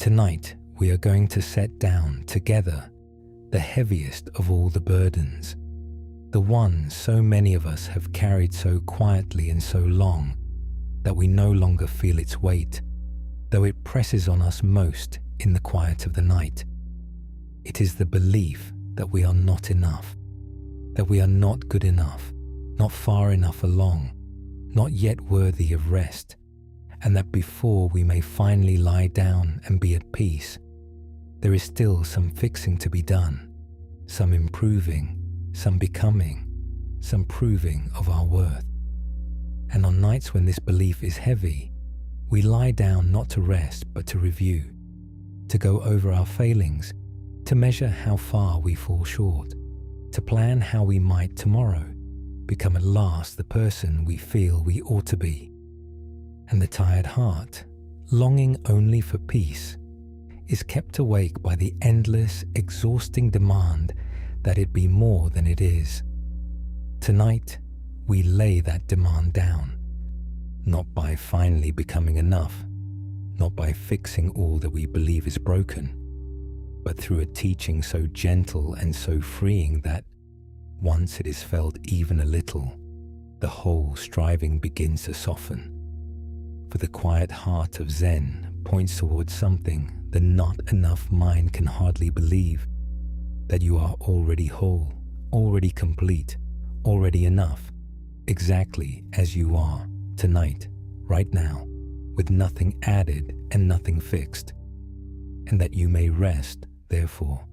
Tonight, we are going to set down together the heaviest of all the burdens, the one so many of us have carried so quietly and so long that we no longer feel its weight, though it presses on us most in the quiet of the night. It is the belief that we are not enough, that we are not good enough, not far enough along, not yet worthy of rest, and that before we may finally lie down and be at peace, there is still some fixing to be done, some improving, some becoming, some proving of our worth. And on nights when this belief is heavy, we lie down not to rest but to review, to go over our failings, to measure how far we fall short, to plan how we might tomorrow become at last the person we feel we ought to be. And the tired heart, longing only for peace, is kept awake by the endless, exhausting demand that it be more than it is. Tonight, we lay that demand down, not by finally becoming enough, not by fixing all that we believe is broken, but through a teaching so gentle and so freeing that, once it is felt even a little, the whole striving begins to soften. For the quiet heart of Zen points towards something the not enough mind can hardly believe, that you are already whole, already complete, already enough, exactly as you are, tonight, right now, with nothing added and nothing fixed, and that you may rest, therefore,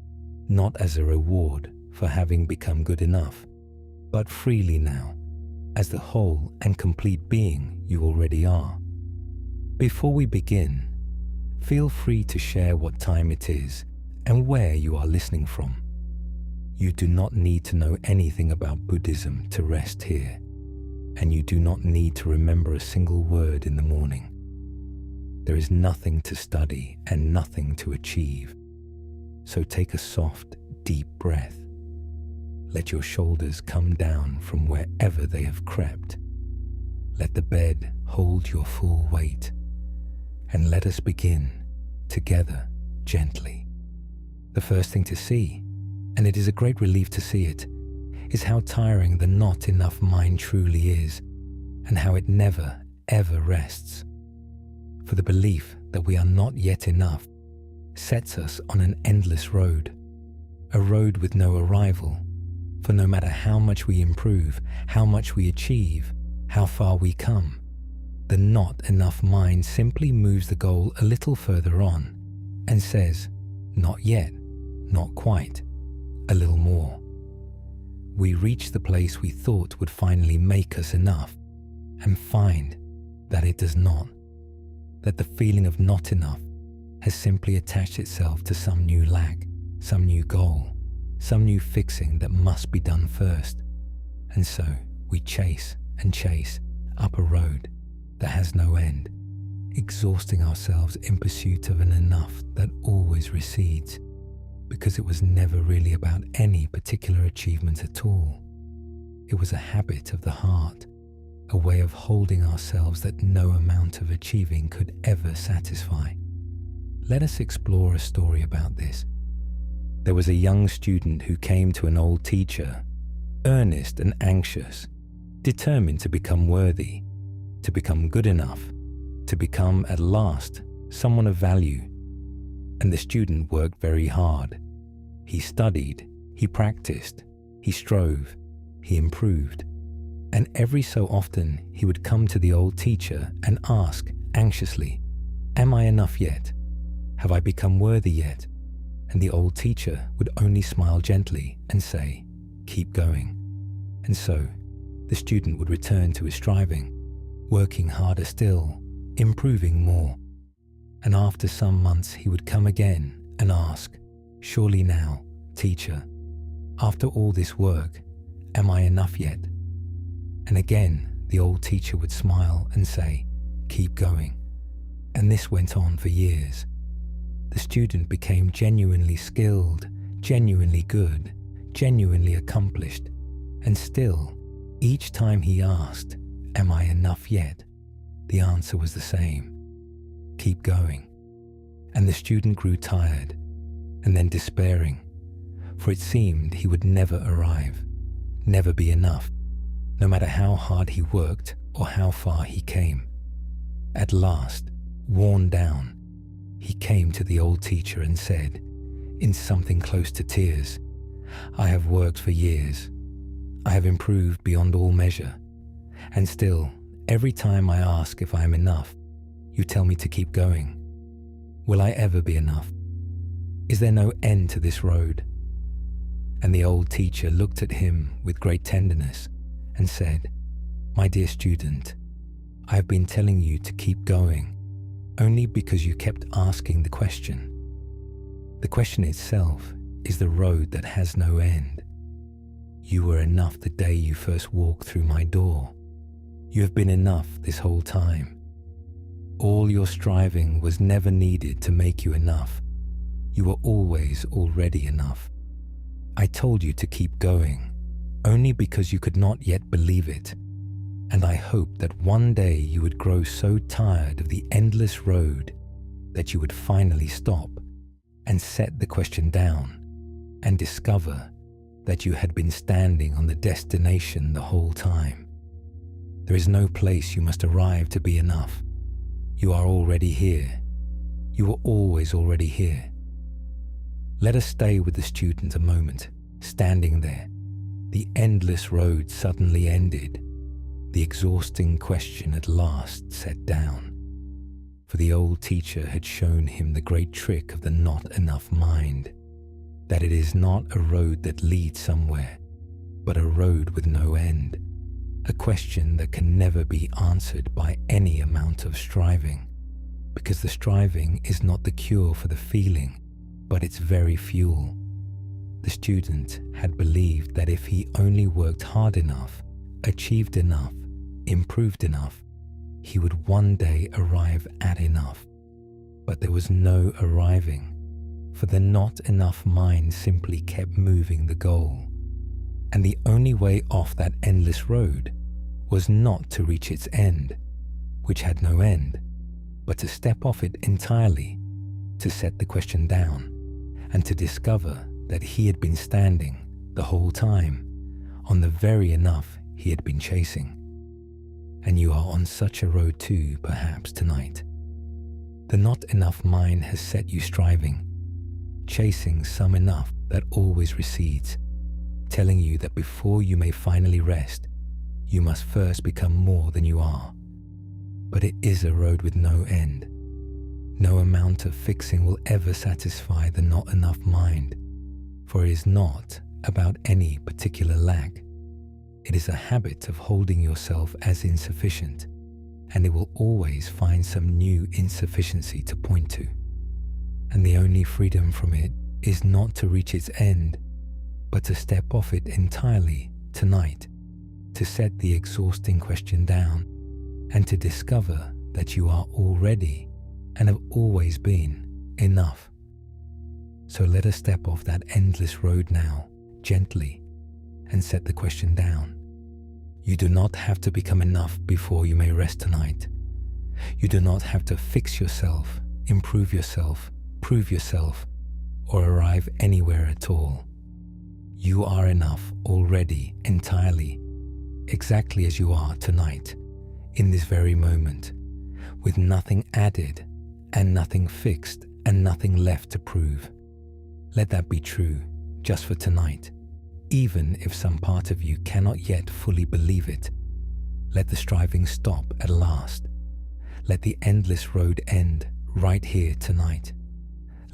not as a reward for having become good enough, but freely now, as the whole and complete being you already are. Before we begin, feel free to share what time it is and where you are listening from. You do not need to know anything about Buddhism to rest here, and you do not need to remember a single word in the morning. There is nothing to study and nothing to achieve. So take a soft, deep breath. Let your shoulders come down from wherever they have crept. Let the bed hold your full weight. And let us begin, together, gently. The first thing to see, and it is a great relief to see it, is how tiring the not enough mind truly is, and how it never, ever rests. For the belief that we are not yet enough sets us on an endless road, a road with no arrival, for no matter how much we improve, how much we achieve, how far we come, the not enough mind simply moves the goal a little further on and says, not yet, not quite, a little more. We reach the place we thought would finally make us enough and find that it does not, that the feeling of not enough has simply attached itself to some new lack, some new goal, some new fixing that must be done first. And so we chase and chase up a road that has no end, exhausting ourselves in pursuit of an enough that always recedes, because it was never really about any particular achievement at all. It was a habit of the heart, a way of holding ourselves that no amount of achieving could ever satisfy. Let us explore a story about this. There was a young student who came to an old teacher, earnest and anxious, determined to become worthy, to become good enough, to become at last someone of value. And the student worked very hard. He studied, he practiced, he strove, he improved. And every so often he would come to the old teacher and ask anxiously, "Am I enough yet? Have I become worthy yet?" And the old teacher would only smile gently and say, "Keep going." And so the student would return to his striving, working harder still, improving more. And after some months he would come again and ask, "Surely now, teacher, after all this work, am I enough yet?" And again the old teacher would smile and say, "Keep going." And this went on for years. The student became genuinely skilled, genuinely good, genuinely accomplished, and still, each time he asked, "Am I enough yet?" the answer was the same: "Keep going." and the student grew tired and then despairing, for it seemed he would never arrive, never be enough, no matter how hard he worked or how far he came. At last, worn down, he came to the old teacher and said, in something close to tears, "I have worked for years. I have improved beyond all measure, and still, every time I ask if I am enough, you tell me to keep going. Will I ever be enough? Is there no end to this road?" And the old teacher looked at him with great tenderness and said, "My dear student, I have been telling you to keep going only because you kept asking the question. The question itself is the road that has no end. You were enough the day you first walked through my door. You have been enough this whole time. All your striving was never needed to make you enough. You were always already enough. I told you to keep going only because you could not yet believe it, and I hoped that one day you would grow so tired of the endless road that you would finally stop and set the question down and discover that you had been standing on the destination the whole time. There is no place you must arrive to be enough. You are already here. You were always already here." Let us stay with the student a moment, standing there. The endless road suddenly ended. The exhausting question at last set down. For the old teacher had shown him the great trick of the not enough mind, that it is not a road that leads somewhere, but a road with no end, a question that can never be answered by any amount of striving, because the striving is not the cure for the feeling, but its very fuel. The student had believed that if he only worked hard enough, achieved enough, improved enough, he would one day arrive at enough. But there was no arriving, for the not enough mind simply kept moving the goal. And the only way off that endless road was not to reach its end, which had no end, but to step off it entirely, to set the question down, and to discover that he had been standing the whole time on the very enough he had been chasing. And you are on such a road too, perhaps tonight. The not enough mind has set you striving, chasing some enough that always recedes, telling you that before you may finally rest, you must first become more than you are. But it is a road with no end. No amount of fixing will ever satisfy the not enough mind, for it is not about any particular lack. It is a habit of holding yourself as insufficient, and it will always find some new insufficiency to point to. And the only freedom from it is not to reach its end, but to step off it entirely tonight, to set the exhausting question down, and to discover that you are already and have always been enough. So let us step off that endless road now, gently, and set the question down. You do not have to become enough before you may rest tonight. You do not have to fix yourself, improve yourself, prove yourself, or arrive anywhere at all. You are enough already, entirely, exactly as you are tonight, in this very moment, with nothing added and nothing fixed and nothing left to prove. Let that be true just for tonight, even if some part of you cannot yet fully believe it. Let the striving stop at last. Let the endless road end right here tonight.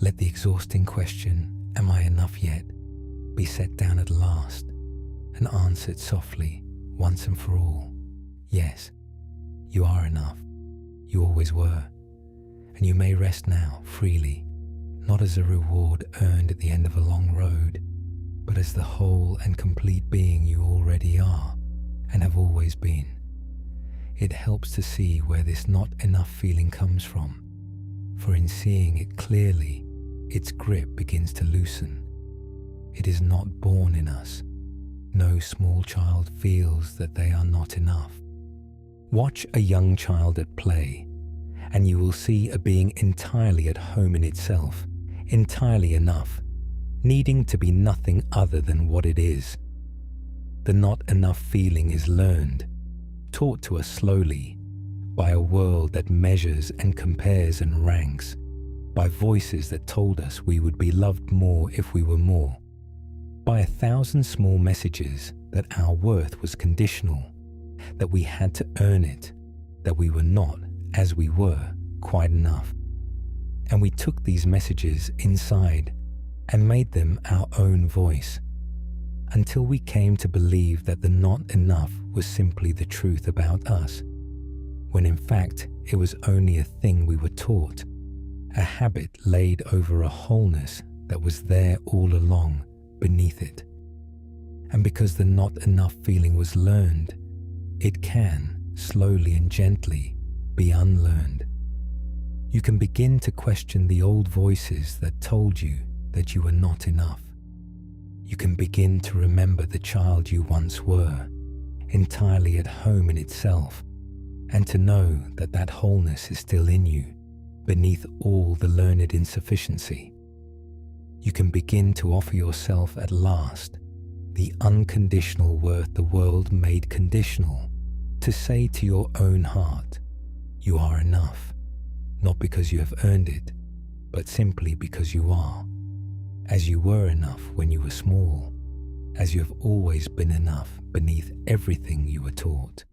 Let the exhausting question, "Am I enough yet?" be set down at last and answered softly once and for all. Yes, you are enough. You always were. And you may rest now freely, not as a reward earned at the end of a long road, but as the whole and complete being you already are and have always been. It helps to see where this not enough feeling comes from, for in seeing it clearly, its grip begins to loosen. It is not born in us. No small child feels that they are not enough. Watch a young child at play, and you will see a being entirely at home in itself, entirely enough, needing to be nothing other than what it is. The not enough feeling is learned, taught to us slowly, by a world that measures and compares and ranks, by voices that told us we would be loved more if we were more, by 1,000 small messages that our worth was conditional, that we had to earn it, that we were not, as we were, quite enough. And we took these messages inside and made them our own voice, until we came to believe that the not enough was simply the truth about us, when in fact it was only a thing we were taught, a habit laid over a wholeness that was there all along beneath it. And because the not enough feeling was learned, it can, slowly and gently, be unlearned. You can begin to question the old voices that told you that you were not enough. You can begin to remember the child you once were, entirely at home in itself, and to know that that wholeness is still in you, beneath all the learned insufficiency. You can begin to offer yourself at last the unconditional worth the world made conditional, to say to your own heart, you are enough, not because you have earned it, but simply because you are, as you were enough when you were small, as you have always been enough beneath everything you were taught.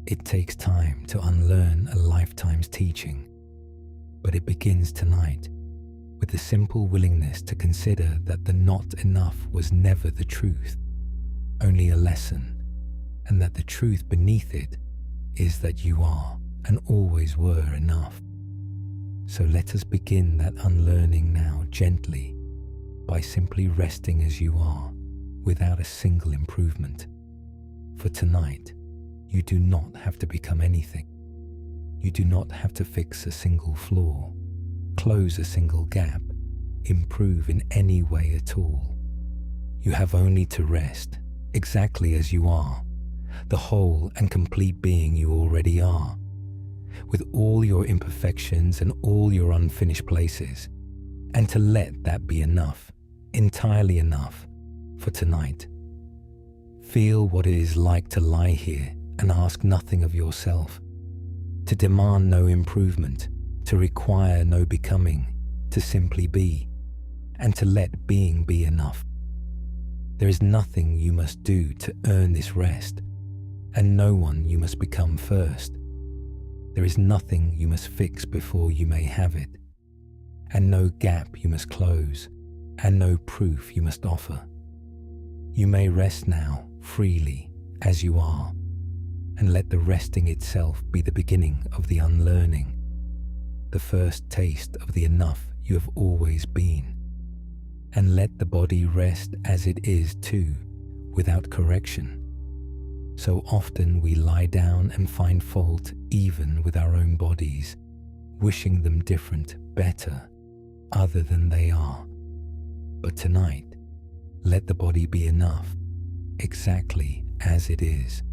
It takes time to unlearn a lifetime's teaching, but it begins tonight with the simple willingness to consider that the not enough was never the truth, only a lesson, and that the truth beneath it is that you are and always were enough. So let us begin that unlearning now gently, by simply resting as you are, without a single improvement. For tonight, you do not have to become anything. You do not have to fix a single flaw, close a single gap, improve in any way at all. You have only to rest, exactly as you are, the whole and complete being you already are, with all your imperfections and all your unfinished places, and to let that be enough, entirely enough, for tonight. Feel what it is like to lie here and ask nothing of yourself, to demand no improvement, to require no becoming, to simply be, and to let being be enough. There is nothing you must do to earn this rest, and no one you must become first. There is nothing you must fix before you may have it, and no gap you must close, and no proof you must offer. You may rest now freely as you are, and let the resting itself be the beginning of the unlearning, the first taste of the enough you have always been. And let the body rest as it is too, without correction. So often we lie down and find fault even with our own bodies, wishing them different, better, other than they are. But tonight, let the body be enough, exactly as it is.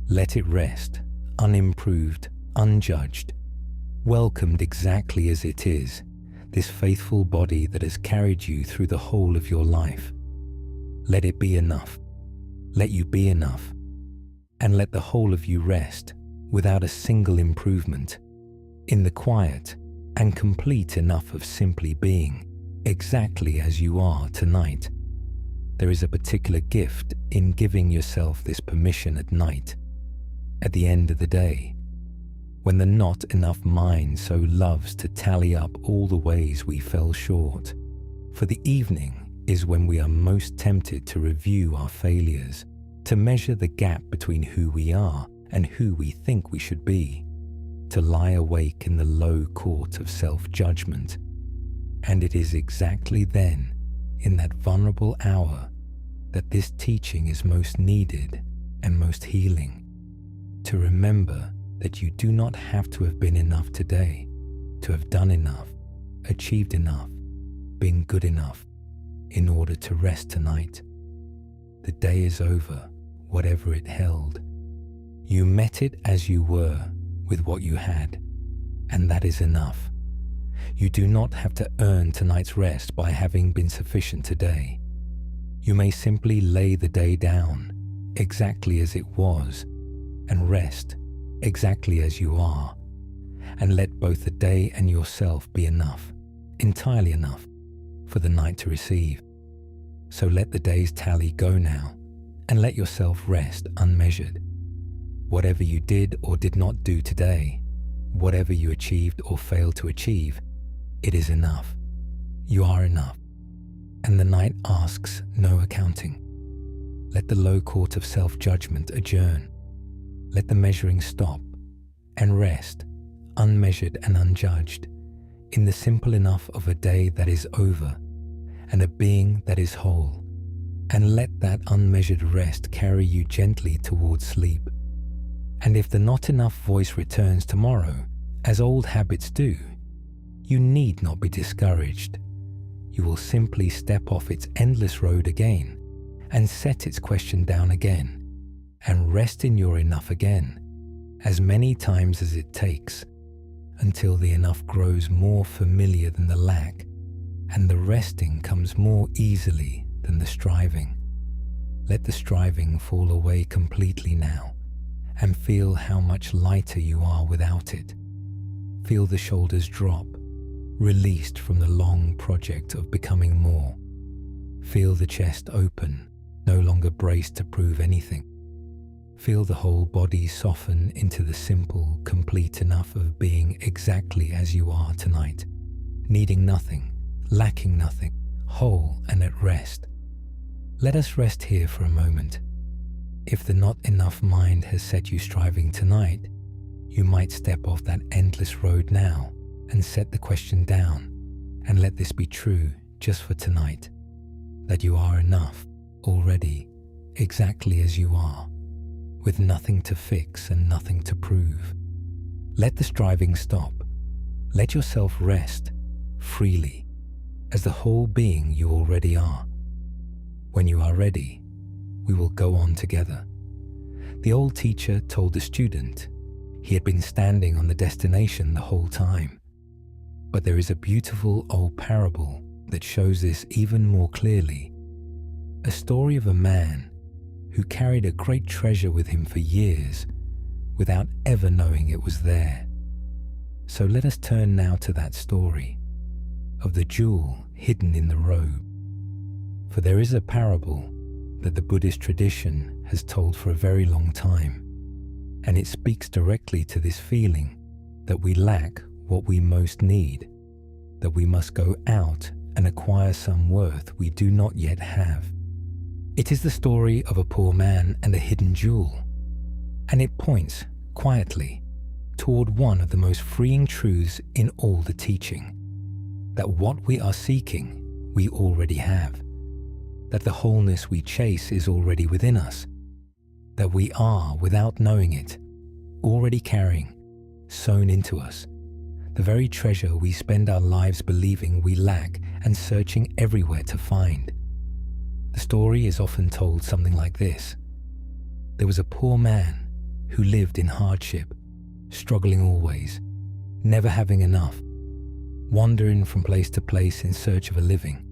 Let it rest, unimproved, unjudged, welcomed exactly as it is, this faithful body that has carried you through the whole of your life. Let it be enough. Let you be enough. And let the whole of you rest without a single improvement, in the quiet and complete enough of simply being, exactly as you are tonight. There is a particular gift in giving yourself this permission at night, at the end of the day, when the not enough mind so loves to tally up all the ways we fell short. For the evening is when we are most tempted to review our failures, to measure the gap between who we are and who we think we should be, to lie awake in the low court of self-judgment. And it is exactly then, in that vulnerable hour, that this teaching is most needed and most healing, to remember that you do not have to have been enough today, to have done enough, achieved enough, been good enough, in order to rest tonight. The day is over, whatever it held. You met it as you were, with what you had. and that is enough. You do not have to earn tonight's rest by having been sufficient today. You may simply lay the day down exactly as it was and rest exactly as you are, and let both the day and yourself be enough, entirely enough, for the night to receive. So let the day's tally go now, and let yourself rest unmeasured. Whatever you did or did not do today, whatever you achieved or failed to achieve, it is enough. You are enough, and the night asks no accounting. Let the low court of self-judgment adjourn. Let the measuring stop, and rest, unmeasured and unjudged, in the simple enough of a day that is over, and a being that is whole, and let that unmeasured rest carry you gently towards sleep. And if the not enough voice returns tomorrow, as old habits do, you need not be discouraged. You will simply step off its endless road again, and set its question down again, and rest in your enough again, as many times as it takes, until the enough grows more familiar than the lack, and the resting comes more easily than the striving. Let the striving fall away completely now, and feel how much lighter you are without it. Feel the shoulders drop, released from the long project of becoming more. Feel the chest open, no longer braced to prove anything. Feel the whole body soften into the simple, complete enough of being exactly as you are tonight, needing nothing, lacking nothing, whole and at rest. Let us rest here for a moment. If the not enough mind has set you striving tonight, you might step off that endless road now and set the question down, and let this be true just for tonight, that you are enough already, exactly as you are, with nothing to fix and nothing to prove. Let the striving stop. Let yourself rest freely as the whole being you already are. When you are ready, we will go on together. The old teacher told the student he had been standing on the destination the whole time. But there is a beautiful old parable that shows this even more clearly. A story of a man who carried a great treasure with him for years without ever knowing it was there. So let us turn now to that story of the jewel hidden in the robe. For there is a parable that the Buddhist tradition has told for a very long time, and it speaks directly to this feeling that we lack what we most need, that we must go out and acquire some worth we do not yet have. It is the story of a poor man and a hidden jewel, and it points quietly toward one of the most freeing truths in all the teaching, that what we are seeking we already have, that the wholeness we chase is already within us, that we are, without knowing it, already carrying, sewn into us, the very treasure we spend our lives believing we lack and searching everywhere to find. The story is often told something like this. There was a poor man who lived in hardship, struggling always, never having enough, wandering from place to place in search of a living.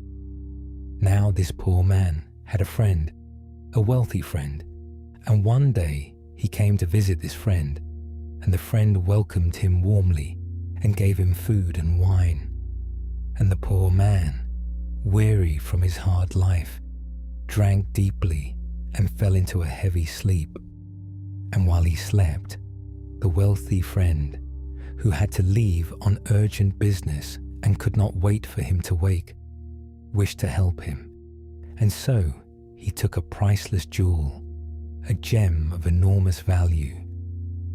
Now this poor man had a friend, a wealthy friend, and one day he came to visit this friend, and the friend welcomed him warmly and gave him food and wine. And the poor man, weary from his hard life, drank deeply and fell into a heavy sleep. And while he slept, the wealthy friend, who had to leave on urgent business and could not wait for him to wake, wished to help him. And so he took a priceless jewel, a gem of enormous value,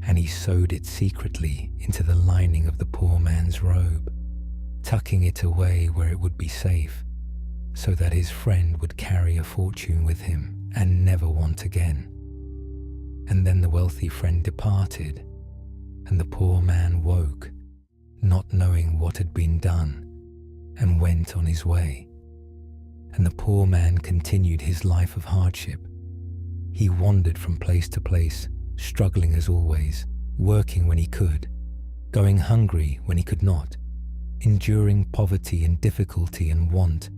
and he sewed it secretly into the lining of the poor man's robe, tucking it away where it would be safe, so that his friend would carry a fortune with him and never want again. And then the wealthy friend departed, and the poor man woke, not knowing what had been done, and went on his way. And the poor man continued his life of hardship. He wandered from place to place, struggling as always, working when he could, going hungry when he could not, enduring poverty and difficulty and want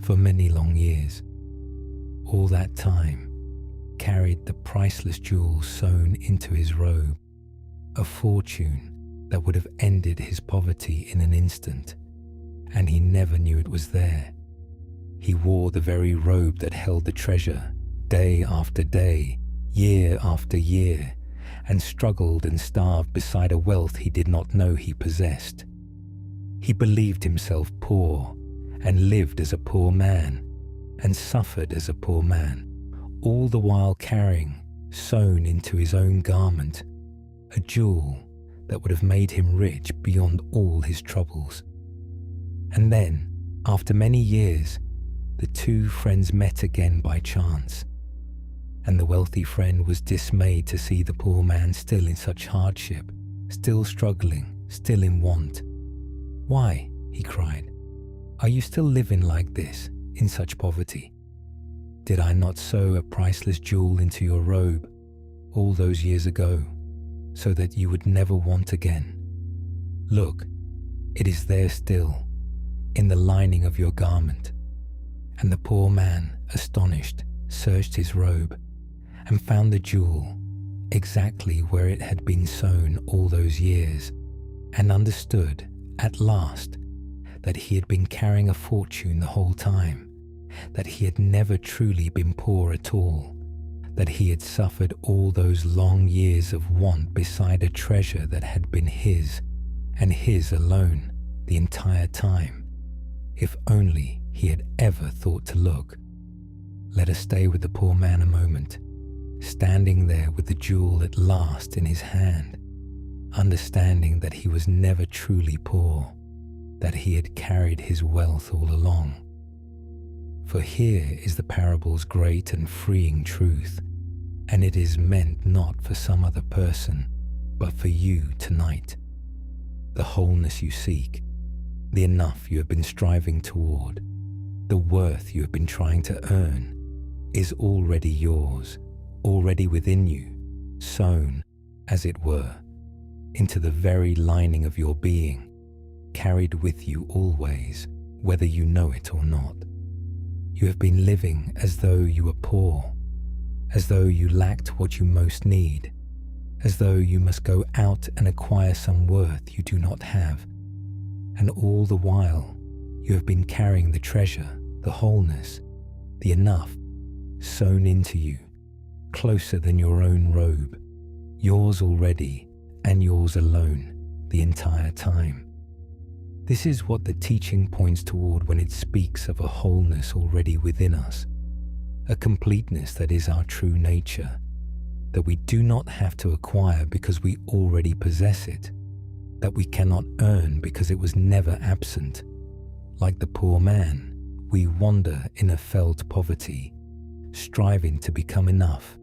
for many long years. All that time carried the priceless jewel sewn into his robe, a fortune that would have ended his poverty in an instant, and he never knew it was there. He wore the very robe that held the treasure day after day, year after year, and struggled and starved beside a wealth he did not know he possessed. He believed himself poor and lived as a poor man and suffered as a poor man, all the while carrying, sewn into his own garment, a jewel that would have made him rich beyond all his troubles. And then, after many years, the two friends met again by chance, and the wealthy friend was dismayed to see the poor man still in such hardship, still struggling, still in want. "Why," he cried, "are you still living like this, in such poverty? Did I not sew a priceless jewel into your robe all those years ago, so that you would never want again? Look, it is there still, in the lining of your garment." And the poor man, astonished, searched his robe and found the jewel exactly where it had been sewn all those years, and understood at last that he had been carrying a fortune the whole time, that he had never truly been poor at all, that he had suffered all those long years of want beside a treasure that had been his, and his alone, the entire time, if only he had ever thought to look. Let us stay with the poor man a moment, standing there with the jewel at last in his hand, understanding that he was never truly poor, that he had carried his wealth all along. For here is the parable's great and freeing truth, and it is meant not for some other person, but for you tonight. The wholeness you seek, the enough you have been striving toward, the worth you have been trying to earn, is already yours, already within you, sewn, as it were, into the very lining of your being, carried with you always, whether you know it or not. You have been living as though you were poor, as though you lacked what you most need, as though you must go out and acquire some worth you do not have. And all the while, you have been carrying the treasure, the wholeness, the enough, sewn into you, closer than your own robe, yours already and yours alone the entire time. This is what the teaching points toward when it speaks of a wholeness already within us, a completeness that is our true nature, that we do not have to acquire because we already possess it, that we cannot earn because it was never absent. Like the poor man, we wander in a felt poverty, striving to become enough,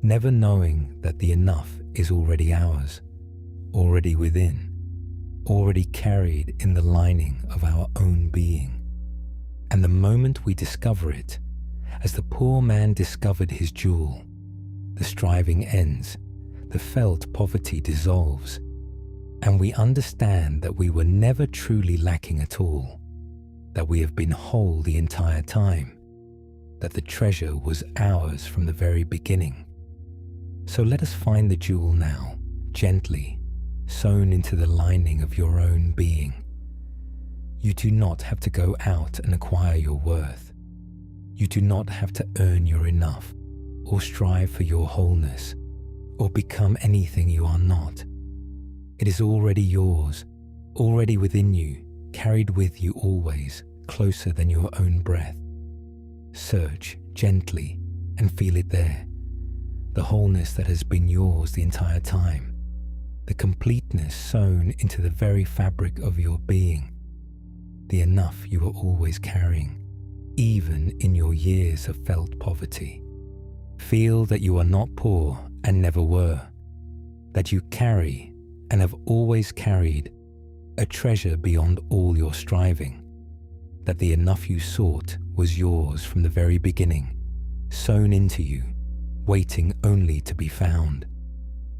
never knowing that the enough is already ours, already within, already carried in the lining of our own being. And the moment we discover it, as the poor man discovered his jewel, the striving ends, the felt poverty dissolves, and we understand that we were never truly lacking at all, that we have been whole the entire time, that the treasure was ours from the very beginning. So let us find the jewel now, gently, sewn into the lining of your own being. You do not have to go out and acquire your worth. You do not have to earn your enough, or strive for your wholeness, or become anything you are not. It is already yours, already within you, carried with you always, closer than your own breath. Search gently and feel it there, the wholeness that has been yours the entire time, the completeness sewn into the very fabric of your being, the enough you are always carrying, even in your years of felt poverty. Feel that you are not poor and never were, that you carry and have always carried a treasure beyond all your striving, that the enough you sought was yours from the very beginning, sewn into you, waiting only to be found.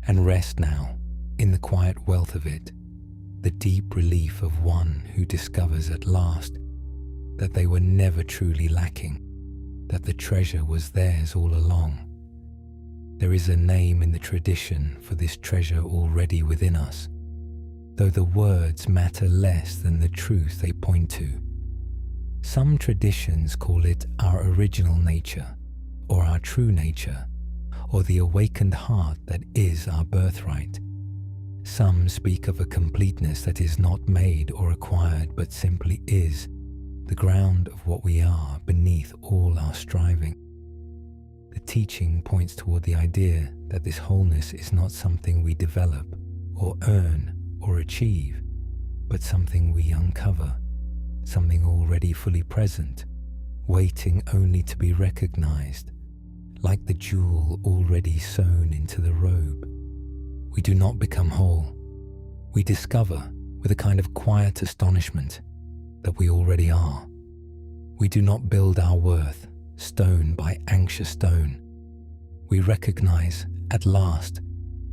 And rest now in the quiet wealth of it, the deep relief of one who discovers at last that they were never truly lacking, that the treasure was theirs all along. There is a name in the tradition for this treasure already within us, though the words matter less than the truth they point to. Some traditions call it our original nature, or our true nature, or the awakened heart that is our birthright. Some speak of a completeness that is not made or acquired but simply is, the ground of what we are beneath all our striving. The teaching points toward the idea that this wholeness is not something we develop or earn or achieve, but something we uncover, something already fully present, waiting only to be recognized, like the jewel already sewn into the robe. We do not become whole. We discover, with a kind of quiet astonishment, that we already are. We do not build our worth, stone by anxious stone. We recognize, at last,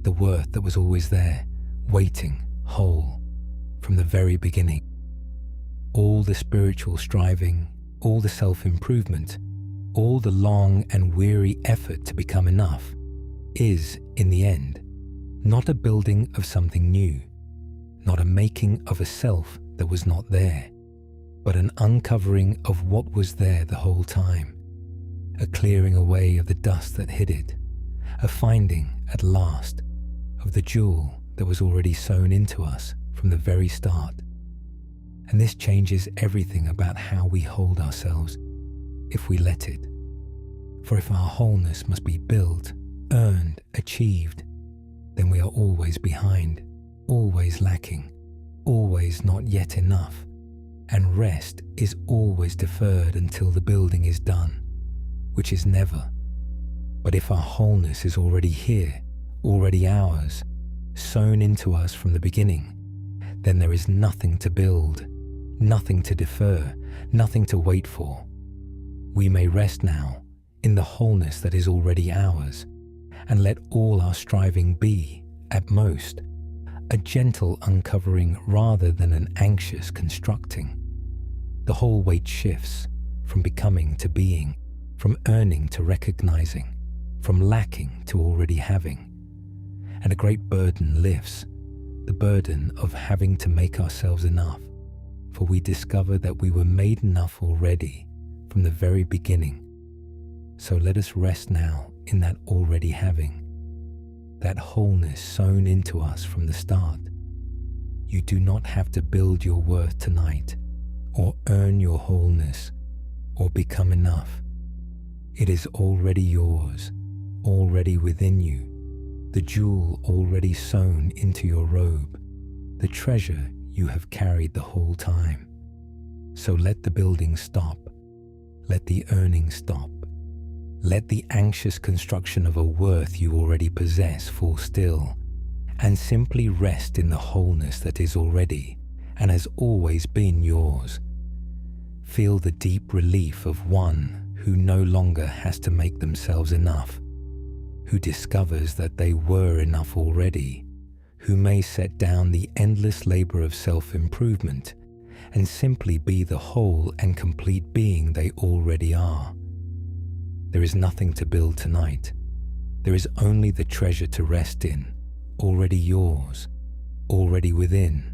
the worth that was always there, waiting, whole, from the very beginning. All the spiritual striving, all the self-improvement, all the long and weary effort to become enough is, in the end, not a building of something new, not a making of a self that was not there, but an uncovering of what was there the whole time, a clearing away of the dust that hid it, a finding, at last, of the jewel that was already sewn into us from the very start. And this changes everything about how we hold ourselves, if we let it. For if our wholeness must be built, earned, achieved, then we are always behind, always lacking, always not yet enough, and rest is always deferred until the building is done, which is never. But if our wholeness is already here, already ours, sewn into us from the beginning, then there is nothing to build, nothing to defer, nothing to wait for. We may rest now in the wholeness that is already ours, and let all our striving be, at most, a gentle uncovering rather than an anxious constructing. The whole weight shifts from becoming to being, from earning to recognizing, from lacking to already having. And a great burden lifts, the burden of having to make ourselves enough, for we discover that we were made enough already from the very beginning. So let us rest now in that already having, that wholeness sewn into us from the start. You do not have to build your worth tonight, or earn your wholeness, or become enough. It is already yours, already within you, the jewel already sewn into your robe, the treasure you have carried the whole time. So let the building stop, let the earning stop, let the anxious construction of a worth you already possess fall still, and simply rest in the wholeness that is already and has always been yours. Feel the deep relief of one who no longer has to make themselves enough, who discovers that they were enough already, who may set down the endless labor of self-improvement and simply be the whole and complete being they already are. There is nothing to build tonight. There is only the treasure to rest in, already yours, already within,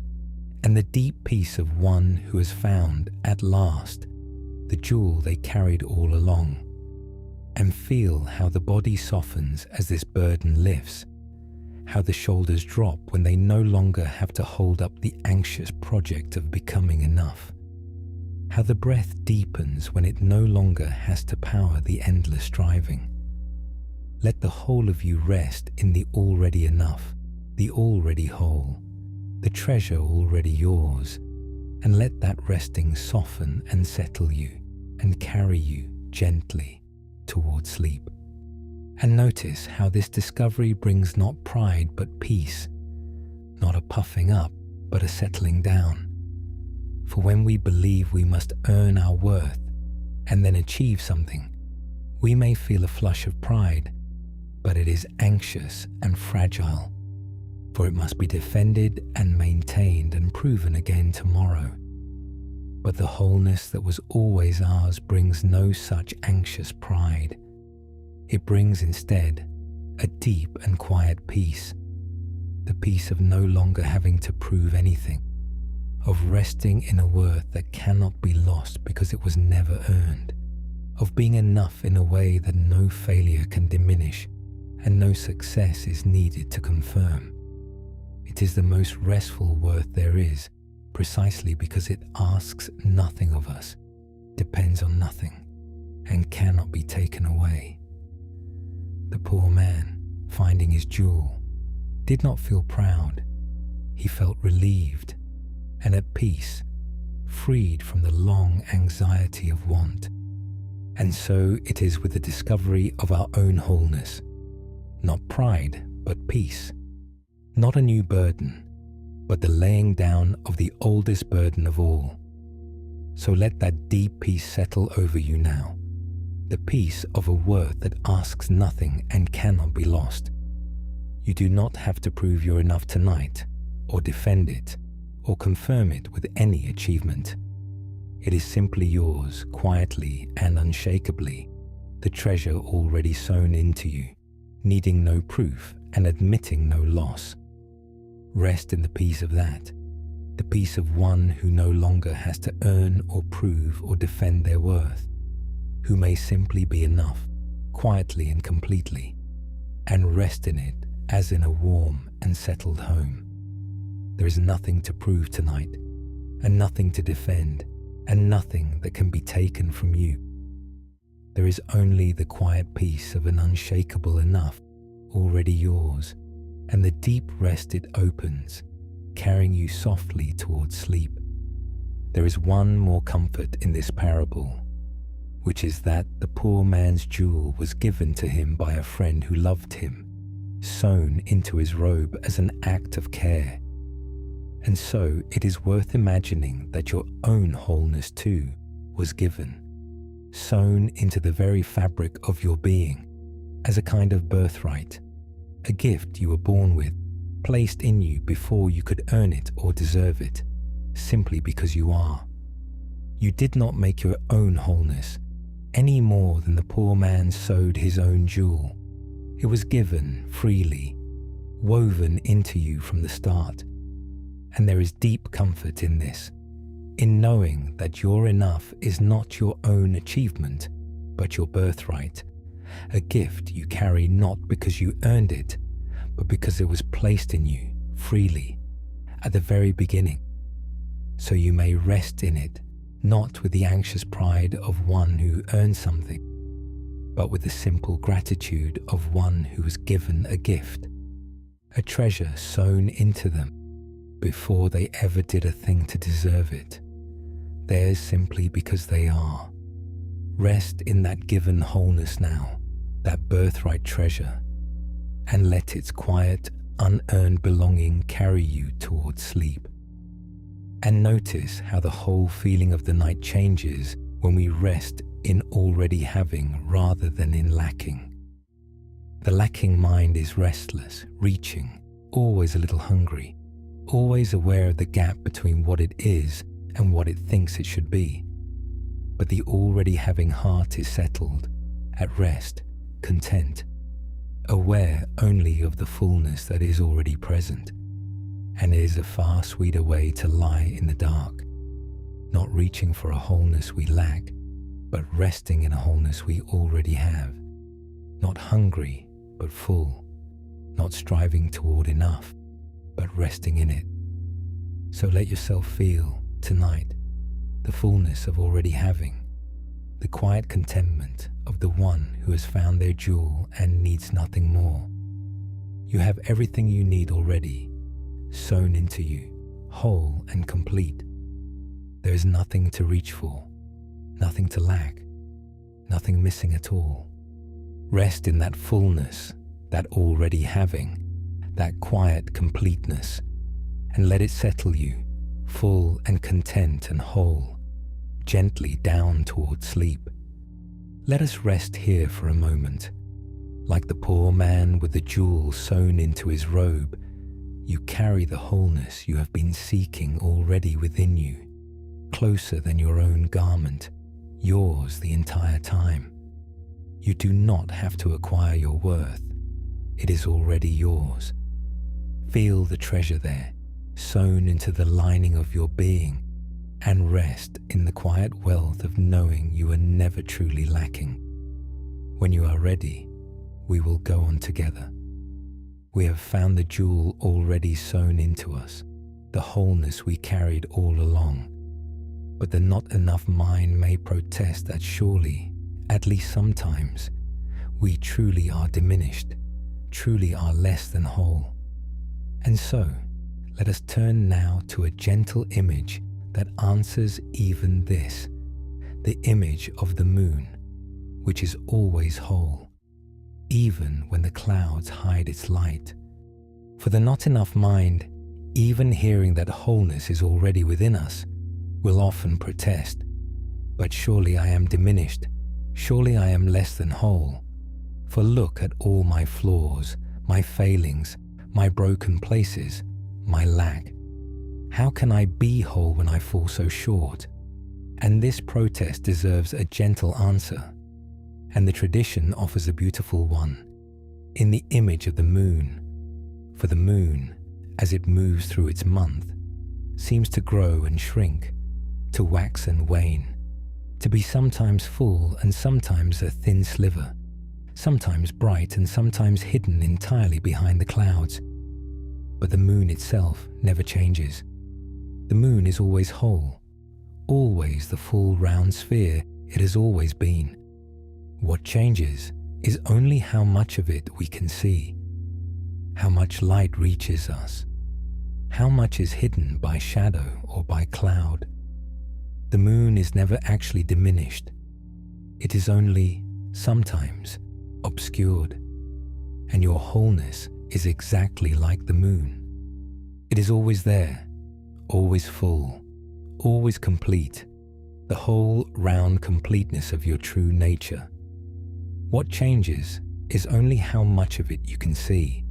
and the deep peace of one who has found, at last, the jewel they carried all along. And feel how the body softens as this burden lifts, how the shoulders drop when they no longer have to hold up the anxious project of becoming enough, how the breath deepens when it no longer has to power the endless striving. Let the whole of you rest in the already enough, the already whole, the treasure already yours, and let that resting soften and settle you and carry you gently towards sleep. And notice how this discovery brings not pride but peace, not a puffing up but a settling down. For when we believe we must earn our worth and then achieve something, we may feel a flush of pride, but it is anxious and fragile. for it must be defended and maintained and proven again tomorrow. But the wholeness that was always ours brings no such anxious pride. It brings instead a deep and quiet peace, the peace of no longer having to prove anything, of resting in a worth that cannot be lost because it was never earned, of being enough in a way that no failure can diminish and no success is needed to confirm. It is the most restful worth there is, precisely because it asks nothing of us, depends on nothing, and cannot be taken away. The poor man, finding his jewel, did not feel proud. He felt relieved and at peace, freed from the long anxiety of want. And so it is with the discovery of our own wholeness, not pride, but peace, not a new burden, but the laying down of the oldest burden of all. So let that deep peace settle over you now, the peace of a worth that asks nothing and cannot be lost. You do not have to prove you're enough tonight, or defend it, or confirm it with any achievement. It is simply yours, quietly and unshakably, the treasure already sown into you, needing no proof and admitting no loss. Rest in the peace of that, the peace of one who no longer has to earn or prove or defend their worth, who may simply be enough, quietly and completely, and rest in it as in a warm and settled home. There is nothing to prove tonight, and nothing to defend, and nothing that can be taken from you. There is only the quiet peace of an unshakable enough, already yours, and the deep rest it opens, carrying you softly towards sleep. There is one more comfort in this parable, which is that the poor man's jewel was given to him by a friend who loved him, sewn into his robe as an act of care. And so it is worth imagining that your own wholeness too was given, sewn into the very fabric of your being, as a kind of birthright, a gift you were born with, placed in you before you could earn it or deserve it, simply because you are. You did not make your own wholeness, any more than the poor man sewed his own jewel. It was given freely, woven into you from the start. And there is deep comfort in this, in knowing that your enough is not your own achievement, but your birthright, a gift you carry not because you earned it, but because it was placed in you freely, at the very beginning. So you may rest in it, not with the anxious pride of one who earned something, but with the simple gratitude of one who was given a gift, a treasure sown into them, before they ever did a thing to deserve it, theirs simply because they are. Rest in that given wholeness now, that birthright treasure, and let its quiet, unearned belonging carry you towards sleep. And notice how the whole feeling of the night changes when we rest in already having rather than in lacking. The lacking mind is restless, reaching, always a little hungry, always aware of the gap between what it is and what it thinks it should be. But the already having heart is settled, at rest, content, aware only of the fullness that is already present. And it is a far sweeter way to lie in the dark, not reaching for a wholeness we lack, but resting in a wholeness we already have, not hungry, but full, not striving toward enough, but resting in it. So let yourself feel, tonight, the fullness of already having, the quiet contentment of the one who has found their jewel and needs nothing more. You have everything you need already, sewn into you, whole and complete. There is nothing to reach for, nothing to lack, nothing missing at all. Rest in that fullness, that already having, that quiet completeness, and let it settle you, full and content and whole, gently down toward sleep. Let us rest here for a moment. Like the poor man with the jewel sewn into his robe, You carry the wholeness you have been seeking already within you, closer than your own garment, yours the entire time. You do not have to acquire your worth. It is already yours. Feel the treasure there, sewn into the lining of your being, and rest in the quiet wealth of knowing you are never truly lacking. When you are ready, we will go on together. We have found the jewel already sewn into us, the wholeness we carried all along. But the not enough mind may protest that surely, at least sometimes, we truly are diminished, truly are less than whole. And so, let us turn now to a gentle image that answers even this, the image of the moon, which is always whole, even when the clouds hide its light. For the not enough mind, even hearing that wholeness is already within us, will often protest. But surely I am diminished, surely I am less than whole. For look at all my flaws, my failings, my broken places, my lack. How can I be whole when I fall so short? And this protest deserves a gentle answer. And the tradition offers a beautiful one, in the image of the moon. For the moon, as it moves through its month, seems to grow and shrink, to wax and wane, to be sometimes full and sometimes a thin sliver, sometimes bright and sometimes hidden entirely behind the clouds. But the moon itself never changes. The moon is always whole, always the full round sphere it has always been. What changes is only how much of it we can see, how much light reaches us, how much is hidden by shadow or by cloud. The moon is never actually diminished. It is only, sometimes, obscured. And your wholeness is exactly like the moon. It is always there, always full, always complete, the whole round completeness of your true nature. What changes is only how much of it you can see,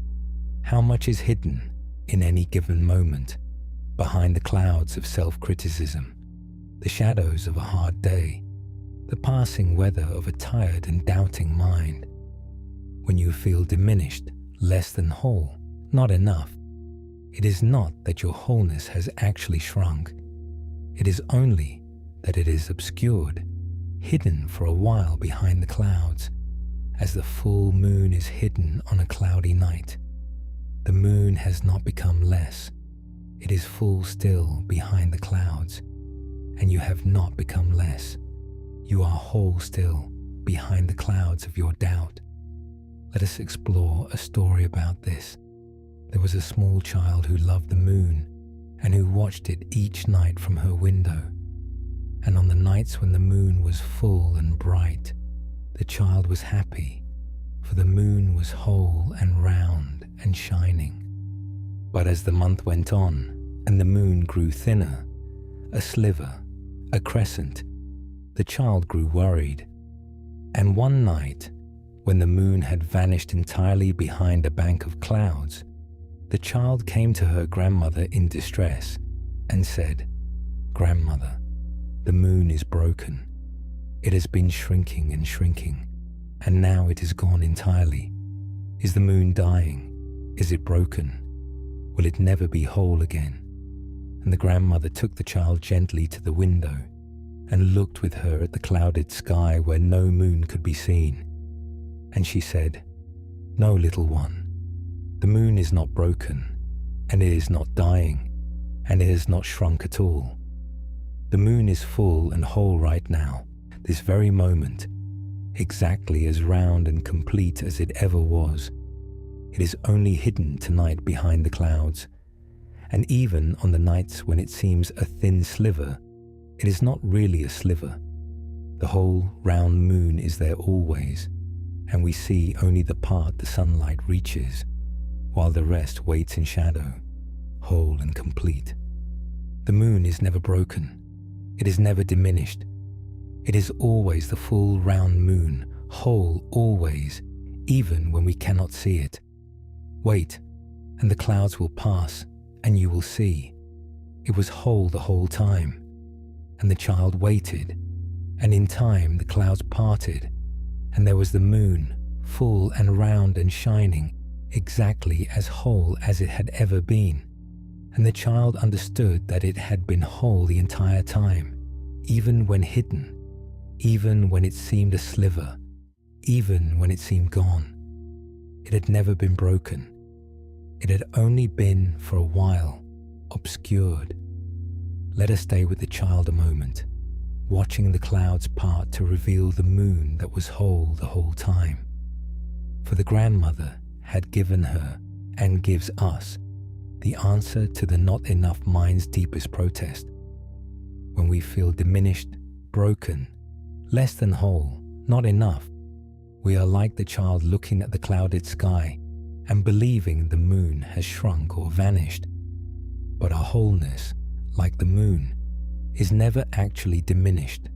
how much is hidden in any given moment, behind the clouds of self-criticism, the shadows of a hard day, the passing weather of a tired and doubting mind. When you feel diminished, less than whole, not enough, it is not that your wholeness has actually shrunk. It is only that it is obscured, hidden for a while behind the clouds, as the full moon is hidden on a cloudy night. The moon has not become less. It is full still behind the clouds, and you have not become less. You are whole still behind the clouds of your doubt. Let us explore a story about this. There was a small child who loved the moon and who watched it each night from her window. And on the nights when the moon was full and bright, the child was happy, for the moon was whole and round and shining. But as the month went on and the moon grew thinner, a sliver, a crescent, the child grew worried. And one night, when the moon had vanished entirely behind a bank of clouds, the child came to her grandmother in distress and said, "Grandmother, the moon is broken. It has been shrinking and shrinking, and now it is gone entirely. Is the moon dying? Is it broken? Will it never be whole again?" And the grandmother took the child gently to the window and looked with her at the clouded sky where no moon could be seen. And she said, "No, little one, the moon is not broken, and it is not dying, and it has not shrunk at all. The moon is full and whole right now, this very moment, exactly as round and complete as it ever was. It is only hidden tonight behind the clouds. And even on the nights when it seems a thin sliver, it is not really a sliver. The whole round moon is there always, and we see only the part the sunlight reaches, while the rest waits in shadow, whole and complete. The moon is never broken. It is never diminished. It is always the full round moon, whole always, even when we cannot see it. Wait, and the clouds will pass, and you will see. It was whole the whole time. And the child waited, and in time the clouds parted, and there was the moon, full and round and shining, exactly as whole as it had ever been. And the child understood that it had been whole the entire time, even when hidden, even when it seemed a sliver, even when it seemed gone. It had never been broken. It had only been, for a while, obscured. Let us stay with the child a moment, watching the clouds part to reveal the moon that was whole the whole time. For the grandmother had given her, and gives us, the answer to the not enough mind's deepest protest. When we feel diminished, broken, less than whole, not enough, we are like the child looking at the clouded sky and believing the moon has shrunk or vanished. But our wholeness, like the moon, is never actually diminished.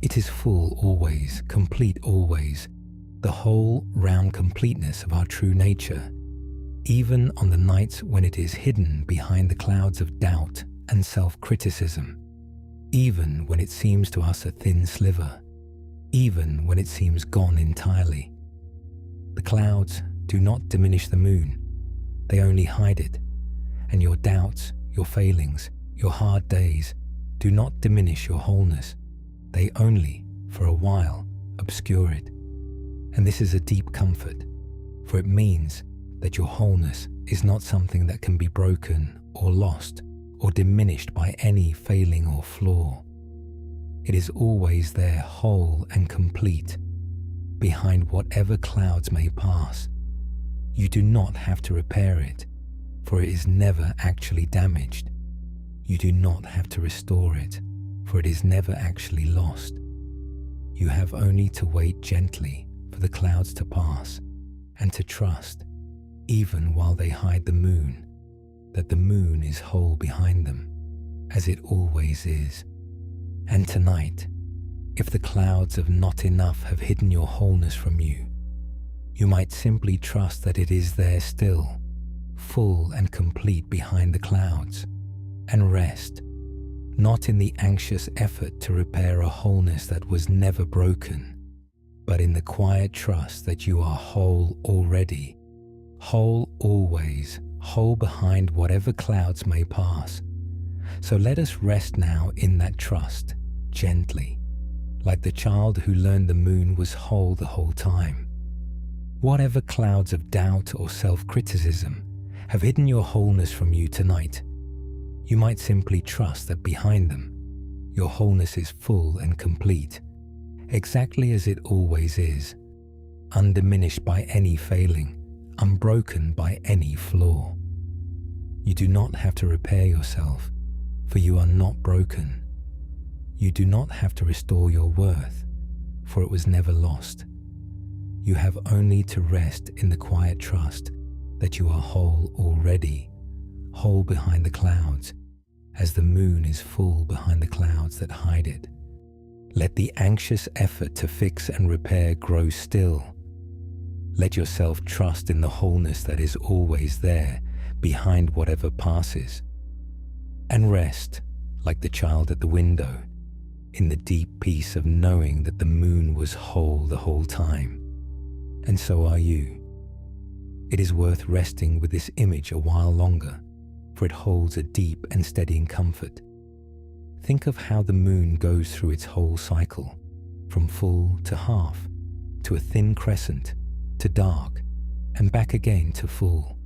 It is full always, complete always, the whole round completeness of our true nature, even on the nights when it is hidden behind the clouds of doubt and self-criticism, even when it seems to us a thin sliver, even when it seems gone entirely. The clouds do not diminish the moon, they only hide it, and your doubts, your failings, your hard days do not diminish your wholeness. They only, for a while, obscure it. And this is a deep comfort, for it means that your wholeness is not something that can be broken or lost or diminished by any failing or flaw. It is always there, whole and complete, behind whatever clouds may pass. You do not have to repair it, for it is never actually damaged. You do not have to restore it, for it is never actually lost. You have only to wait gently for the clouds to pass, and to trust, even while they hide the moon, that the moon is whole behind them, as it always is. And tonight, if the clouds of not enough have hidden your wholeness from you, you might simply trust that it is there still, full and complete behind the clouds, and rest, not in the anxious effort to repair a wholeness that was never broken, but in the quiet trust that you are whole already, whole always, whole behind whatever clouds may pass. So let us rest now in that trust, gently, like the child who learned the moon was whole the whole time. Whatever clouds of doubt or self-criticism have hidden your wholeness from you tonight, you might simply trust that behind them, your wholeness is full and complete, exactly as it always is, undiminished by any failing, unbroken by any flaw. You do not have to repair yourself, for you are not broken. You do not have to restore your worth, for it was never lost. You have only to rest in the quiet trust that you are whole already, whole behind the clouds, as the moon is full behind the clouds that hide it. Let the anxious effort to fix and repair grow still. Let yourself trust in the wholeness that is always there, behind whatever passes. And rest, like the child at the window, in the deep peace of knowing that the moon was whole the whole time. And so are you. It is worth resting with this image a while longer, for it holds a deep and steadying comfort. Think of how the moon goes through its whole cycle, from full to half, to a thin crescent, to dark, and back again to full,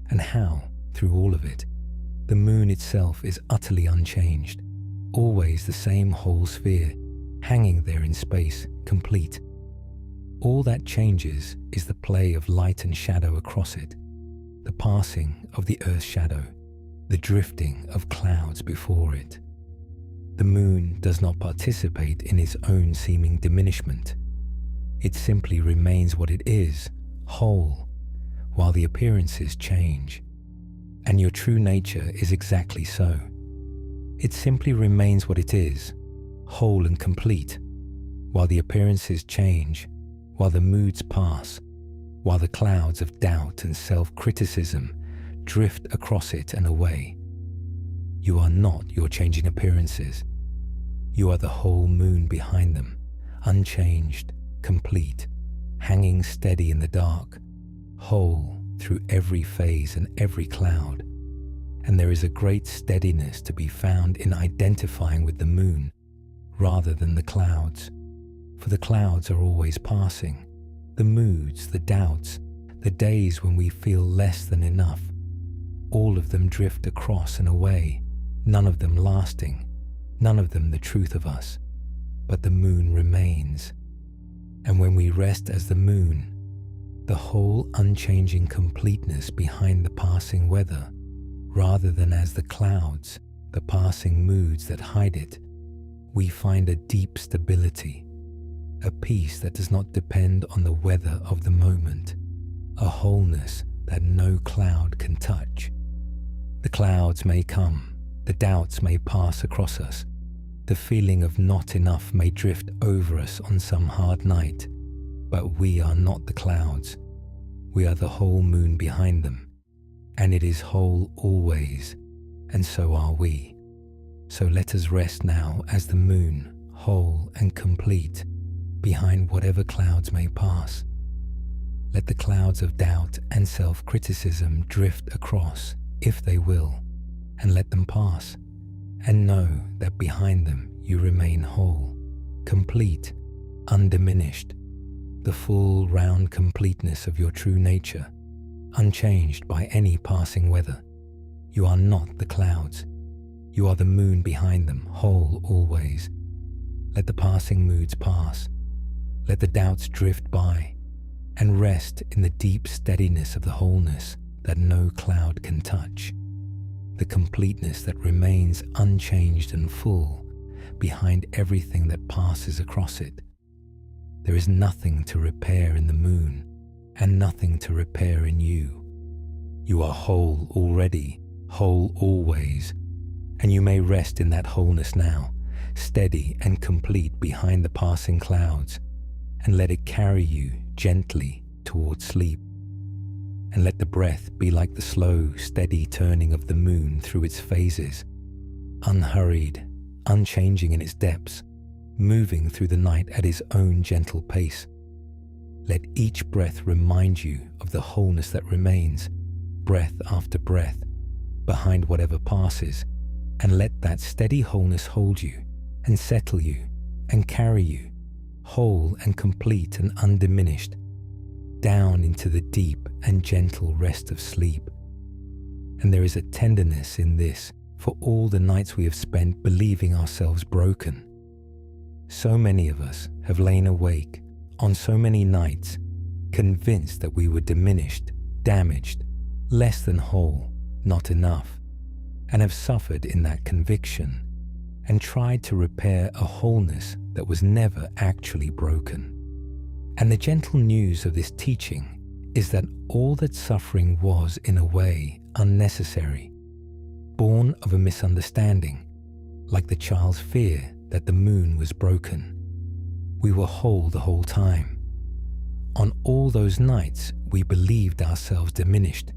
and how, through all of it, the moon itself is utterly unchanged, always the same whole sphere, hanging there in space, complete. All that changes is the play of light and shadow across it, the passing of the Earth's shadow, the drifting of clouds before it. The moon does not participate in its own seeming diminishment. It simply remains what it is, whole, while the appearances change. And your true nature is exactly so. It simply remains what it is, whole and complete, while the appearances change, while the moods pass, while the clouds of doubt and self-criticism drift across it and away. You are not your changing appearances. You are the whole moon behind them, unchanged, complete, hanging steady in the dark, whole through every phase and every cloud. And there is a great steadiness to be found in identifying with the moon rather than the clouds. For the clouds are always passing. The moods, the doubts, the days when we feel less than enough, all of them drift across and away, none of them lasting, none of them the truth of us. But the moon remains. And when we rest as the moon, the whole unchanging completeness behind the passing weather, rather than as the clouds, the passing moods that hide it, we find a deep stability, a peace that does not depend on the weather of the moment, a wholeness that no cloud can touch. The clouds may come, the doubts may pass across us, the feeling of not enough may drift over us on some hard night, but we are not the clouds. We are the whole moon behind them, and it is whole always, and so are we. So let us rest now as the moon, whole and complete, behind whatever clouds may pass. Let the clouds of doubt and self-criticism drift across, if they will, and let them pass, and know that behind them you remain whole, complete, undiminished, the full round completeness of your true nature, unchanged by any passing weather. You are not the clouds. You are the moon behind them, whole always. Let the passing moods pass. Let the doubts drift by, and rest in the deep steadiness of the wholeness that no cloud can touch, the completeness that remains unchanged and full behind everything that passes across it. There is nothing to repair in the moon, and nothing to repair in you. You are whole already, whole always, and you may rest in that wholeness now, steady and complete behind the passing clouds, and let it carry you gently towards sleep. And let the breath be like the slow, steady turning of the moon through its phases, unhurried, unchanging in its depths, moving through the night at its own gentle pace. Let each breath remind you of the wholeness that remains, breath after breath, behind whatever passes, and let that steady wholeness hold you and settle you and carry you, whole and complete and undiminished, down into the deep and gentle rest of sleep. And there is a tenderness in this for all the nights we have spent believing ourselves broken. So many of us have lain awake on so many nights, convinced that we were diminished, damaged, less than whole, not enough, and have suffered in that conviction and tried to repair a wholeness that was never actually broken. And the gentle news of this teaching is that all that suffering was, in a way, unnecessary, born of a misunderstanding, like the child's fear that the moon was broken. We were whole the whole time. On all those nights we believed ourselves diminished.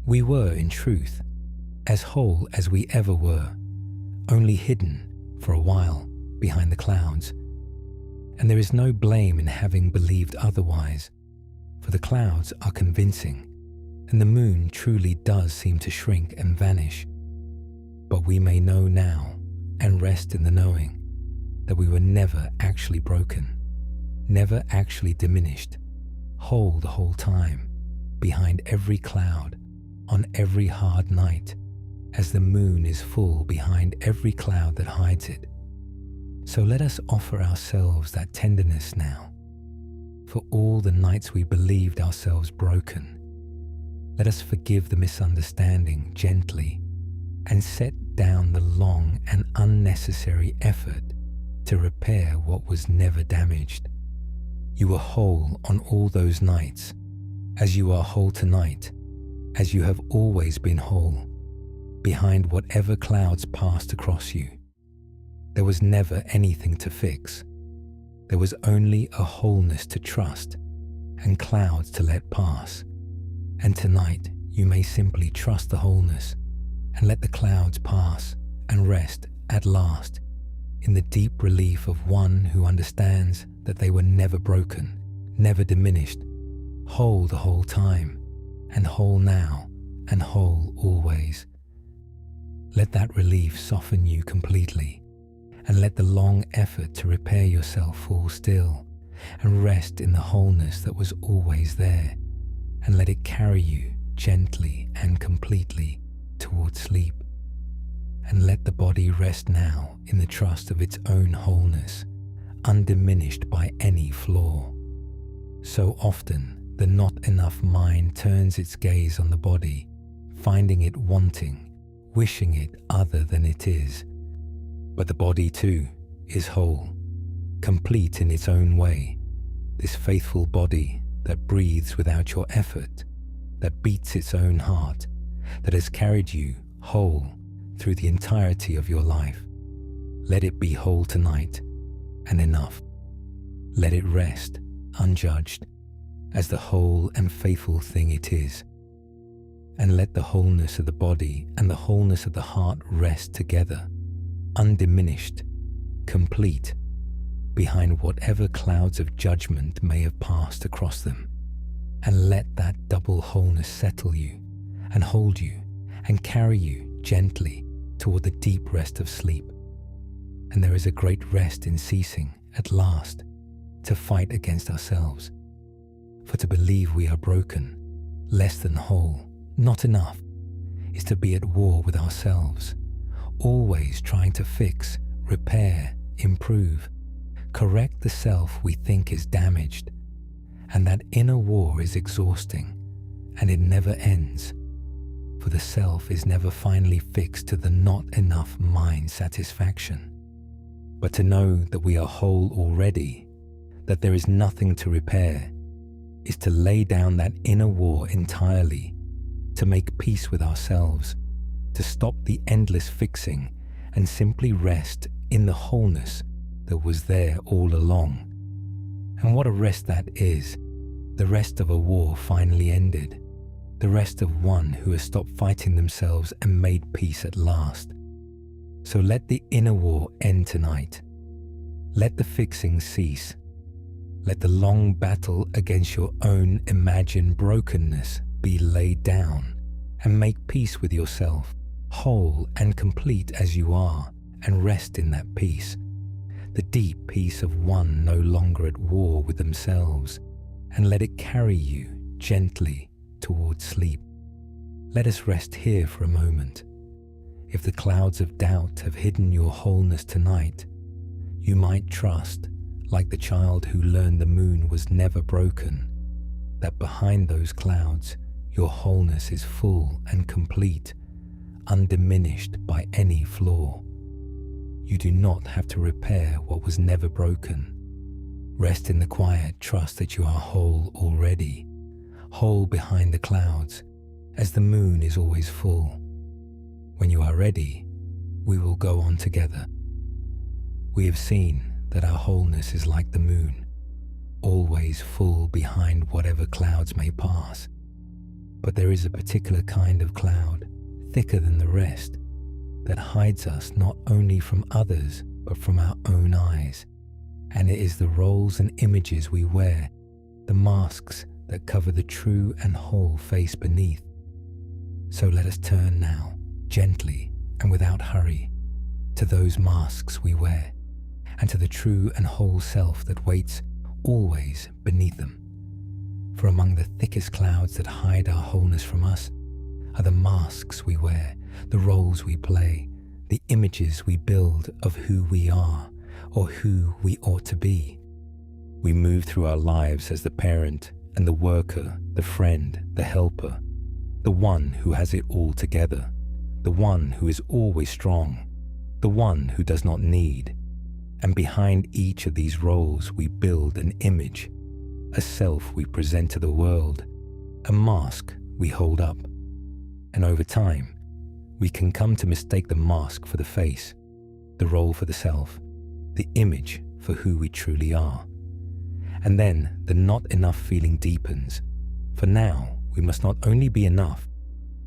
We were, in truth, as whole as we ever were, only hidden, for a while, behind the clouds. And there is no blame in having believed otherwise, for the clouds are convincing, and the moon truly does seem to shrink and vanish. But we may know now, and rest in the knowing, that we were never actually broken, never actually diminished, whole the whole time, behind every cloud, on every hard night, as the moon is full behind every cloud that hides it. So let us offer ourselves that tenderness now, for all the nights we believed ourselves broken. Let us forgive the misunderstanding gently, and set down the long and unnecessary effort to repair what was never damaged. You were whole on all those nights, as you are whole tonight, as you have always been whole, behind whatever clouds passed across you. There was never anything to fix. There was only a wholeness to trust and clouds to let pass. And tonight you may simply trust the wholeness and let the clouds pass and rest at last in the deep relief of one who understands that they were never broken, never diminished, whole the whole time, and whole now, and whole always. Let that relief soften you completely, and let the long effort to repair yourself fall still, and rest in the wholeness that was always there, and let it carry you gently and completely towards sleep. And let the body rest now in the trust of its own wholeness, undiminished by any flaw. So often, the not enough mind turns its gaze on the body, finding it wanting, wishing it other than it is. But the body too is whole, complete in its own way, this faithful body that breathes without your effort, that beats its own heart, that has carried you whole through the entirety of your life. Let it be whole tonight and enough. Let it rest unjudged as the whole and faithful thing it is. And let the wholeness of the body and the wholeness of the heart rest together, undiminished, complete, behind whatever clouds of judgment may have passed across them. And let that double wholeness settle you and hold you and carry you gently toward the deep rest of sleep. And there is a great rest in ceasing, at last, to fight against ourselves. For to believe we are broken, less than whole, not enough, is to be at war with ourselves, always trying to fix, repair, improve, correct the self we think is damaged. And that inner war is exhausting, and it never ends. For the self is never finally fixed to the not enough mind satisfaction. But to know that we are whole already, that there is nothing to repair, is to lay down that inner war entirely, to make peace with ourselves, to stop the endless fixing and simply rest in the wholeness that was there all along. And what a rest that is, the rest of a war finally ended, the rest of one who has stopped fighting themselves and made peace at last. So let the inner war end tonight. Let the fixing cease. Let the long battle against your own imagined brokenness be laid down, and make peace with yourself, whole and complete as you are, and rest in that peace, the deep peace of one no longer at war with themselves, and let it carry you gently towards sleep. Let us rest here for a moment. If the clouds of doubt have hidden your wholeness tonight, you might trust, like the child who learned the moon was never broken, that behind those clouds your wholeness is full and complete, undiminished by any flaw. You do not have to repair what was never broken. Rest in the quiet trust that you are whole already, whole behind the clouds, as the moon is always full. When you are ready, we will go on together. We have seen that our wholeness is like the moon, always full behind whatever clouds may pass. But there is a particular kind of cloud, thicker than the rest, that hides us not only from others, but from our own eyes. And it is the roles and images we wear, the masks that cover the true and whole face beneath. So let us turn now, gently and without hurry, to those masks we wear, and to the true and whole self that waits always beneath them. For among the thickest clouds that hide our wholeness from us are the masks we wear, the roles we play, the images we build of who we are or who we ought to be. We move through our lives as the parent and the worker, the friend, the helper, the one who has it all together, the one who is always strong, the one who does not need. And behind each of these roles we build an image, a self we present to the world, a mask we hold up. And over time, we can come to mistake the mask for the face, the role for the self, the image for who we truly are. And then the not enough feeling deepens, for now we must not only be enough,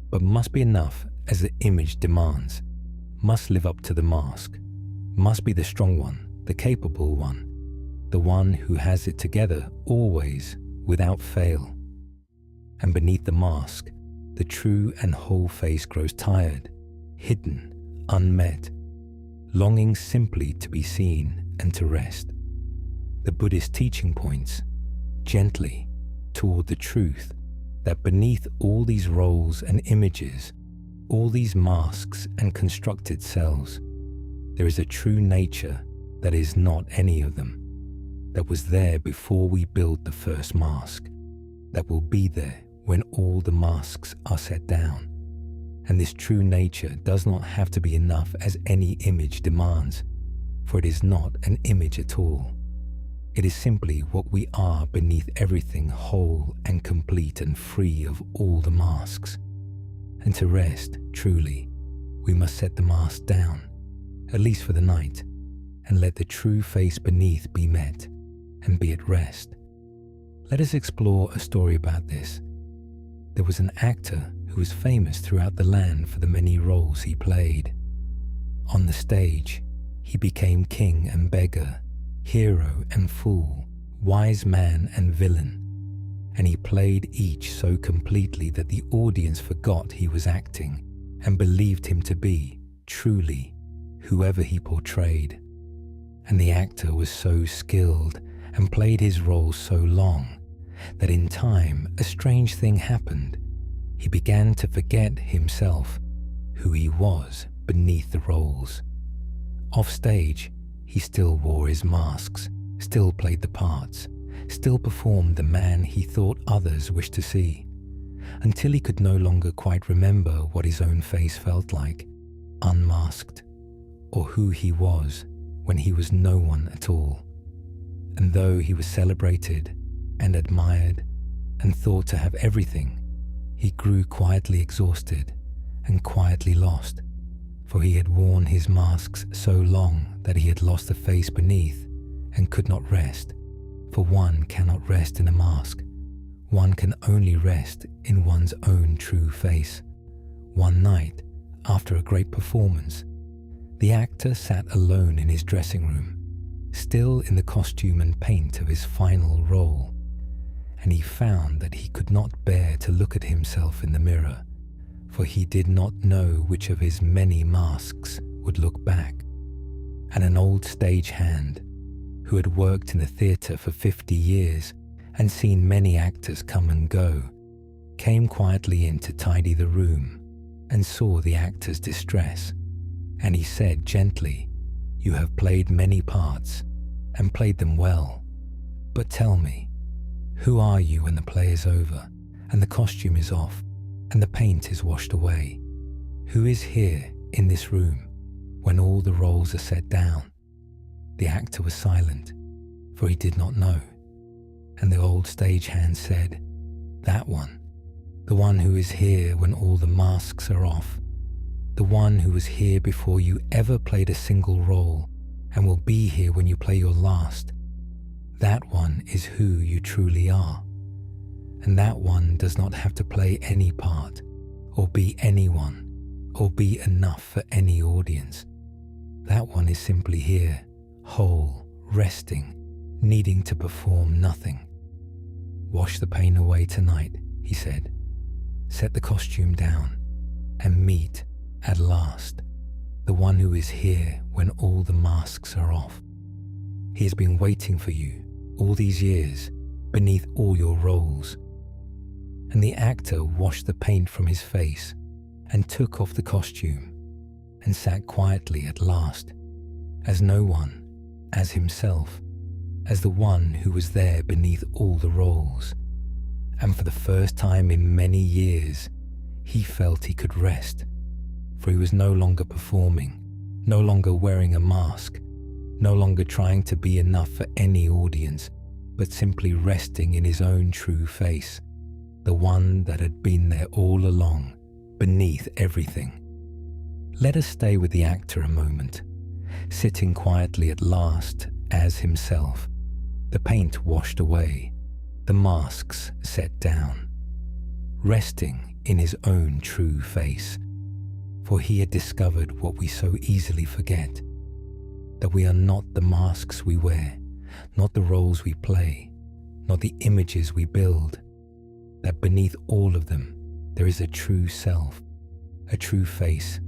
but must be enough as the image demands, must live up to the mask, must be the strong one, the capable one, the one who has it together always, without fail. And beneath the mask, the true and whole face grows tired, hidden, unmet, longing simply to be seen and to rest. The Buddhist teaching points gently toward the truth that beneath all these roles and images, all these masks and constructed selves, there is a true nature that is not any of them, that was there before we build the first mask, that will be there when all the masks are set down. And this true nature does not have to be enough as any image demands, for it is not an image at all. It is simply what we are beneath everything whole and complete and free of all the masks. And to rest, truly, we must set the mask down, at least for the night, and let the true face beneath be met and be at rest. Let us explore a story about this. There was an actor who was famous throughout the land for the many roles he played. On the stage, he became king and beggar, hero and fool, wise man and villain, and he played each so completely that the audience forgot he was acting and believed him to be, truly, whoever he portrayed. And the actor was so skilled and played his role so long that in time a strange thing happened. He began to forget himself, who he was beneath the roles. Off stage, he still wore his masks, still played the parts, still performed the man he thought others wished to see, until he could no longer quite remember what his own face felt like, unmasked, or who he was when he was no one at all. And though he was celebrated and admired and thought to have everything, he grew quietly exhausted and quietly lost, for he had worn his masks so long that he had lost the face beneath and could not rest, for one cannot rest in a mask. One can only rest in one's own true face. One night, after a great performance, the actor sat alone in his dressing room, still in the costume and paint of his final role, and he found that he could not bear to look at himself in the mirror, for he did not know which of his many masks would look back. And an old stagehand, who had worked in the theatre for 50 years and seen many actors come and go, came quietly in to tidy the room and saw the actor's distress, and he said gently, "You have played many parts and played them well, but tell me, who are you when the play is over and the costume is off and the paint is washed away? Who is here in this room when all the roles are set down?" The actor was silent, for he did not know, and the old stagehand said, "That one, the one who is here when all the masks are off, the one who was here before you ever played a single role and will be here when you play your last. That one is who you truly are. And that one does not have to play any part, or be anyone, or be enough for any audience. That one is simply here, whole, resting, needing to perform nothing. Wash the pain away tonight," he said. "Set the costume down and meet, at last, the one who is here when all the masks are off. He has been waiting for you all these years beneath all your roles." And the actor washed the paint from his face and took off the costume and sat quietly at last, as no one, as himself, as the one who was there beneath all the roles. And for the first time in many years, he felt he could rest, for he was no longer performing, no longer wearing a mask, no longer trying to be enough for any audience, but simply resting in his own true face, the one that had been there all along, beneath everything. Let us stay with the actor a moment, sitting quietly at last as himself, the paint washed away, the masks set down. resting in his own true face. For he had discovered what we so easily forget, that we are not the masks we wear, not the roles we play, not the images we build, that beneath all of them there is a true self, a true face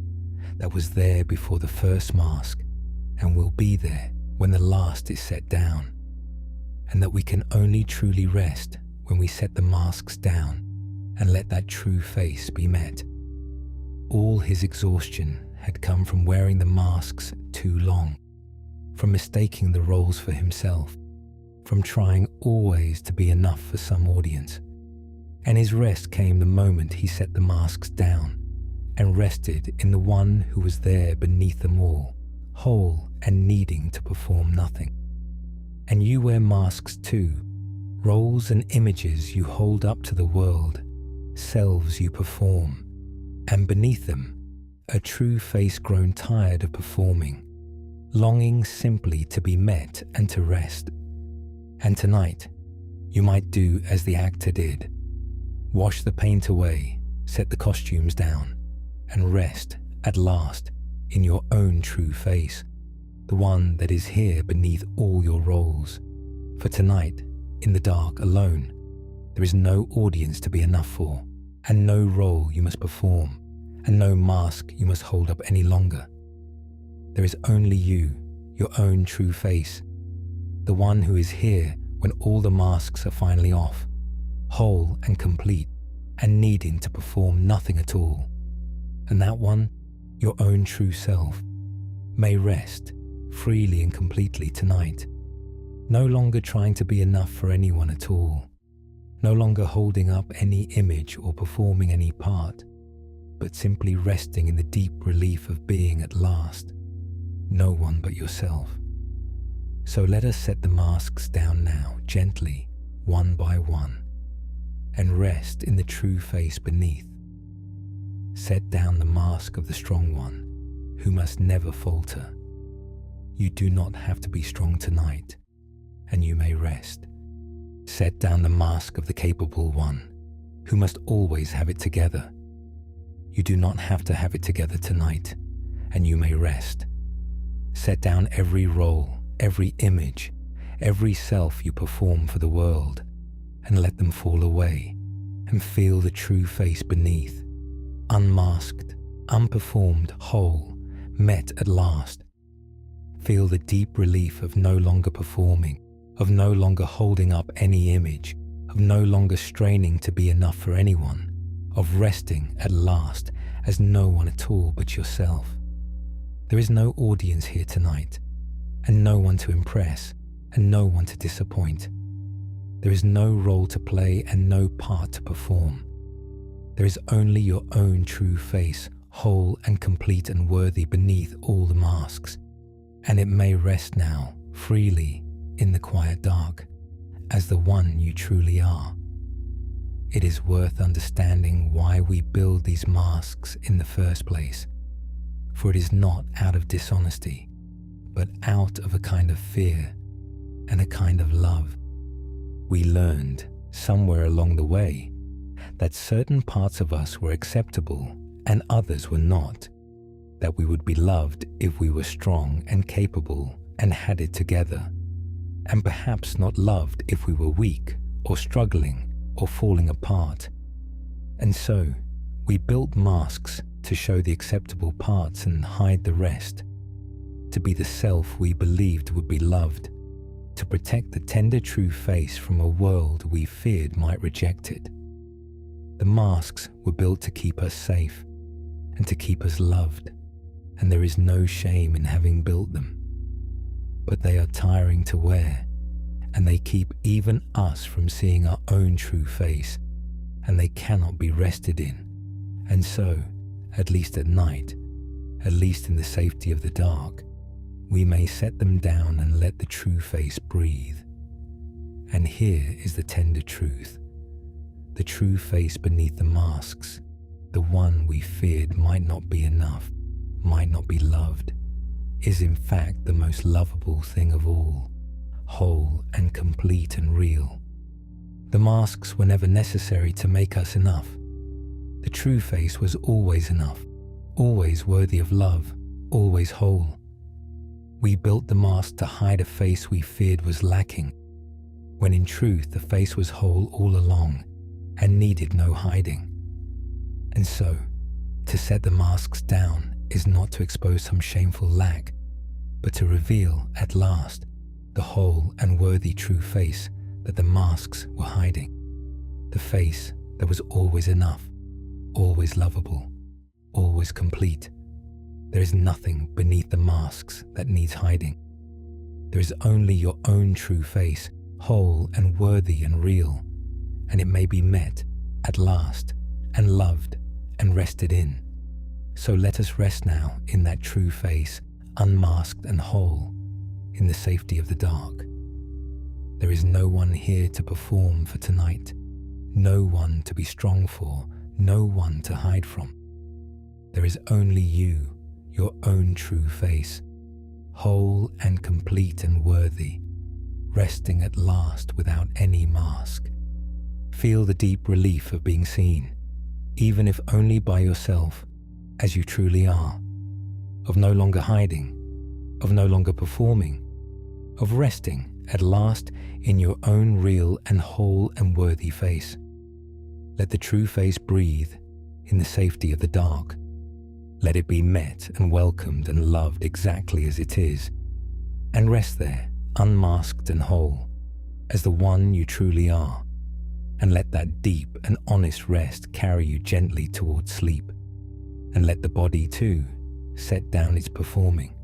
that was there before the first mask and will be there when the last is set down, and that we can only truly rest when we set the masks down and let that true face be met. All his exhaustion had come from wearing the masks too long, from mistaking the roles for himself, from trying always to be enough for some audience. And his rest came the moment he set the masks down and rested in the one who was there beneath them all, whole and needing to perform nothing. And you wear masks too, roles and images you hold up to the world, selves you perform, and beneath them, a true face grown tired of performing, longing simply to be met and to rest. And tonight, you might do as the actor did. Wash the paint away, set the costumes down, and rest at last in your own true face, the one that is here beneath all your roles. For tonight, in the dark alone, there is no audience to be enough for, and no role you must perform, and no mask you must hold up any longer. There is only you, your own true face, the one who is here when all the masks are finally off, whole and complete, and needing to perform nothing at all. And that one, your own true self, may rest freely and completely tonight, no longer trying to be enough for anyone at all, no longer holding up any image or performing any part, but simply resting in the deep relief of being at last, no one but yourself. So let us set the masks down now, gently, one by one, and rest in the true face beneath. Set down the mask of the strong one, who must never falter. You do not have to be strong tonight, and you may rest. Set down the mask of the capable one, who must always have it together. You do not have to have it together tonight, and you may rest. Set down every role, every image, every self you perform for the world, and let them fall away, and feel the true face beneath, unmasked, unperformed, whole, met at last. Feel the deep relief of no longer performing, of no longer holding up any image, of no longer straining to be enough for anyone, of resting at last as no one at all but yourself. There is no audience here tonight, and no one to impress, and no one to disappoint. There is no role to play and no part to perform. There is only your own true face, whole and complete and worthy beneath all the masks, and it may rest now, freely, in the quiet dark, as the one you truly are. It is worth understanding why we build these masks in the first place, for it is not out of dishonesty, but out of a kind of fear and a kind of love. We learned, somewhere along the way, that certain parts of us were acceptable and others were not, that we would be loved if we were strong and capable and had it together, and perhaps not loved if we were weak or struggling or falling apart. And so, we built masks to show the acceptable parts and hide the rest, to be the self we believed would be loved, to protect the tender true face from a world we feared might reject it. The masks were built to keep us safe and to keep us loved, and there is no shame in having built them. But they are tiring to wear, and they keep even us from seeing our own true face, and they cannot be rested in. And so, at least at night, at least in the safety of the dark, we may set them down and let the true face breathe. And here is the tender truth. The true face beneath the masks, the one we feared might not be enough, might not be loved, is in fact the most lovable thing of all, whole and complete and real. The masks were never necessary to make us enough, The true face was always enough, always worthy of love, always whole. We built the mask to hide a face we feared was lacking, when in truth the face was whole all along and needed no hiding. And so, to set the masks down is not to expose some shameful lack, but to reveal at last the whole and worthy true face that the masks were hiding. The face that was always enough, always lovable, always complete. There is nothing beneath the masks that needs hiding. There is only your own true face, whole and worthy and real, and it may be met at last and loved and rested in. So let us rest now in that true face, unmasked and whole, in the safety of the dark. There is no one here to perform for tonight, no one to be strong for, no one to hide from. There is only you, your own true face, whole and complete and worthy, resting at last without any mask. Feel the deep relief of being seen, even if only by yourself, as you truly are, of no longer hiding, of no longer performing, of resting at last in your own real and whole and worthy face. Let the true face breathe in the safety of the dark. Let it be met and welcomed and loved exactly as it is, and rest there, unmasked and whole, as the one you truly are, and let that deep and honest rest carry you gently towards sleep, and let the body too set down its performing.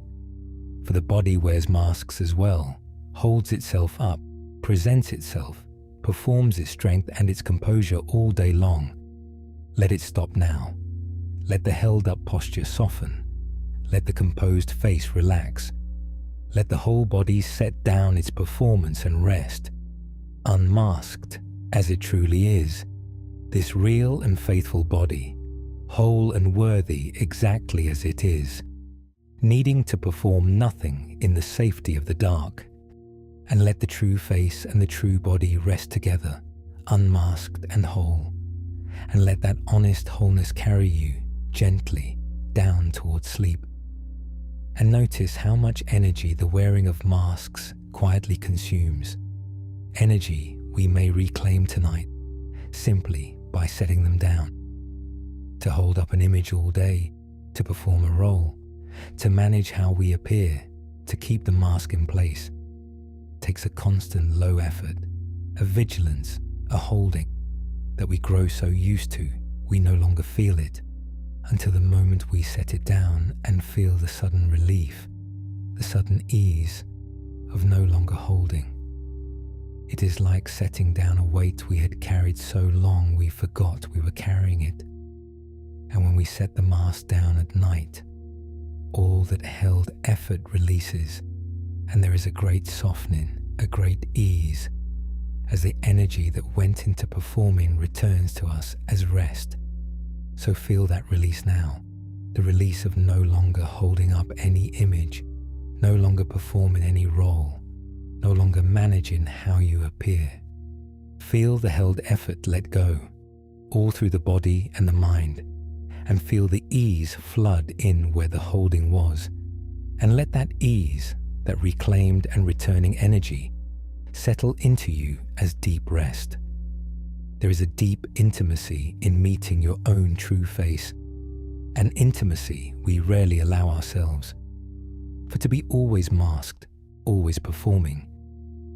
For the body wears masks as well, holds itself up, presents itself, performs its strength and its composure all day long. Let it stop now. Let the held up posture soften. Let the composed face relax. Let the whole body set down its performance and rest, unmasked as it truly is, this real and faithful body, whole and worthy exactly as it is, needing to perform nothing in the safety of the dark. And let the true face and the true body rest together, unmasked and whole, and let that honest wholeness carry you gently down towards sleep. And notice how much energy the wearing of masks quietly consumes, energy we may reclaim tonight simply by setting them down. To hold up an image all day, to perform a role, to manage how we appear, to keep the mask in place, takes a constant low effort, a vigilance, a holding that we grow so used to we no longer feel it, until the moment we set it down and feel the sudden relief, the sudden ease of no longer holding. It is like setting down a weight we had carried so long we forgot we were carrying it. And when we set the mask down at night, all that held effort releases, and there is a great softening, a great ease, as the energy that went into performing returns to us as rest. So feel that release now, the release of no longer holding up any image, no longer performing any role, no longer managing how you appear. Feel the held effort let go, all through the body and the mind, and feel the ease flood in where the holding was, and let that ease, that reclaimed and returning energy, settle into you as deep rest. There is a deep intimacy in meeting your own true face, an intimacy we rarely allow ourselves. For to be always masked, always performing,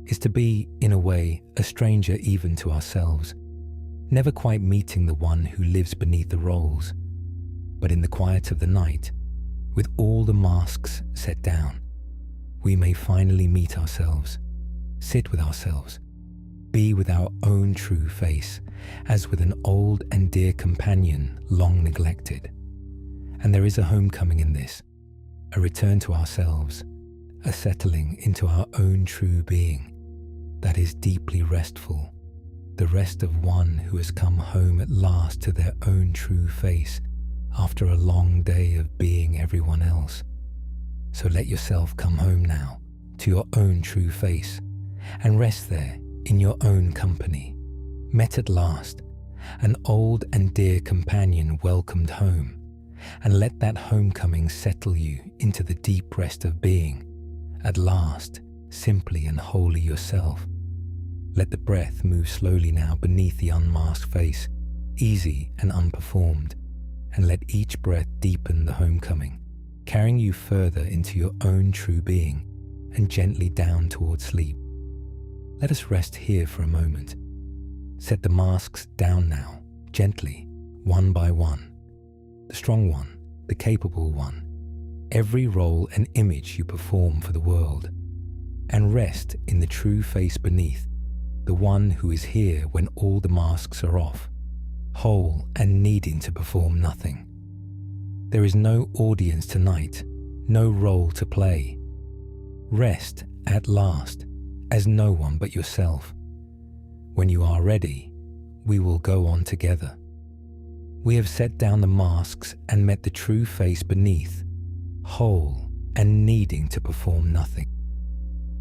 is to be, in a way, a stranger even to ourselves, never quite meeting the one who lives beneath the roles. But in the quiet of the night, with all the masks set down, we may finally meet ourselves, sit with ourselves, be with our own true face, as with an old and dear companion long neglected. And there is a homecoming in this, a return to ourselves, a settling into our own true being that is deeply restful, the rest of one who has come home at last to their own true face after a long day of being everyone else. So let yourself come home now to your own true face and rest there in your own company, met at last, An old and dear companion welcomed home, and let that homecoming settle you into the deep rest of being, at last, simply and wholly yourself. Let the breath move slowly now beneath the unmasked face, easy and unperformed, and let each breath deepen the homecoming, carrying you further into your own true being and gently down toward sleep. Let us rest here for a moment. Set the masks down now, gently, one by one. The strong one, the capable one, every role and image you perform for the world, and rest in the true face beneath, the one who is here when all the masks are off, whole and needing to perform nothing. There is no audience tonight, no role to play. Rest at last, as no one but yourself. When you are ready, we will go on together. We have set down the masks and met the true face beneath, whole and needing to perform nothing.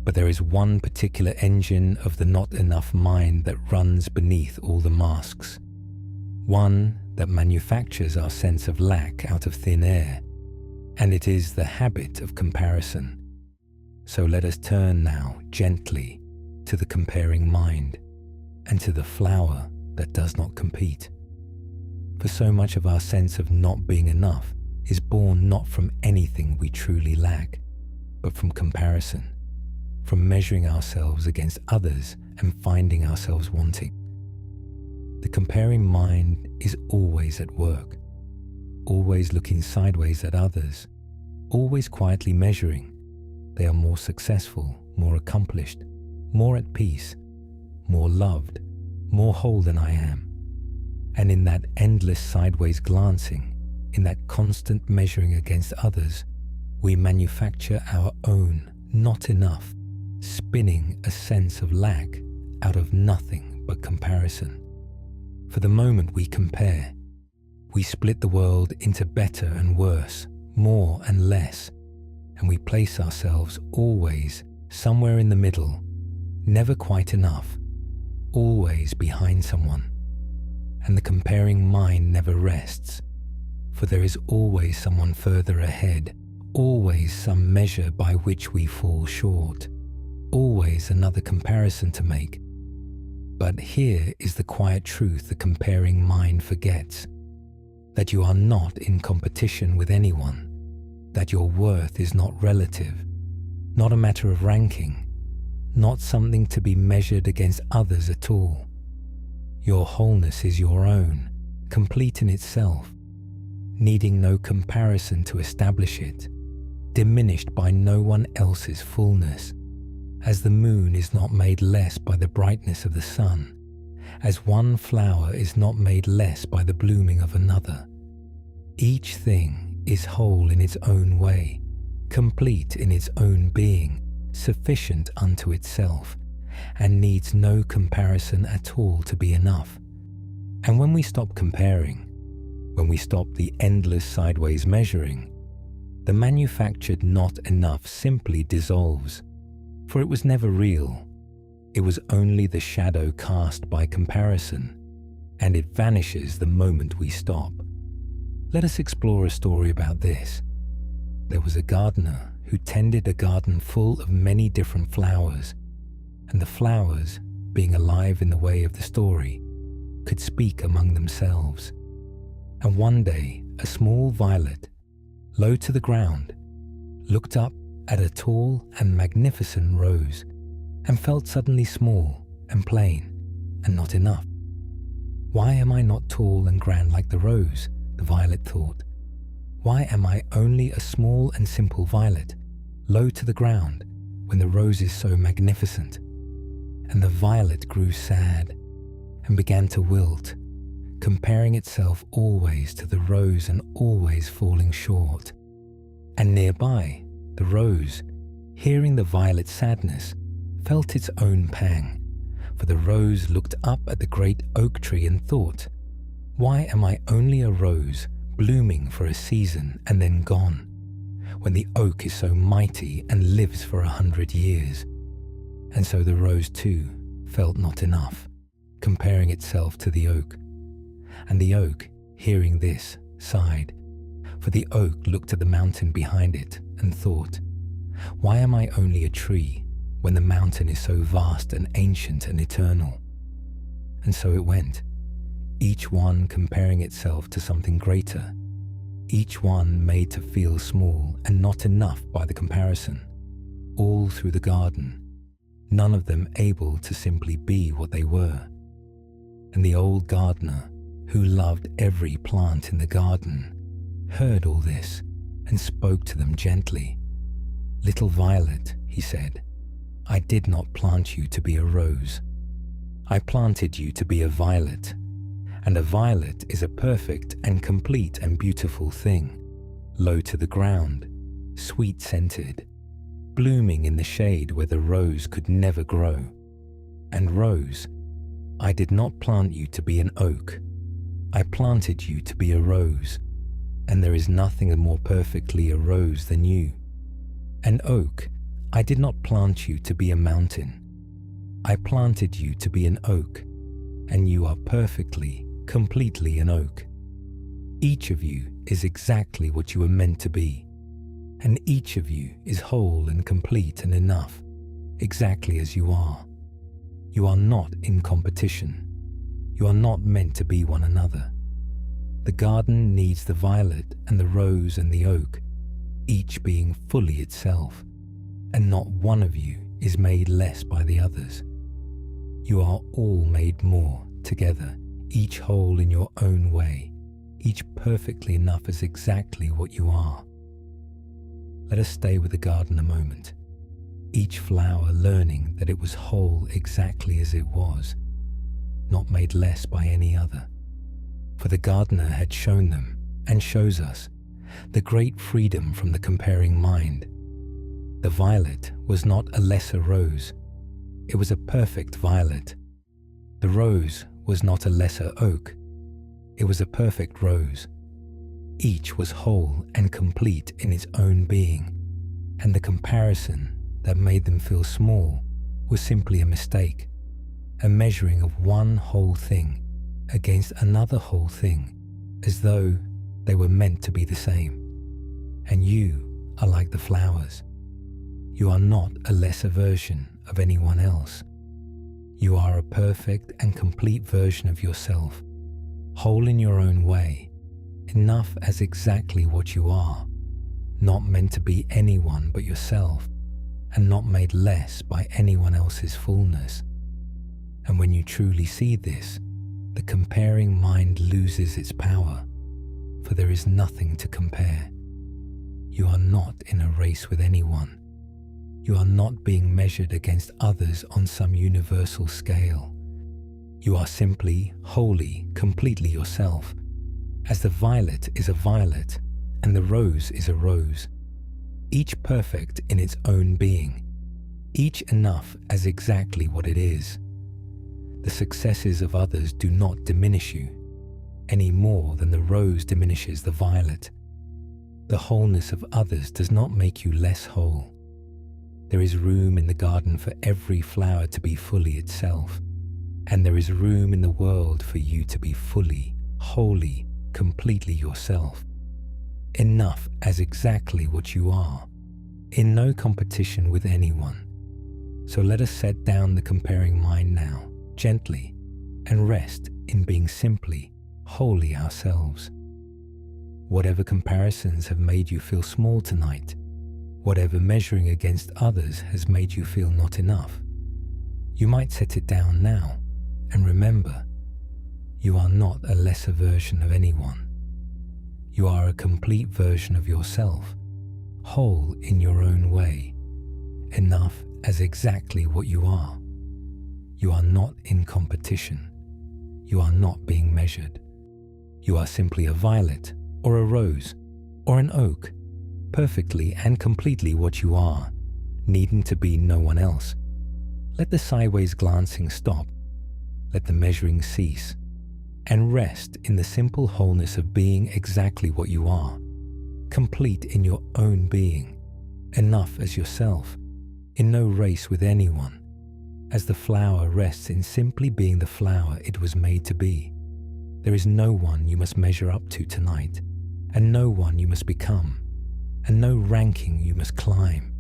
But there is one particular engine of the not enough mind that runs beneath all the masks. One that manufactures our sense of lack out of thin air, and it is the habit of comparison. So let us turn now gently to the comparing mind and to the flower that does not compete. For so much of our sense of not being enough is born not from anything we truly lack, but from comparison, from measuring ourselves against others and finding ourselves wanting. The comparing mind is always at work, always looking sideways at others, always quietly measuring. They are more successful, more accomplished, more at peace, more loved, more whole than I am. And in that endless sideways glancing, in that constant measuring against others, we manufacture our own not enough, spinning a sense of lack out of nothing but comparison. For the moment we compare, we split the world into better and worse, more and less, and we place ourselves always somewhere in the middle, never quite enough, always behind someone. And the comparing mind never rests, for there is always someone further ahead, always some measure by which we fall short, always another comparison to make. But here is the quiet truth the comparing mind forgets, that you are not in competition with anyone, that your worth is not relative, not a matter of ranking, not something to be measured against others at all. Your wholeness is your own, complete in itself, needing no comparison to establish it, diminished by no one else's fullness, as the moon is not made less by the brightness of the sun, as one flower is not made less by the blooming of another. Each thing is whole in its own way, complete in its own being, sufficient unto itself, and needs no comparison at all to be enough. And when we stop comparing, when we stop the endless sideways measuring, the manufactured not enough simply dissolves, for it was never real. It was only the shadow cast by comparison, and it vanishes the moment we stop. Let us explore a story about this. There was a gardener who tended a garden full of many different flowers, and the flowers, being alive in the way of the story, could speak among themselves. And one day, a small violet, low to the ground, looked up at a tall and magnificent rose, and felt suddenly small and plain and not enough. Why am I not tall and grand like the rose? The violet thought. Why am I only a small and simple violet, low to the ground, when the rose is so magnificent? And the violet grew sad and began to wilt, comparing itself always to the rose and always falling short. And nearby, the rose, hearing the violet's sadness, felt its own pang, for the rose looked up at the great oak tree and thought, why am I only a rose blooming for a season and then gone, when the oak is so mighty and lives for 100 years? And so the rose too felt not enough, comparing itself to the oak, And the oak, hearing this, sighed, for the oak looked at the mountain behind it and thought, "Why am I only a tree when the mountain is so vast and ancient and eternal?" And so it went, each one comparing itself to something greater, each one made to feel small and not enough by the comparison, all through the garden, none of them able to simply be what they were. And the old gardener, who loved every plant in the garden, heard all this and spoke to them gently. "Little violet," he said, "I did not plant you to be a rose. I planted you to be a violet, and a violet is a perfect and complete and beautiful thing, low to the ground, sweet-scented, blooming in the shade where the rose could never grow. And rose, I did not plant you to be an oak. I planted you to be a rose, and there is nothing more perfectly a rose than you. An oak, I did not plant you to be a mountain. I planted you to be an oak, and you are perfectly, completely an oak. Each of you is exactly what you were meant to be, and each of you is whole and complete and enough, exactly as you are. You are not in competition. You are not meant to be one another. The garden needs the violet and the rose and the oak, each being fully itself, and not one of you is made less by the others. You are all made more together, each whole in your own way, each perfectly enough as exactly what you are. Let us stay with the garden a moment, each flower learning that it was whole exactly as it was, not made less by any other. For the gardener had shown them, and shows us, the great freedom from the comparing mind. The violet was not a lesser rose, it was a perfect violet. The rose was not a lesser oak, it was a perfect rose. Each was whole and complete in its own being, and the comparison that made them feel small was simply a mistake, a measuring of one whole thing against another whole thing, as though they were meant to be the same. And you are like the flowers. You are not a lesser version of anyone else. You are a perfect and complete version of yourself, whole in your own way, enough as exactly what you are, not meant to be anyone but yourself, and not made less by anyone else's fullness. And when you truly see this, the comparing mind loses its power, for there is nothing to compare. You are not in a race with anyone. You are not being measured against others on some universal scale. You are simply, wholly, completely yourself, as the violet is a violet and the rose is a rose, each perfect in its own being, each enough as exactly what it is. The successes of others do not diminish you, any more than the rose diminishes the violet. The wholeness of others does not make you less whole. There is room in the garden for every flower to be fully itself, and there is room in the world for you to be fully, wholly, completely yourself, enough as exactly what you are, in no competition with anyone. So let us set down the comparing mind now, gently, and rest in being simply, wholly ourselves. Whatever comparisons have made you feel small tonight, whatever measuring against others has made you feel not enough, you might set it down now and remember, you are not a lesser version of anyone. You are a complete version of yourself, whole in your own way, enough as exactly what you are. You are not in competition. You are not being measured. You are simply a violet or a rose or an oak, perfectly and completely what you are, needing to be no one else. Let the sideways glancing stop. Let the measuring cease, and rest in the simple wholeness of being exactly what you are, complete in your own being, enough as yourself, in no race with anyone, as the flower rests in simply being the flower it was made to be. There is no one you must measure up to tonight, and no one you must become, and no ranking you must climb.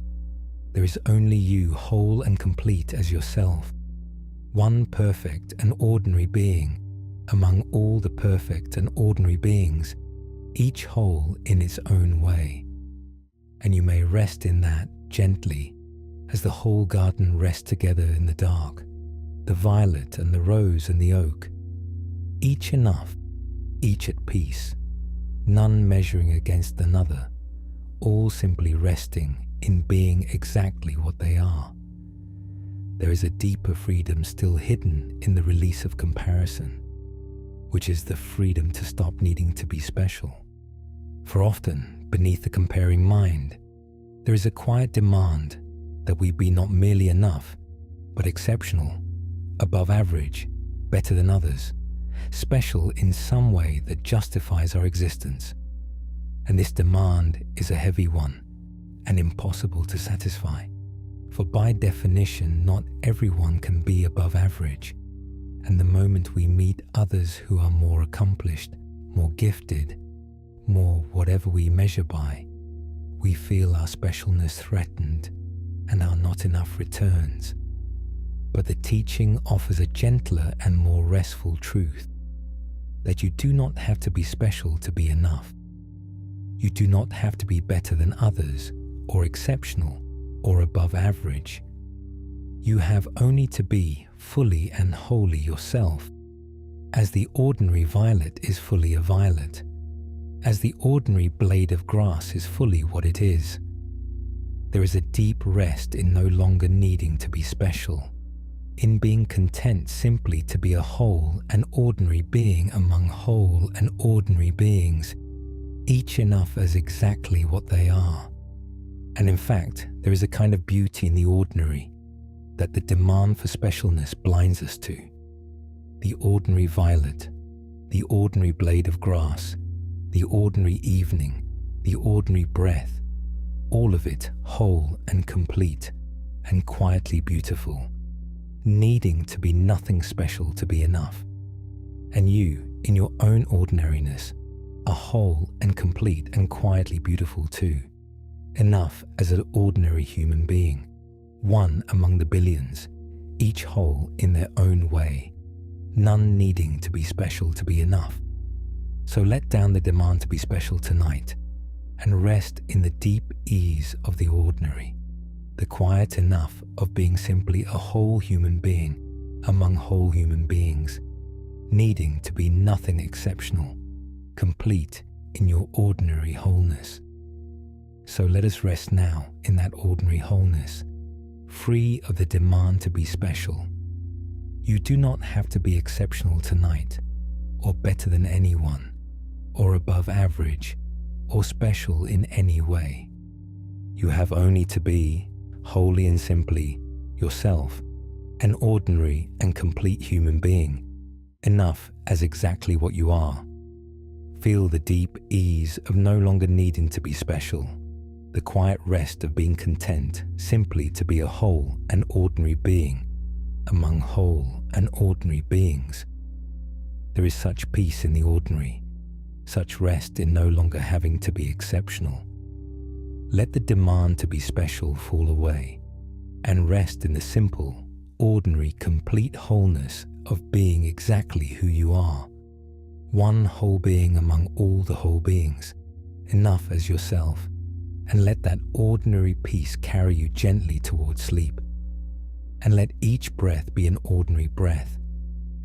There is only you, whole and complete as yourself, one perfect and ordinary being among all the perfect and ordinary beings, each whole in its own way. And you may rest in that gently, as the whole garden rests together in the dark, the violet and the rose and the oak, each enough, each at peace, none measuring against another, all simply resting in being exactly what they are. There is a deeper freedom still hidden in the release of comparison, which is the freedom to stop needing to be special. For often, beneath the comparing mind, there is a quiet demand that we be not merely enough, but exceptional, above average, better than others, special in some way that justifies our existence. And this demand is a heavy one and impossible to satisfy, for by definition, not everyone can be above average. And the moment we meet others who are more accomplished, more gifted, more whatever we measure by, we feel our specialness threatened and our not enough returns. But the teaching offers a gentler and more restful truth, that you do not have to be special to be enough. You do not have to be better than others, or exceptional, or above average. You have only to be fully and wholly yourself, as the ordinary violet is fully a violet, as the ordinary blade of grass is fully what it is. There is a deep rest in no longer needing to be special, in being content simply to be a whole and ordinary being among whole and ordinary beings, each enough as exactly what they are. And in fact, there is a kind of beauty in the ordinary that the demand for specialness blinds us to. The ordinary violet, the ordinary blade of grass, the ordinary evening, the ordinary breath, all of it whole and complete and quietly beautiful, needing to be nothing special to be enough. And you, in your own ordinariness, are whole and complete and quietly beautiful too, enough as an ordinary human being, one among the billions, each whole in their own way, none needing to be special to be enough. So let down the demand to be special tonight and rest in the deep ease of the ordinary, the quiet enough of being simply a whole human being among whole human beings, needing to be nothing exceptional, complete in your ordinary wholeness. So let us rest now in that ordinary wholeness, free of the demand to be special. You do not have to be exceptional tonight, or better than anyone, or above average, or special in any way. You have only to be, wholly and simply, yourself, an ordinary and complete human being, enough as exactly what you are. Feel the deep ease of no longer needing to be special, the quiet rest of being content simply to be a whole and ordinary being among whole and ordinary beings. There is such peace in the ordinary, such rest in no longer having to be exceptional. Let the demand to be special fall away and rest in the simple, ordinary, complete wholeness of being exactly who you are, one whole being among all the whole beings, enough as yourself, and let that ordinary peace carry you gently towards sleep. And let each breath be an ordinary breath,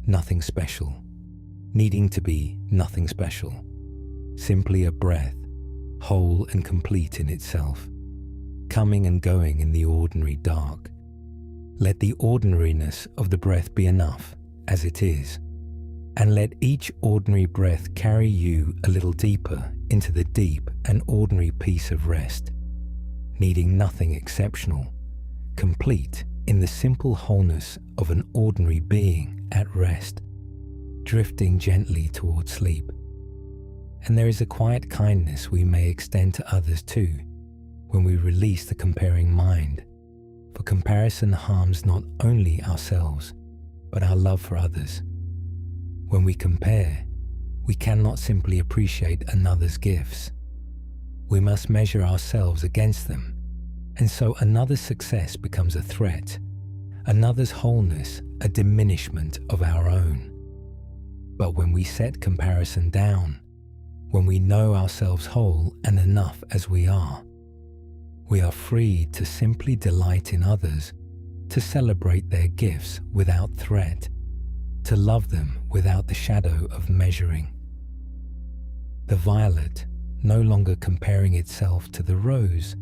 nothing special, needing to be nothing special, simply a breath, whole and complete in itself, coming and going in the ordinary dark. Let the ordinariness of the breath be enough as it is, and let each ordinary breath carry you a little deeper into the deep and ordinary peace of rest, needing nothing exceptional, complete in the simple wholeness of an ordinary being at rest, drifting gently towards sleep. And there is a quiet kindness we may extend to others too, when we release the comparing mind, for comparison harms not only ourselves, but our love for others. When we compare, We cannot simply appreciate another's gifts. We must measure ourselves against them, and so another's success becomes a threat, another's wholeness a diminishment of our own. But when we set comparison down, when we know ourselves whole and enough as we are free to simply delight in others, to celebrate their gifts without threat, to love them without the shadow of measuring. The violet, no longer comparing itself to the rose,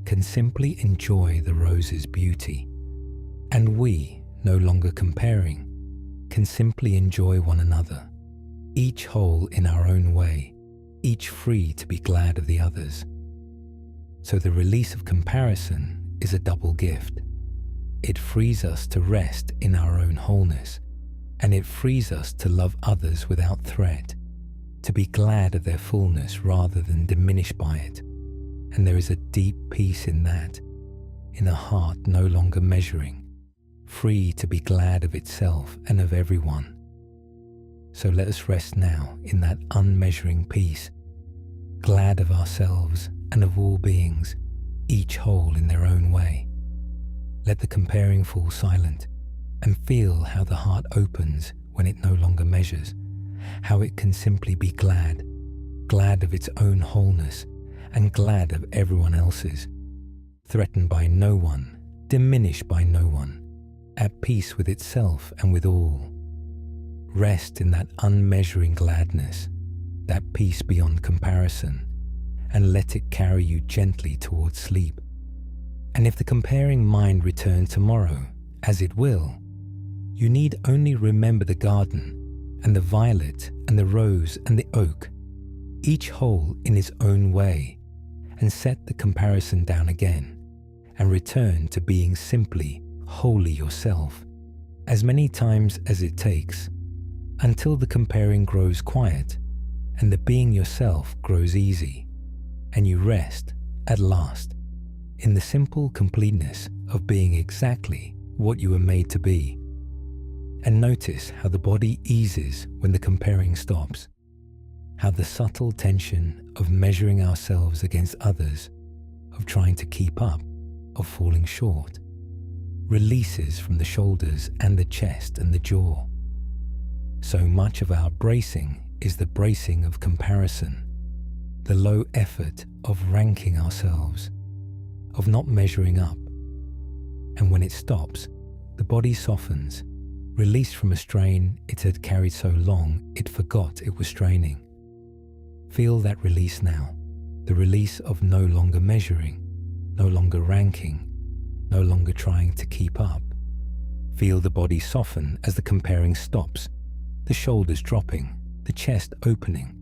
can simply enjoy the rose's beauty. And we, no longer comparing, can simply enjoy one another, each whole in our own way, each free to be glad of the others. So the release of comparison is a double gift. It frees us to rest in our own wholeness, and it frees us to love others without threat, to be glad of their fullness rather than diminished by it. And there is a deep peace in that, in a heart no longer measuring, free to be glad of itself and of everyone. So let us rest now in that unmeasuring peace, glad of ourselves and of all beings, each whole in their own way. Let the comparing fall silent, and feel how the heart opens when it no longer measures, how it can simply be glad, glad of its own wholeness and glad of everyone else's, threatened by no one, diminished by no one, at peace with itself and with all. Rest in that unmeasuring gladness, that peace beyond comparison, and let it carry you gently towards sleep. And if the comparing mind return tomorrow, as it will, you need only remember the garden, and the violet, and the rose, and the oak, each whole in its own way, and set the comparison down again, and return to being simply wholly yourself, as many times as it takes, until the comparing grows quiet, and the being yourself grows easy, and you rest, at last, in the simple completeness of being exactly what you were made to be. And notice how the body eases when the comparing stops, how the subtle tension of measuring ourselves against others, of trying to keep up, of falling short, releases from the shoulders and the chest and the jaw. So much of our bracing is the bracing of comparison, the low effort of ranking ourselves, of not measuring up. And when it stops, the body softens, released from a strain it had carried so long it forgot it was straining. Feel that release now, the release of no longer measuring, no longer ranking, no longer trying to keep up. Feel the body soften as the comparing stops, the shoulders dropping, the chest opening,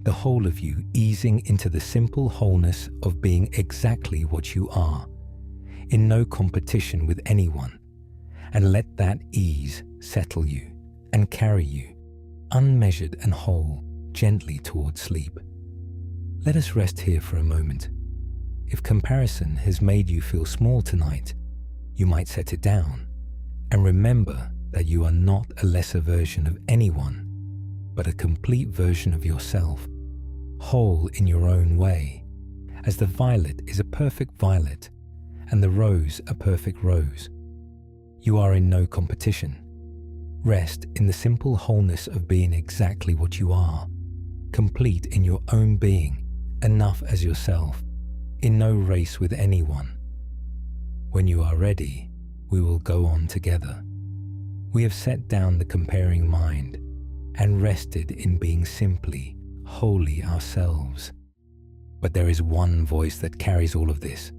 the whole of you easing into the simple wholeness of being exactly what you are, in no competition with anyone, and let that ease settle you and carry you, unmeasured and whole, gently towards sleep. Let us rest here for a moment. If comparison has made you feel small tonight, you might set it down and remember that you are not a lesser version of anyone, but a complete version of yourself, whole in your own way, as the violet is a perfect violet and the rose a perfect rose. You are in no competition. Rest in the simple wholeness of being exactly what you are, complete in your own being, enough as yourself, in no race with anyone. When you are ready, we will go on together. We have set down the comparing mind and rested in being simply, wholly ourselves. But there is one voice that carries all of this,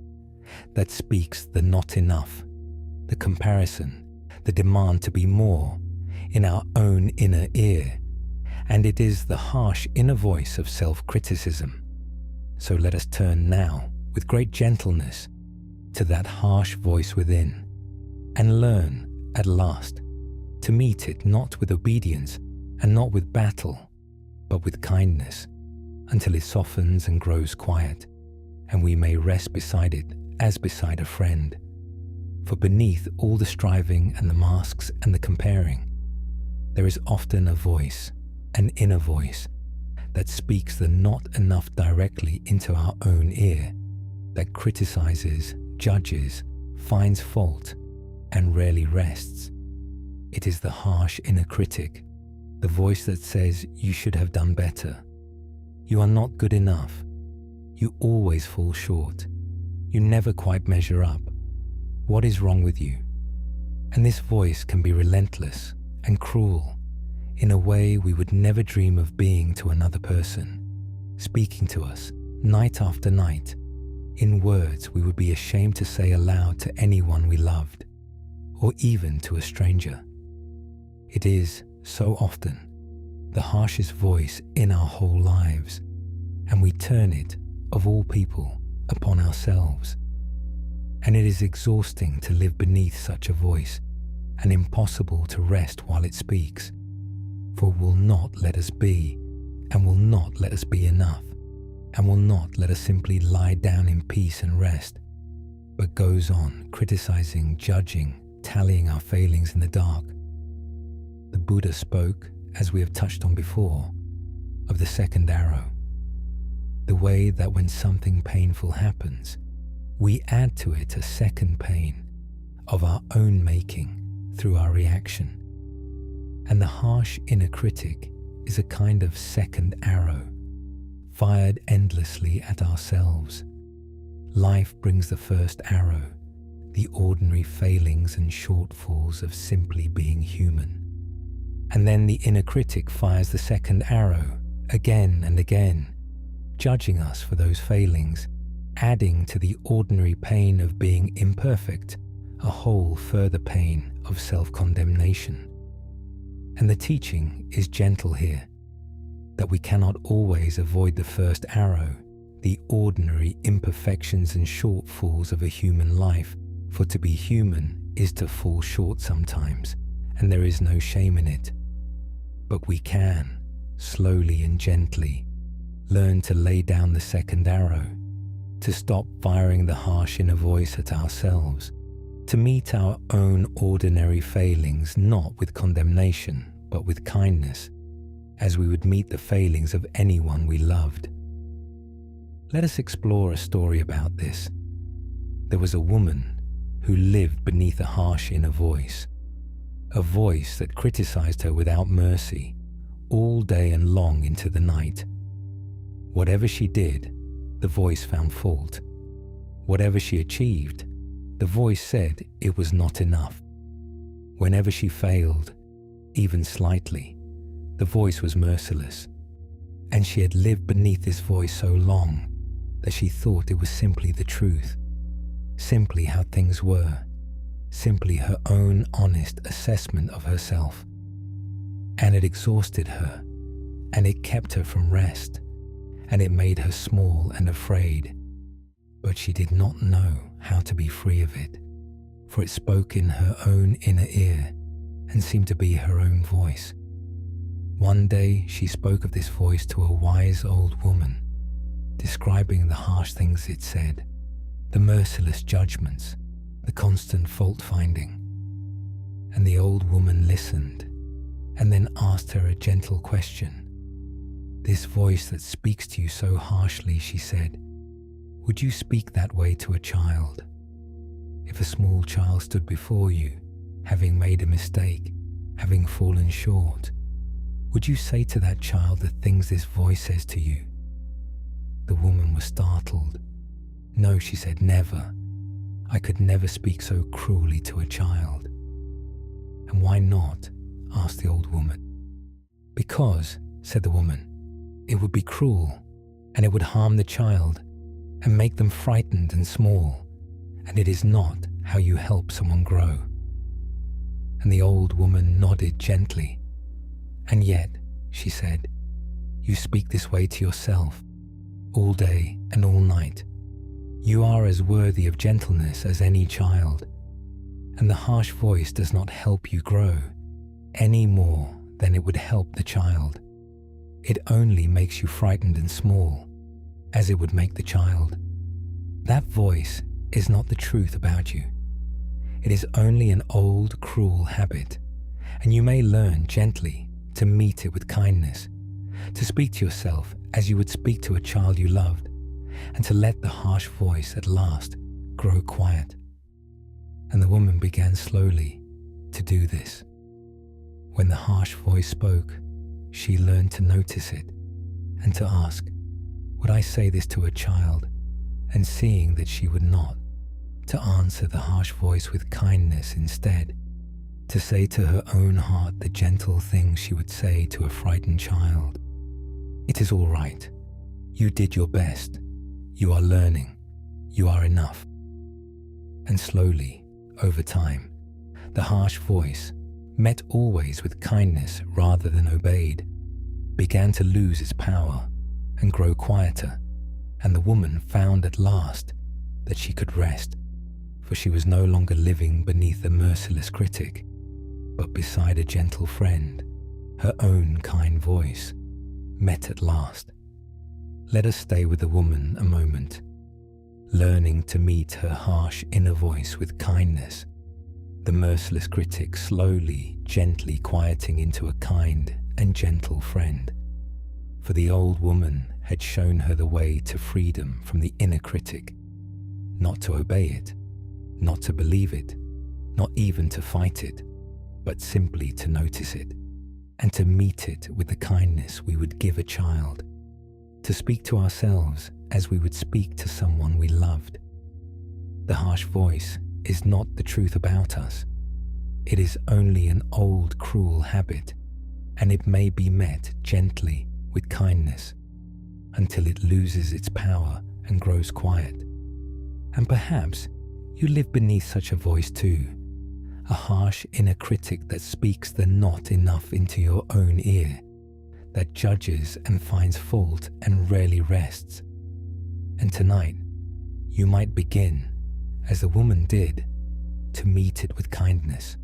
that speaks the not enough, the comparison, the demand to be more, in our own inner ear, and it is the harsh inner voice of self-criticism. So let us turn now, with great gentleness, to that harsh voice within, and learn, at last, to meet it not with obedience and not with battle, but with kindness, until it softens and grows quiet, and we may rest beside it as beside a friend. For beneath all the striving and the masks and the comparing, there is often a voice, an inner voice that speaks the not enough directly into our own ear, that criticizes, judges, finds fault, and rarely rests. It is the harsh inner critic, the voice that says you should have done better. You are not good enough. You always fall short. You never quite measure up. What is wrong with you? And this voice can be relentless and cruel in a way we would never dream of being to another person, speaking to us night after night in words we would be ashamed to say aloud to anyone we loved, or even to a stranger. It is, so often, the harshest voice in our whole lives, and we turn it, of all people, upon ourselves. And it is exhausting to live beneath such a voice, and impossible to rest while it speaks, for it will not let us be, and will not let us be enough, and will not let us simply lie down in peace and rest, but goes on criticizing, judging, tallying our failings in the dark. The Buddha spoke, as we have touched on before, of the second arrow, the way that when something painful happens, we add to it a second pain of our own making through our reaction. And the harsh inner critic is a kind of second arrow, fired endlessly at ourselves. Life brings the first arrow, the ordinary failings and shortfalls of simply being human. And then the inner critic fires the second arrow again and again, judging us for those failings, adding to the ordinary pain of being imperfect a whole further pain of self-condemnation. And the teaching is gentle here, that we cannot always avoid the first arrow, the ordinary imperfections and shortfalls of a human life, for to be human is to fall short sometimes, and there is no shame in it. But we can, slowly and gently, learn to lay down the second arrow, to stop firing the harsh inner voice at ourselves, to meet our own ordinary failings not with condemnation, but with kindness, as we would meet the failings of anyone we loved. Let us explore a story about this. There was a woman who lived beneath a harsh inner voice, a voice that criticized her without mercy, all day and long into the night. Whatever she did, the voice found fault. Whatever she achieved, the voice said it was not enough. Whenever she failed, even slightly, the voice was merciless. And she had lived beneath this voice so long that she thought it was simply the truth, simply how things were, simply her own honest assessment of herself. And it exhausted her, and it kept her from rest, and it made her small and afraid. But she did not know how to be free of it, for it spoke in her own inner ear and seemed to be her own voice. One day she spoke of this voice to a wise old woman, describing the harsh things it said, the merciless judgments, the constant fault-finding. And the old woman listened, and then asked her a gentle question. "This voice that speaks to you so harshly," she said, "would you speak that way to a child? If a small child stood before you, having made a mistake, having fallen short, would you say to that child the things this voice says to you?" The woman was startled. "No," she said, "never. I could never speak so cruelly to a child." "And why not?" asked the old woman. "Because," said the woman, "it would be cruel, and it would harm the child, and make them frightened and small, and it is not how you help someone grow." And the old woman nodded gently. "And yet," she said, "you speak this way to yourself, all day and all night. You are as worthy of gentleness as any child, and the harsh voice does not help you grow any more than it would help the child. It only makes you frightened and small, as it would make the child. That voice is not the truth about you. It is only an old, cruel habit, and you may learn gently to meet it with kindness, to speak to yourself as you would speak to a child you loved, and to let the harsh voice at last grow quiet. And the woman began slowly to do this. When the harsh voice spoke, she learned to notice it and to ask, would I say this to a child? And seeing that she would not, to answer the harsh voice with kindness instead, to say to her own heart the gentle things she would say to a frightened child. It is all right. You did your best. You are learning. You are enough. And slowly, over time, the harsh voice, met always with kindness rather than obeyed, began to lose its power and grow quieter, and the woman found at last that she could rest, for she was no longer living beneath a merciless critic, but beside a gentle friend, her own kind voice, met at last. Let us stay with the woman a moment, learning to meet her harsh inner voice with kindness, the merciless critic slowly, gently quieting into a kind and gentle friend. For the old woman had shown her the way to freedom from the inner critic, not to obey it, not to believe it, not even to fight it, but simply to notice it, and to meet it with the kindness we would give a child, to speak to ourselves as we would speak to someone we loved. The harsh voice is not the truth about us. It is only an old cruel habit, and it may be met gently with kindness until it loses its power and grows quiet. And perhaps you live beneath such a voice too, a harsh inner critic that speaks the not enough into your own ear, that judges and finds fault and rarely rests. And tonight, you might begin, as the woman did, to meet it with kindness.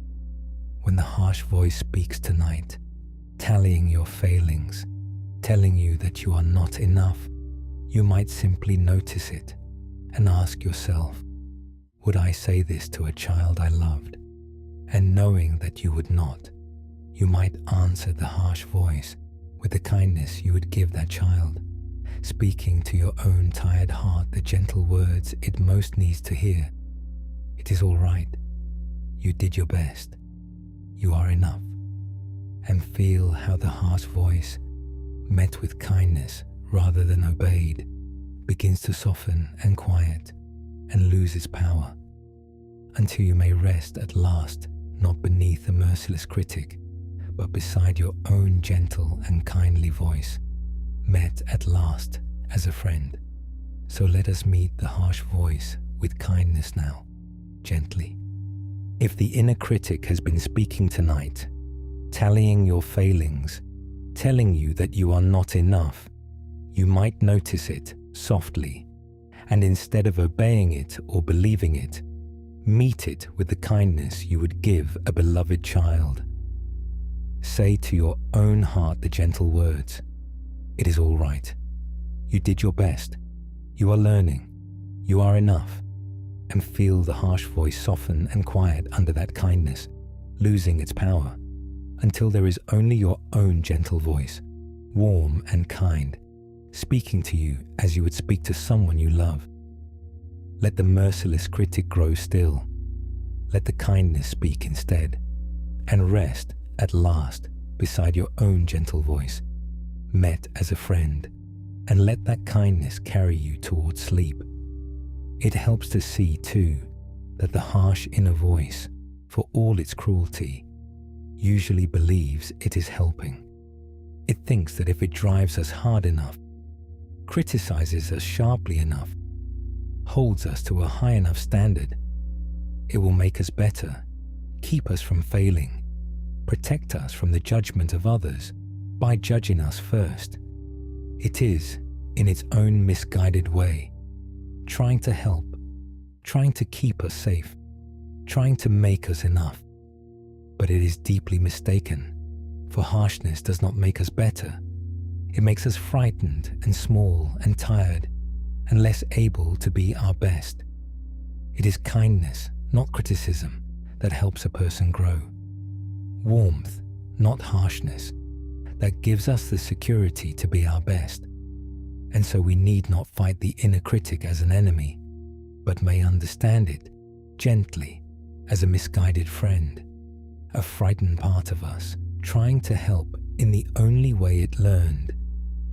When the harsh voice speaks tonight, tallying your failings, telling you that you are not enough, you might simply notice it and ask yourself, would I say this to a child I loved? And knowing that you would not, you might answer the harsh voice with the kindness you would give that child, speaking to your own tired heart the gentle words it most needs to hear. It is all right. You did your best. You are enough. And feel how the harsh voice, met with kindness rather than obeyed, begins to soften and quiet and lose its power, until you may rest at last, not beneath a merciless critic, but beside your own gentle and kindly voice, met at last as a friend. So let us meet the harsh voice with kindness now, gently. If the inner critic has been speaking tonight, tallying your failings, telling you that you are not enough, you might notice it softly, and instead of obeying it or believing it, meet it with the kindness you would give a beloved child. Say to your own heart the gentle words, it is all right. You did your best. You are learning. You are enough. And feel the harsh voice soften and quiet under that kindness, losing its power, until there is only your own gentle voice, warm and kind, speaking to you as you would speak to someone you love. Let the merciless critic grow still. Let the kindness speak instead, and rest at last beside your own gentle voice, met as a friend, and let that kindness carry you towards sleep. It helps to see, too, that the harsh inner voice, for all its cruelty, usually believes it is helping. It thinks that if it drives us hard enough, criticizes us sharply enough, holds us to a high enough standard, it will make us better, keep us from failing, protect us from the judgment of others by judging us first. It is, in its own misguided way, trying to help, trying to keep us safe, trying to make us enough. But it is deeply mistaken, for harshness does not make us better. It makes us frightened and small and tired and less able to be our best. It is kindness, not criticism, that helps a person grow. Warmth, not harshness, that gives us the security to be our best. And so we need not fight the inner critic as an enemy, but may understand it gently as a misguided friend, a frightened part of us trying to help in the only way it learned,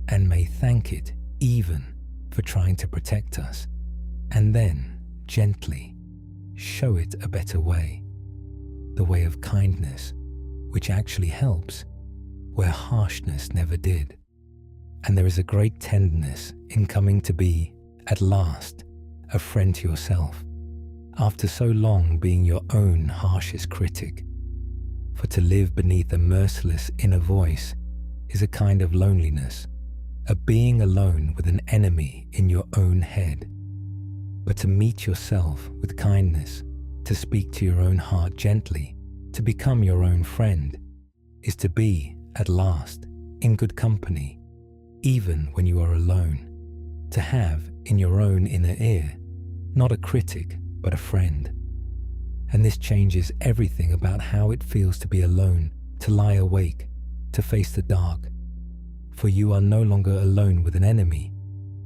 and may thank it even for trying to protect us, and then gently show it a better way, the way of kindness, which actually helps where harshness never did. And there is a great tenderness in coming to be, at last, a friend to yourself, after so long being your own harshest critic. For to live beneath a merciless inner voice is a kind of loneliness, a being alone with an enemy in your own head. But to meet yourself with kindness, to speak to your own heart gently, to become your own friend, is to be, at last, in good company, even when you are alone, to have in your own inner ear, not a critic, but a friend. And this changes everything about how it feels to be alone, to lie awake, to face the dark. For you are no longer alone with an enemy,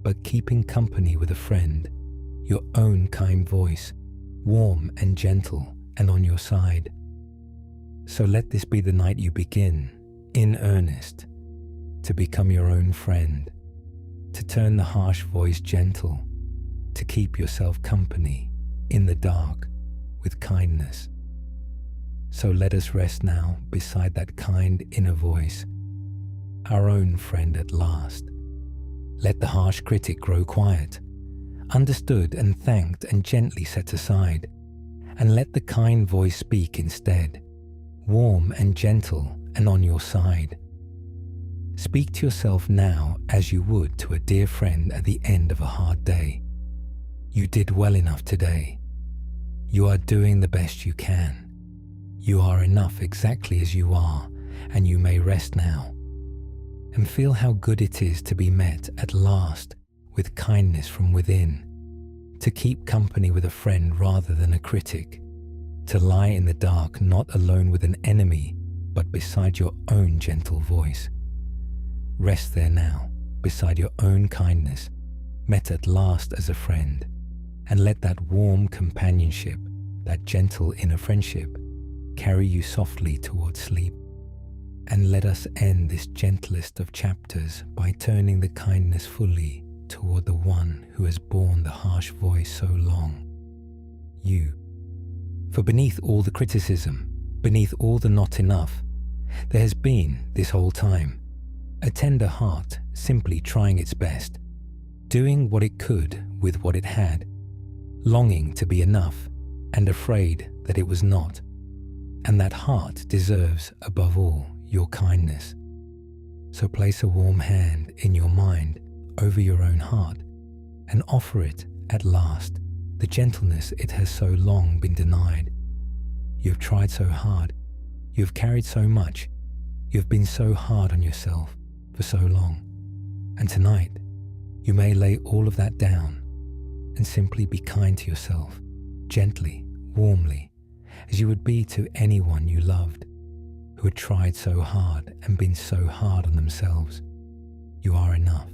but keeping company with a friend, your own kind voice, warm and gentle and on your side. So let this be the night you begin, in earnest, to become your own friend, to turn the harsh voice gentle, to keep yourself company in the dark with kindness. So let us rest now beside that kind inner voice, our own friend at last. Let the harsh critic grow quiet, understood and thanked and gently set aside, and let the kind voice speak instead, warm and gentle and on your side. Speak to yourself now as you would to a dear friend at the end of a hard day. You did well enough today. You are doing the best you can. You are enough exactly as you are, and you may rest now. And feel how good it is to be met at last with kindness from within, to keep company with a friend rather than a critic, to lie in the dark not alone with an enemy, but beside your own gentle voice. Rest there now, beside your own kindness, met at last as a friend, and let that warm companionship, that gentle inner friendship, carry you softly towards sleep. And let us end this gentlest of chapters by turning the kindness fully toward the one who has borne the harsh voice so long, you. For beneath all the criticism, beneath all the not enough, there has been, this whole time, a tender heart simply trying its best, doing what it could with what it had, longing to be enough and afraid that it was not. And that heart deserves, above all, your kindness. So place a warm hand in your mind over your own heart and offer it, at last, the gentleness it has so long been denied. You have tried so hard, you have carried so much, you have been so hard on yourself for so long. And tonight, you may lay all of that down and simply be kind to yourself, gently, warmly, as you would be to anyone you loved, who had tried so hard and been so hard on themselves. You are enough.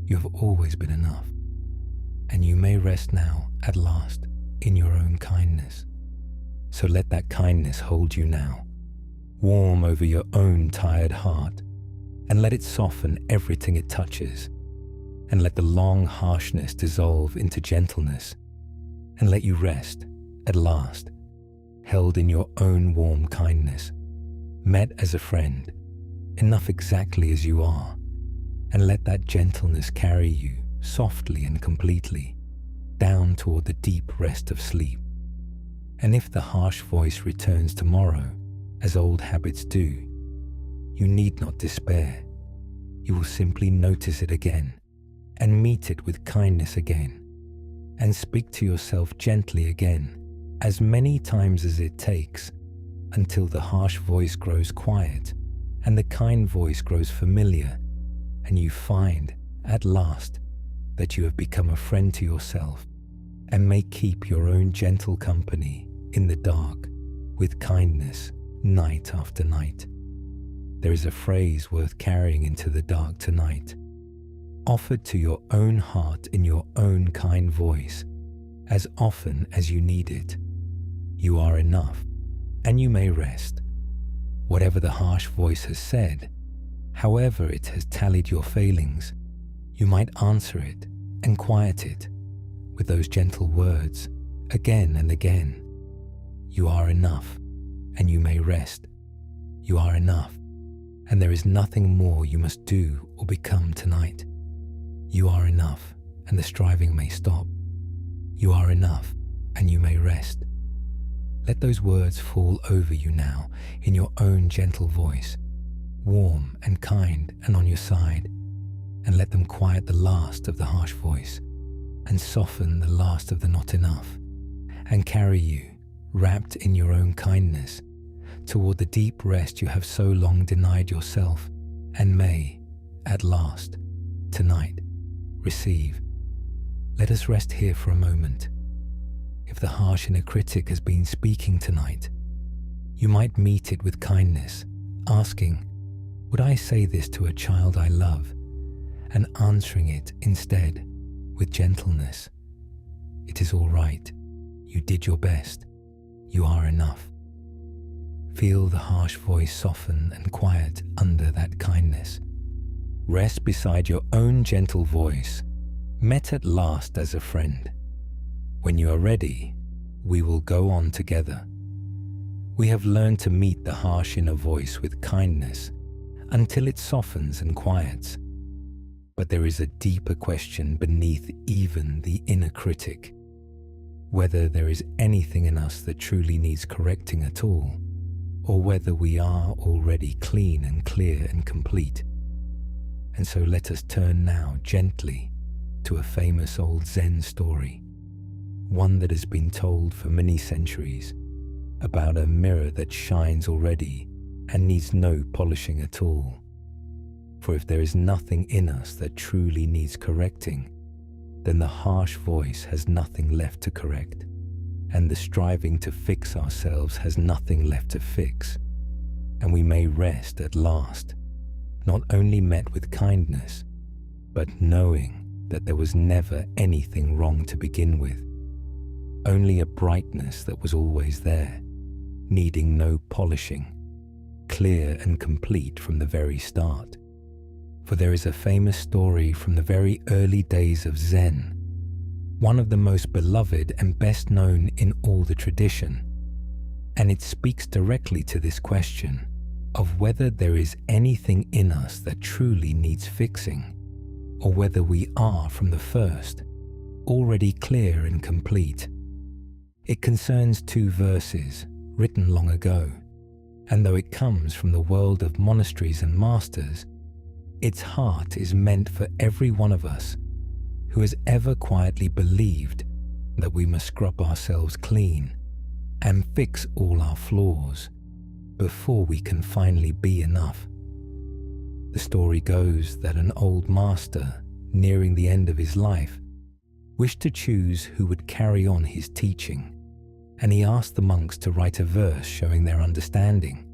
You have always been enough. And you may rest now, at last, in your own kindness. So let that kindness hold you now, warm over your own tired heart, and let it soften everything it touches, and let the long harshness dissolve into gentleness, and let you rest, at last, held in your own warm kindness, met as a friend, enough exactly as you are, and let that gentleness carry you softly and completely down toward the deep rest of sleep. And if the harsh voice returns tomorrow, as old habits do, you need not despair. You will simply notice it again and meet it with kindness again, and speak to yourself gently again, as many times as it takes, until the harsh voice grows quiet and the kind voice grows familiar, and you find, at last, that you have become a friend to yourself and may keep your own gentle company in the dark with kindness night after night. there is a phrase worth carrying into the dark tonight, offered to your own heart in your own kind voice, as often as you need it. You are enough, and you may rest. Whatever the harsh voice has said, however it has tallied your failings, you might answer it and quiet it with those gentle words again and again. You are enough, and you may rest. You are enough, and there is nothing more you must do or become tonight. You are enough, and the striving may stop. You are enough, and you may rest. Let those words fall over you now in your own gentle voice, warm and kind and on your side, and let them quiet the last of the harsh voice and soften the last of the not enough, and carry you, wrapped in your own kindness, toward the deep rest you have so long denied yourself and may, at last, tonight, receive. Let us rest here for a moment. If the harsh inner critic has been speaking tonight, you might meet it with kindness, asking, "Would I say this to a child I love?" and answering it instead with gentleness. It is all right. You did your best. You are enough. Feel the harsh voice soften and quiet under that kindness. Rest beside your own gentle voice, met at last as a friend. When you are ready, we will go on together. We have learned to meet the harsh inner voice with kindness until it softens and quiets. But there is a deeper question beneath even the inner critic, whether there is anything in us that truly needs correcting at all, or whether we are already clean and clear and complete. And so let us turn now gently to a famous old Zen story, one that has been told for many centuries, about a mirror that shines already and needs no polishing at all. For if there is nothing in us that truly needs correcting, then the harsh voice has nothing left to correct, and the striving to fix ourselves has nothing left to fix, and we may rest at last, not only met with kindness, but knowing that there was never anything wrong to begin with, only a brightness that was always there, needing no polishing, clear and complete from the very start. For there is a famous story from the very early days of Zen, one of the most beloved and best known in all the tradition, and it speaks directly to this question of whether there is anything in us that truly needs fixing, or whether we are from the first already clear and complete. It concerns 2 verses written long ago, and though it comes from the world of monasteries and masters, its heart is meant for every one of us who has ever quietly believed that we must scrub ourselves clean and fix all our flaws before we can finally be enough. The story goes that an old master, nearing the end of his life, wished to choose who would carry on his teaching, and he asked the monks to write a verse showing their understanding.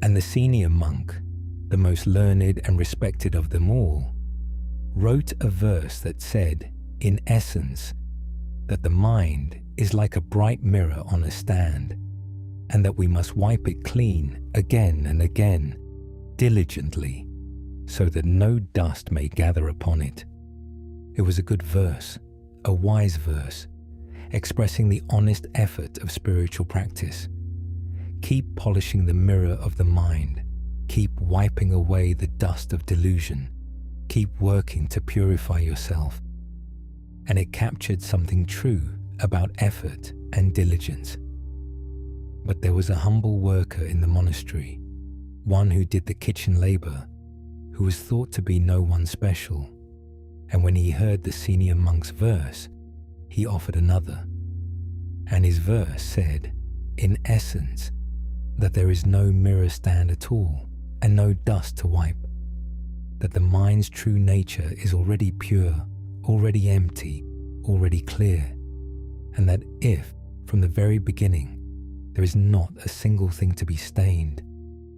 And the senior monk, the most learned and respected of them all, wrote a verse that said, in essence, that the mind is like a bright mirror on a stand, and that we must wipe it clean again and again, diligently, so that no dust may gather upon it. It was a good verse, a wise verse, expressing the honest effort of spiritual practice. Keep polishing the mirror of the mind. Keep wiping away the dust of delusion. Keep working to purify yourself. And it captured something true about effort and diligence. But there was a humble worker in the monastery, one who did the kitchen labor, who was thought to be no one special. And when he heard the senior monk's verse, he offered another. And his verse said, in essence, that there is no mirror stand at all and no dust to wipe, that the mind's true nature is already pure, already empty, already clear, and that if, from the very beginning, there is not a single thing to be stained,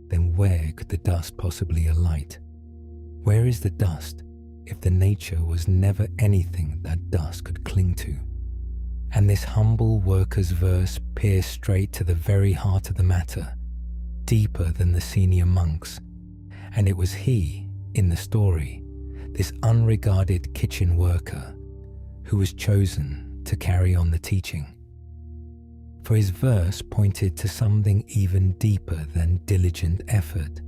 then where could the dust possibly alight? Where is the dust if the nature was never anything that dust could cling to? And this humble worker's verse pierced straight to the very heart of the matter, deeper than the senior monks. And it was he, in the story, this unregarded kitchen worker, who was chosen to carry on the teaching. For his verse pointed to something even deeper than diligent effort,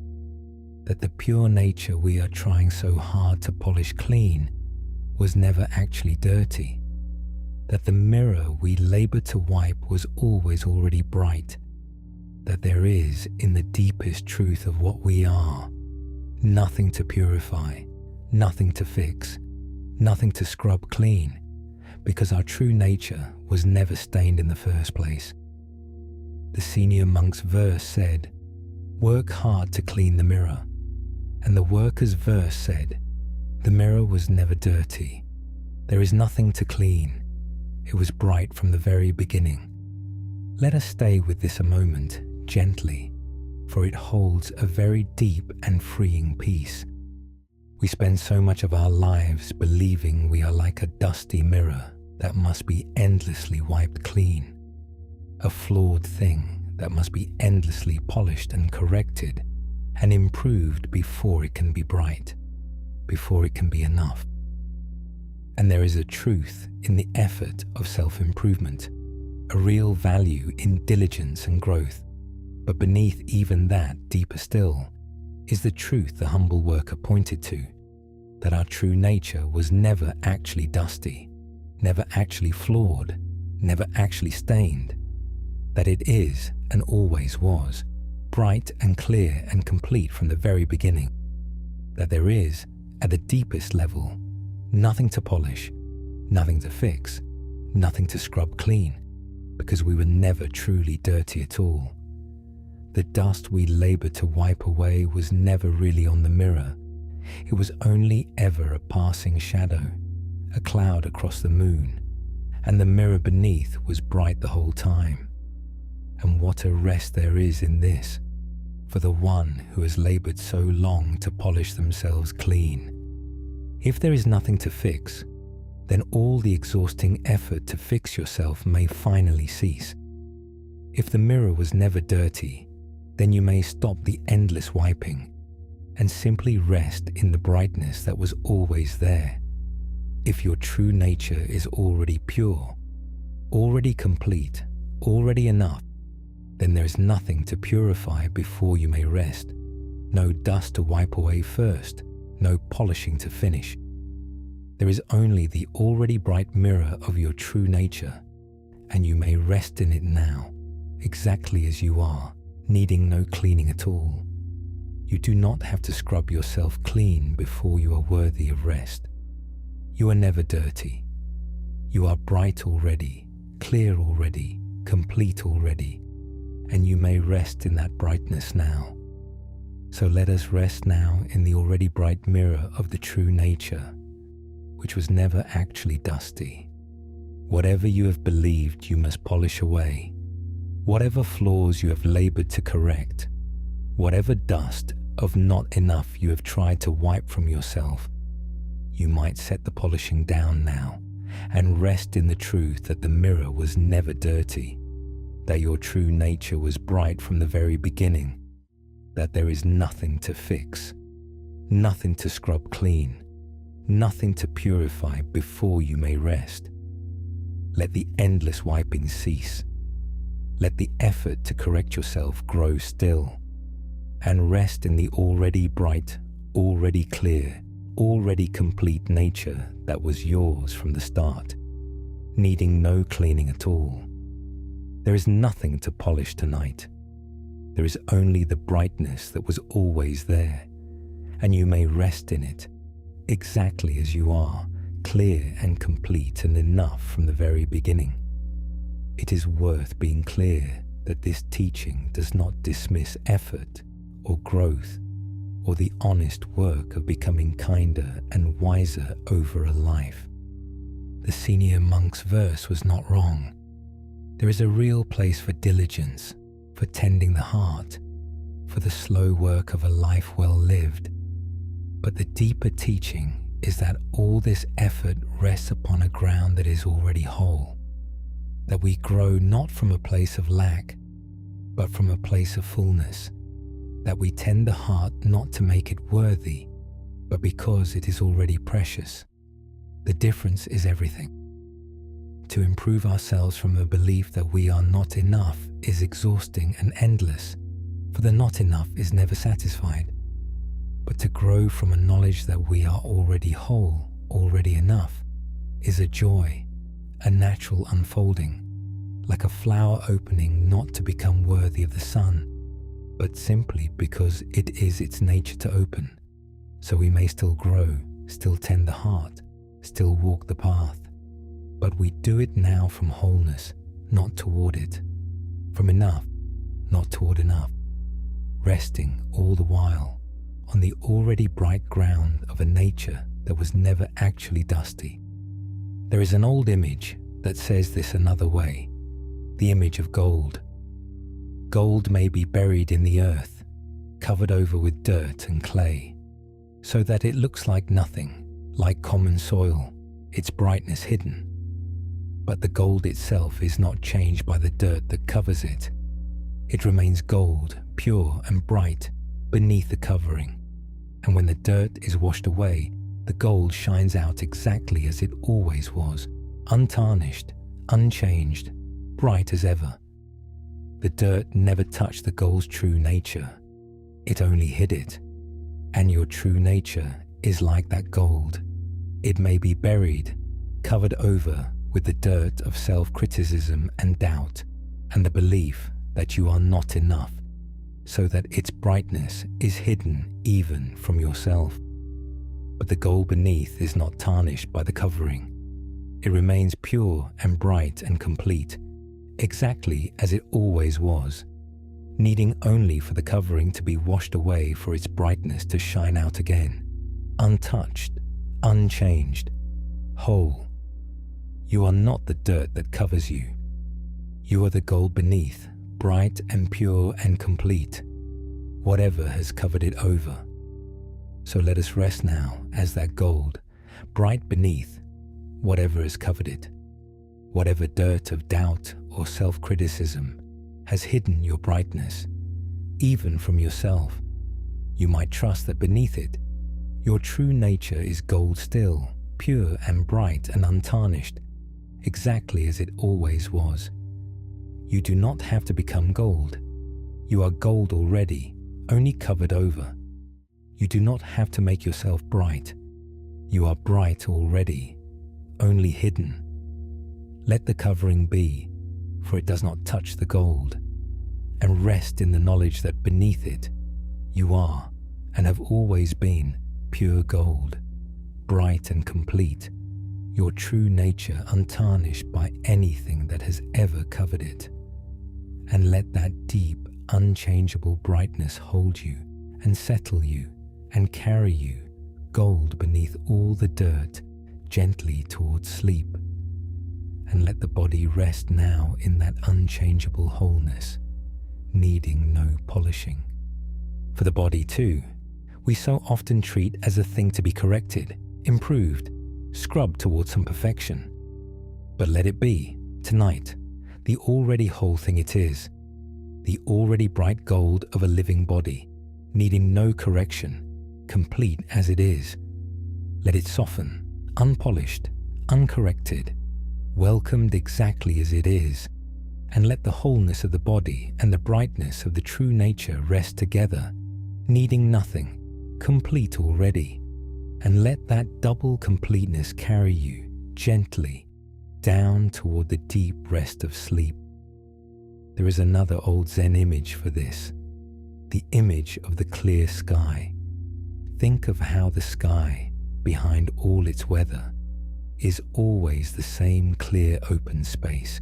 that the pure nature we are trying so hard to polish clean was never actually dirty, that the mirror we labor to wipe was always already bright, that there is, in the deepest truth of what we are, nothing to purify, nothing to fix, nothing to scrub clean, because our true nature was never stained in the first place. The senior monk's verse said, "Work hard to clean the mirror," and the worker's verse said, "The mirror was never dirty. There is nothing to clean. It was bright from the very beginning." Let us stay with this a moment, gently, for it holds a very deep and freeing peace. We spend so much of our lives believing we are like a dusty mirror that must be endlessly wiped clean, a flawed thing that must be endlessly polished and corrected and improved before it can be bright, before it can be enough. And there is a truth in the effort of self-improvement, a real value in diligence and growth. But beneath even that, deeper still, is the truth the humble worker pointed to, that our true nature was never actually dusty, never actually flawed, never actually stained, that it is and always was bright and clear and complete from the very beginning, that there is, at the deepest level, nothing to polish, nothing to fix, nothing to scrub clean, because we were never truly dirty at all. The dust we labored to wipe away was never really on the mirror. It was only ever a passing shadow, a cloud across the moon, and the mirror beneath was bright the whole time. And what a rest there is in this, for the one who has labored so long to polish themselves clean. If there is nothing to fix, then all the exhausting effort to fix yourself may finally cease. If the mirror was never dirty, then you may stop the endless wiping and simply rest in the brightness that was always there. If your true nature is already pure, already complete, already enough, then there is nothing to purify before you may rest, no dust to wipe away first, no polishing to finish. There is only the already bright mirror of your true nature, and you may rest in it now, exactly as you are, needing no cleaning at all. You do not have to scrub yourself clean before you are worthy of rest. You are never dirty. You are bright already, clear already, complete already, and you may rest in that brightness now. So let us rest now in the already bright mirror of the true nature, which was never actually dusty. Whatever you have believed you must polish away, whatever flaws you have labored to correct, whatever dust of not enough you have tried to wipe from yourself, you might set the polishing down now and rest in the truth that the mirror was never dirty, that your true nature was bright from the very beginning, that there is nothing to fix, nothing to scrub clean, nothing to purify before you may rest. Let the endless wiping cease. Let the effort to correct yourself grow still, and rest in the already bright, already clear, already complete nature that was yours from the start, needing no cleaning at all. There is nothing to polish tonight. There is only the brightness that was always there, and you may rest in it, exactly as you are, clear and complete and enough from the very beginning. It is worth being clear that this teaching does not dismiss effort or growth or the honest work of becoming kinder and wiser over a life. The senior monk's verse was not wrong. There is a real place for diligence, for tending the heart, for the slow work of a life well lived. But the deeper teaching is that all this effort rests upon a ground that is already whole, that we grow not from a place of lack, but from a place of fullness, that we tend the heart not to make it worthy, but because it is already precious. The difference is everything. To improve ourselves from a belief that we are not enough is exhausting and endless, for the not enough is never satisfied. But to grow from a knowledge that we are already whole, already enough, is a joy, a natural unfolding, like a flower opening not to become worthy of the sun, but simply because it is its nature to open, so we may still grow, still tend the heart, still walk the path. But we do it now from wholeness, not toward it, from enough, not toward enough, resting all the while on the already bright ground of a nature that was never actually dusty. There is an old image that says this another way, the image of gold. Gold may be buried in the earth, covered over with dirt and clay, so that it looks like nothing, like common soil, its brightness hidden. But the gold itself is not changed by the dirt that covers it. It remains gold, pure and bright, beneath the covering. And when the dirt is washed away, the gold shines out exactly as it always was, untarnished, unchanged, bright as ever. The dirt never touched the gold's true nature. It only hid it. And your true nature is like that gold. It may be buried, covered over with the dirt of self-criticism and doubt, and the belief that you are not enough, so that its brightness is hidden even from yourself. But the gold beneath is not tarnished by the covering. It remains pure and bright and complete, exactly as it always was, needing only for the covering to be washed away for its brightness to shine out again, untouched, unchanged, whole. You are not the dirt that covers you. You are the gold beneath, bright and pure and complete, whatever has covered it over. So let us rest now as that gold, bright beneath, whatever has covered it. Whatever dirt of doubt or self-criticism has hidden your brightness, even from yourself, you might trust that beneath it, your true nature is gold still, pure and bright and untarnished, exactly as it always was. You do not have to become gold. You are gold already, only covered over. You do not have to make yourself bright. You are bright already, only hidden. Let the covering be, for it does not touch the gold, and rest in the knowledge that beneath it, you are, and have always been, pure gold, bright and complete, your true nature untarnished by anything that has ever covered it. And let that deep, unchangeable brightness hold you and settle you and carry you, gold beneath all the dirt, gently towards sleep. And let the body rest now in that unchangeable wholeness, needing no polishing. For the body too, we so often treat as a thing to be corrected, improved, scrubbed towards some perfection. But let it be, tonight, the already whole thing it is, the already bright gold of a living body, needing no correction, complete as it is. Let it soften, unpolished, uncorrected, welcomed exactly as it is, and let the wholeness of the body and the brightness of the true nature rest together, needing nothing, complete already, and let that double completeness carry you gently down toward the deep rest of sleep. There is another old Zen image for this, the image of the clear sky. Think of how the sky, behind all its weather, is always the same clear open space.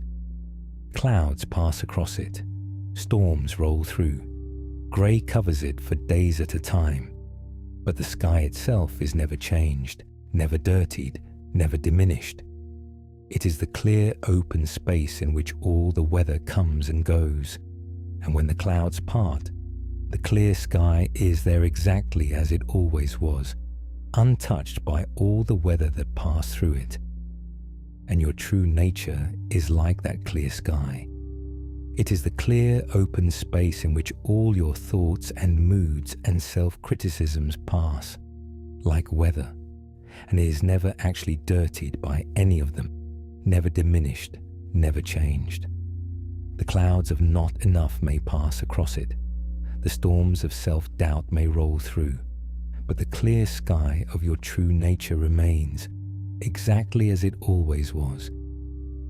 Clouds pass across it, storms roll through, grey covers it for days at a time, but the sky itself is never changed, never dirtied, never diminished. It is the clear open space in which all the weather comes and goes, and when the clouds part, The clear sky is there exactly as it always was, untouched by all the weather that passed through it. And your true nature is like that clear sky. It is the clear, open space in which all your thoughts and moods and self-criticisms pass, like weather, and it is never actually dirtied by any of them, never diminished, never changed. The clouds of not enough may pass across it, the storms of self-doubt may roll through, but the clear sky of your true nature remains exactly as it always was,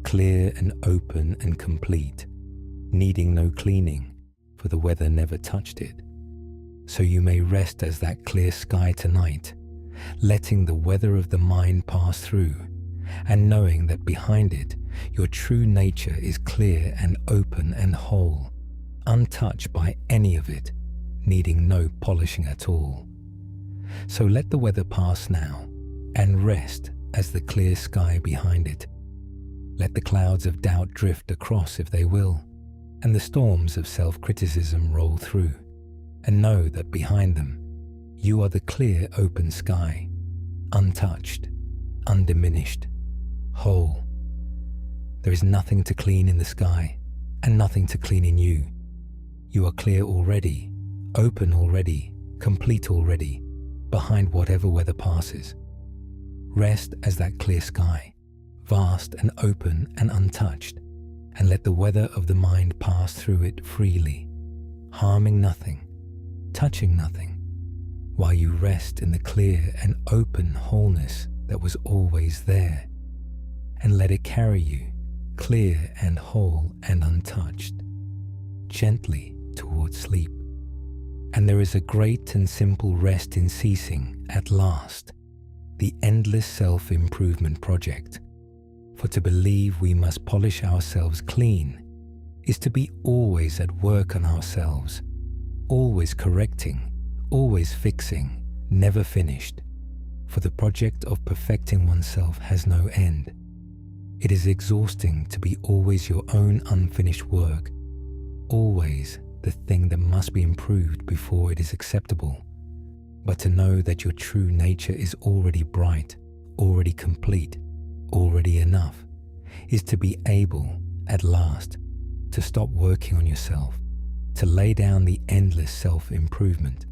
clear and open and complete, needing no cleaning, for the weather never touched it. So you may rest as that clear sky tonight, letting the weather of the mind pass through, and knowing that behind it, your true nature is clear and open and whole, untouched by any of it, needing no polishing at all. So let the weather pass now, and rest as the clear sky behind it. Let the clouds of doubt drift across if they will, and the storms of self-criticism roll through, and know that behind them, you are the clear open sky, untouched, undiminished, whole. There is nothing to clean in the sky, and nothing to clean in you. You are clear already, open already, complete already, behind whatever weather passes. Rest as that clear sky, vast and open and untouched, and let the weather of the mind pass through it freely, harming nothing, touching nothing, while you rest in the clear and open wholeness that was always there, and let it carry you, clear and whole and untouched, gently towards sleep. And there is a great and simple rest in ceasing, at last, the endless self-improvement project. For to believe we must polish ourselves clean is to be always at work on ourselves, always correcting, always fixing, never finished. For the project of perfecting oneself has no end. It is exhausting to be always your own unfinished work, always the thing that must be improved before it is acceptable. But to know that your true nature is already bright, already complete, already enough, is to be able, at last, to stop working on yourself, to lay down the endless self-improvement,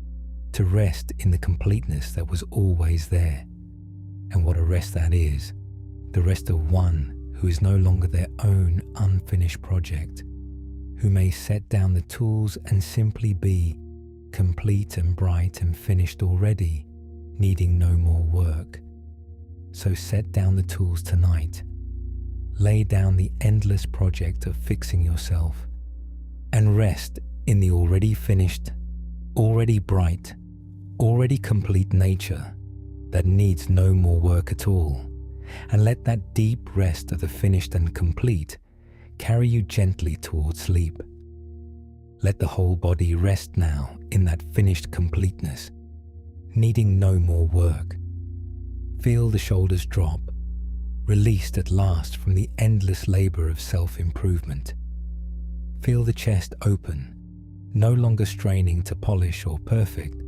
to rest in the completeness that was always there. And what a rest that is, the rest of one who is no longer their own unfinished project, who may set down the tools and simply be complete and bright and finished already, needing no more work. So set down the tools tonight. Lay down the endless project of fixing yourself, and rest in the already finished, already bright, already complete nature that needs no more work at all, and let that deep rest of the finished and complete carry you gently towards sleep. Let the whole body rest now in that finished completeness, needing no more work. Feel the shoulders drop, released at last from the endless labor of self-improvement. Feel the chest open, no longer straining to polish or perfect.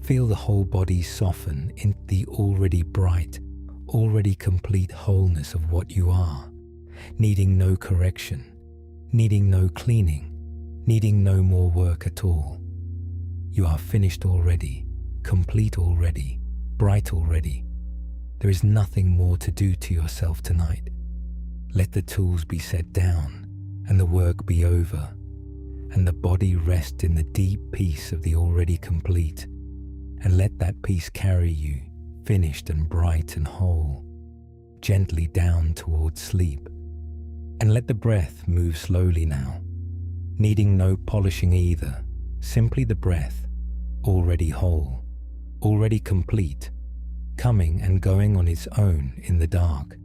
Feel the whole body soften into the already bright, already complete wholeness of what you are, needing no correction, needing no cleaning, needing no more work at all. You are finished already, complete already, bright already. There is nothing more to do to yourself tonight. Let the tools be set down and the work be over, and the body rest in the deep peace of the already complete, and let that peace carry you, finished and bright and whole, gently down towards sleep. And let the breath move slowly now, needing no polishing either, simply the breath, already whole, already complete, coming and going on its own in the dark.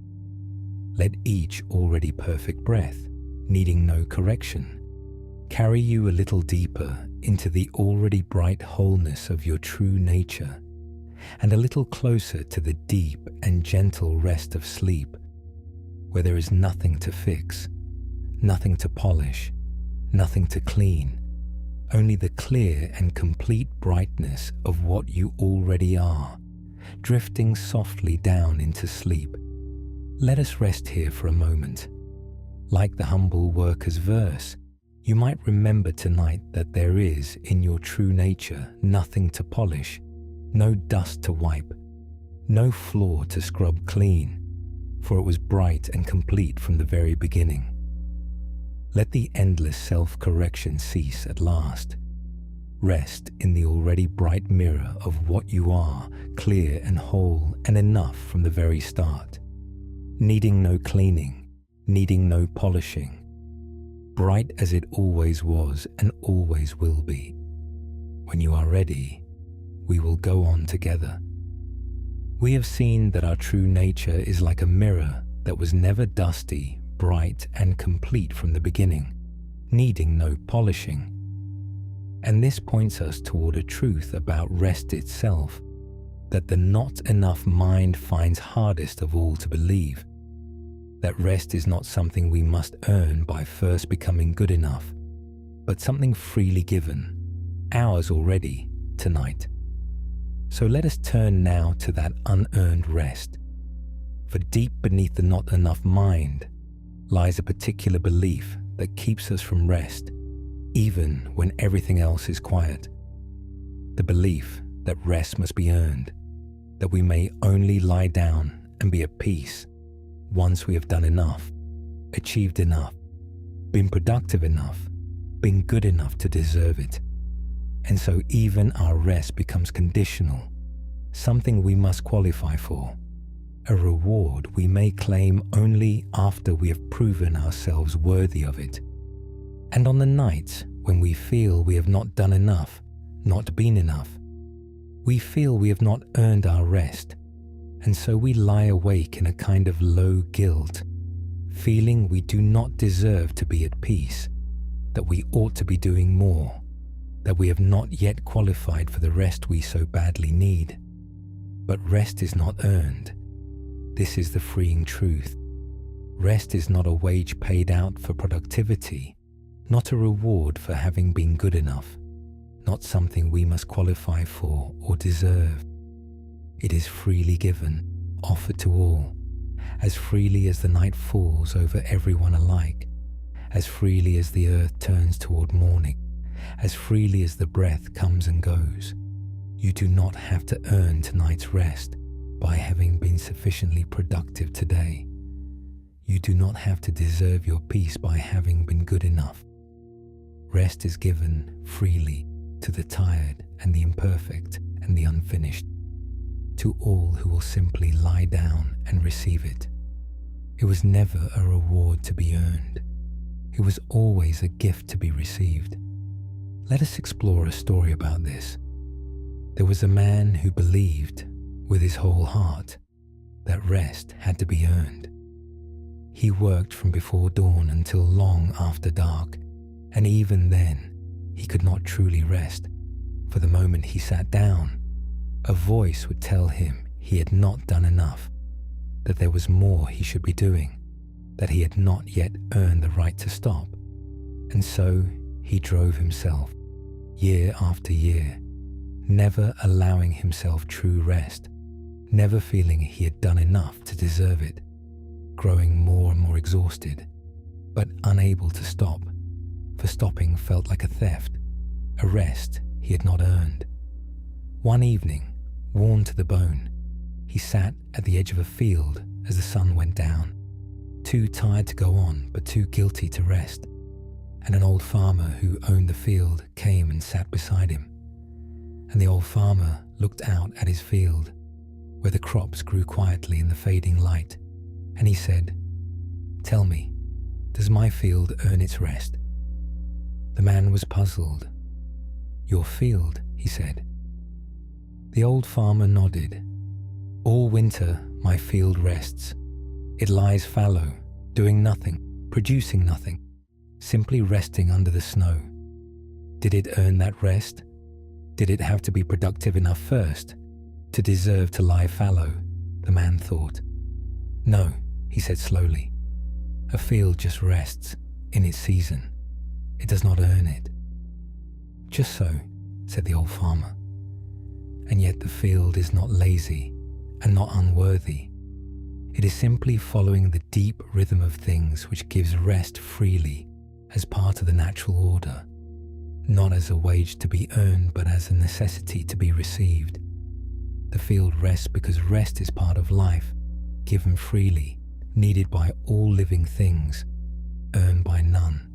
Let each already perfect breath, needing no correction, carry you a little deeper into the already bright wholeness of your true nature, and a little closer to the deep and gentle rest of sleep, where there is nothing to fix, nothing to polish, nothing to clean, only the clear and complete brightness of what you already are, drifting softly down into sleep. Let us rest here for a moment. Like the humble worker's verse, you might remember tonight that there is, in your true nature, nothing to polish, no dust to wipe, no flaw to scrub clean, for it was bright and complete from the very beginning. Let the endless self-correction cease at last. Rest in the already bright mirror of what you are, clear and whole and enough from the very start, needing no cleaning, needing no polishing, bright as it always was and always will be. When you are ready, we will go on together. We have seen that our true nature is like a mirror that was never dusty, bright and complete from the beginning, needing no polishing. And this points us toward a truth about rest itself, that the not enough mind finds hardest of all to believe. That rest is not something we must earn by first becoming good enough, but something freely given, ours already, tonight. So let us turn now to that unearned rest. For deep beneath the not enough mind lies a particular belief that keeps us from rest, even when everything else is quiet. The belief that rest must be earned, that we may only lie down and be at peace once we have done enough, achieved enough, been productive enough, been good enough to deserve it. And so even our rest becomes conditional, something we must qualify for, a reward we may claim only after we have proven ourselves worthy of it. And on the nights when we feel we have not done enough, not been enough, we feel we have not earned our rest, and so we lie awake in a kind of low guilt, feeling we do not deserve to be at peace, that we ought to be doing more, that we have not yet qualified for the rest we so badly need. But rest is not earned. This is the freeing truth. Rest is not a wage paid out for productivity, not a reward for having been good enough, not something we must qualify for or deserve. It is freely given, offered to all, as freely as the night falls over everyone alike, as freely as the earth turns toward morning, as freely as the breath comes and goes. You do not have to earn tonight's rest by having been sufficiently productive today. You do not have to deserve your peace by having been good enough. Rest is given freely to the tired and the imperfect and the unfinished, to all who will simply lie down and receive it. It was never a reward to be earned. It was always a gift to be received. Let us explore a story about this. There was a man who believed with his whole heart that rest had to be earned. He worked from before dawn until long after dark, and even then he could not truly rest, for the moment he sat down, a voice would tell him he had not done enough, that there was more he should be doing, that he had not yet earned the right to stop. And so he drove himself, year after year, never allowing himself true rest, never feeling he had done enough to deserve it, growing more and more exhausted, but unable to stop, for stopping felt like a theft, a rest he had not earned. One evening, worn to the bone, he sat at the edge of a field as the sun went down, too tired to go on but too guilty to rest, and an old farmer who owned the field came and sat beside him. And the old farmer looked out at his field, where the crops grew quietly in the fading light, and he said, "Tell me, does my field earn its rest?" The man was puzzled. "Your field," he said. The old farmer nodded. "All winter my field rests. It lies fallow, doing nothing, producing nothing, simply resting under the snow. Did it earn that rest? Did it have to be productive enough first to deserve to lie fallow?" the man thought. "No," he said slowly. "A field just rests in its season. It does not earn it." "Just so," said the old farmer. "And yet the field is not lazy and not unworthy. It is simply following the deep rhythm of things which gives rest freely as part of the natural order, not as a wage to be earned but as a necessity to be received. The field rests because rest is part of life, given freely, needed by all living things, earned by none.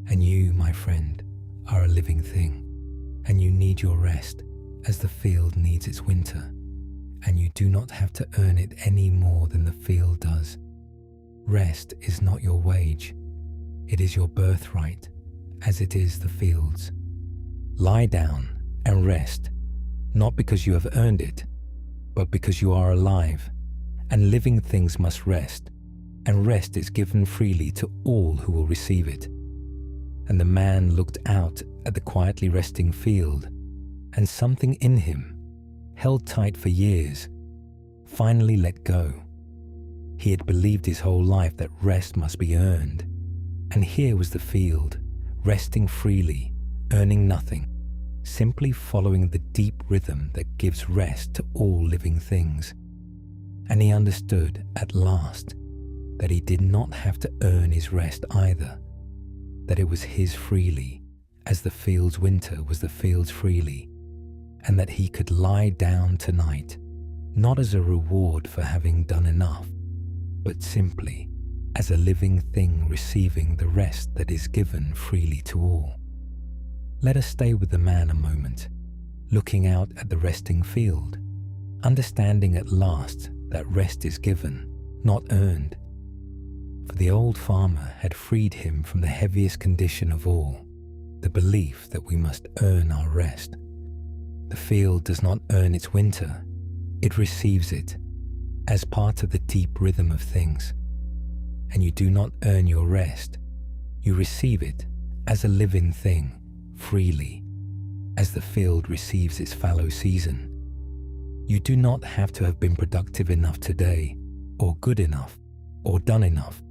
And you, my friend, are a living thing, and you need your rest as the field needs its winter, and you do not have to earn it any more than the field does. Rest is not your wage, it is your birthright, as it is the field's. Lie down and rest, not because you have earned it, but because you are alive, and living things must rest, and rest is given freely to all who will receive it." And the man looked out at the quietly resting field, and something in him, held tight for years, finally let go. He had believed his whole life that rest must be earned, and here was the field, resting freely, earning nothing, simply following the deep rhythm that gives rest to all living things. And he understood at last that he did not have to earn his rest either, that it was his freely, as the field's winter was the field's freely, and that he could lie down tonight, not as a reward for having done enough, but simply as a living thing receiving the rest that is given freely to all. Let us stay with the man a moment, looking out at the resting field, understanding at last that rest is given, not earned. For the old farmer had freed him from the heaviest condition of all, the belief that we must earn our rest. The field does not earn its winter, it receives it as part of the deep rhythm of things. And you do not earn your rest, you receive it as a living thing, freely, as the field receives its fallow season. You do not have to have been productive enough today, or good enough, or done enough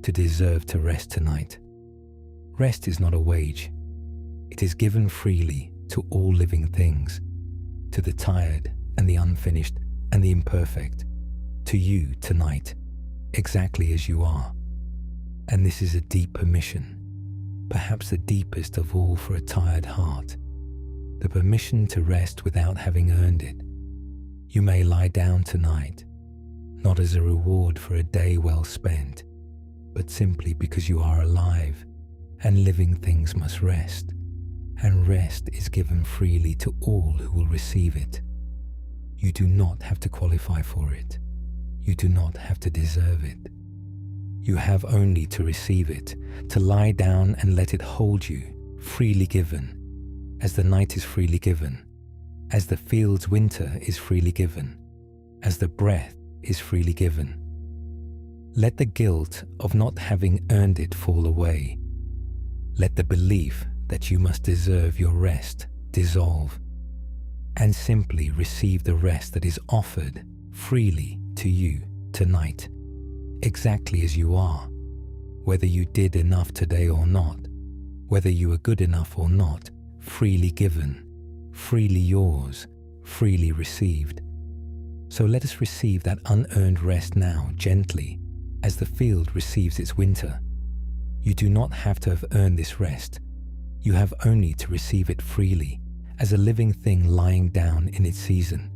to deserve to rest tonight. Rest is not a wage. It is given freely to all living things, to the tired and the unfinished and the imperfect, to you tonight, exactly as you are. And this is a deep permission, perhaps the deepest of all for a tired heart, the permission to rest without having earned it. You may lie down tonight, not as a reward for a day well spent, but simply because you are alive, and living things must rest, and rest is given freely to all who will receive it. You do not have to qualify for it. You do not have to deserve it. You have only to receive it, to lie down and let it hold you, freely given, as the night is freely given, as the field's winter is freely given, as the breath is freely given. Let the guilt of not having earned it fall away. Let the belief that you must deserve your rest dissolve, and simply receive the rest that is offered freely to you tonight, exactly as you are, whether you did enough today or not, whether you were good enough or not, freely given, freely yours, freely received. So let us receive that unearned rest now gently, as the field receives its winter. You do not have to have earned this rest. You have only to receive it freely, as a living thing lying down in its season.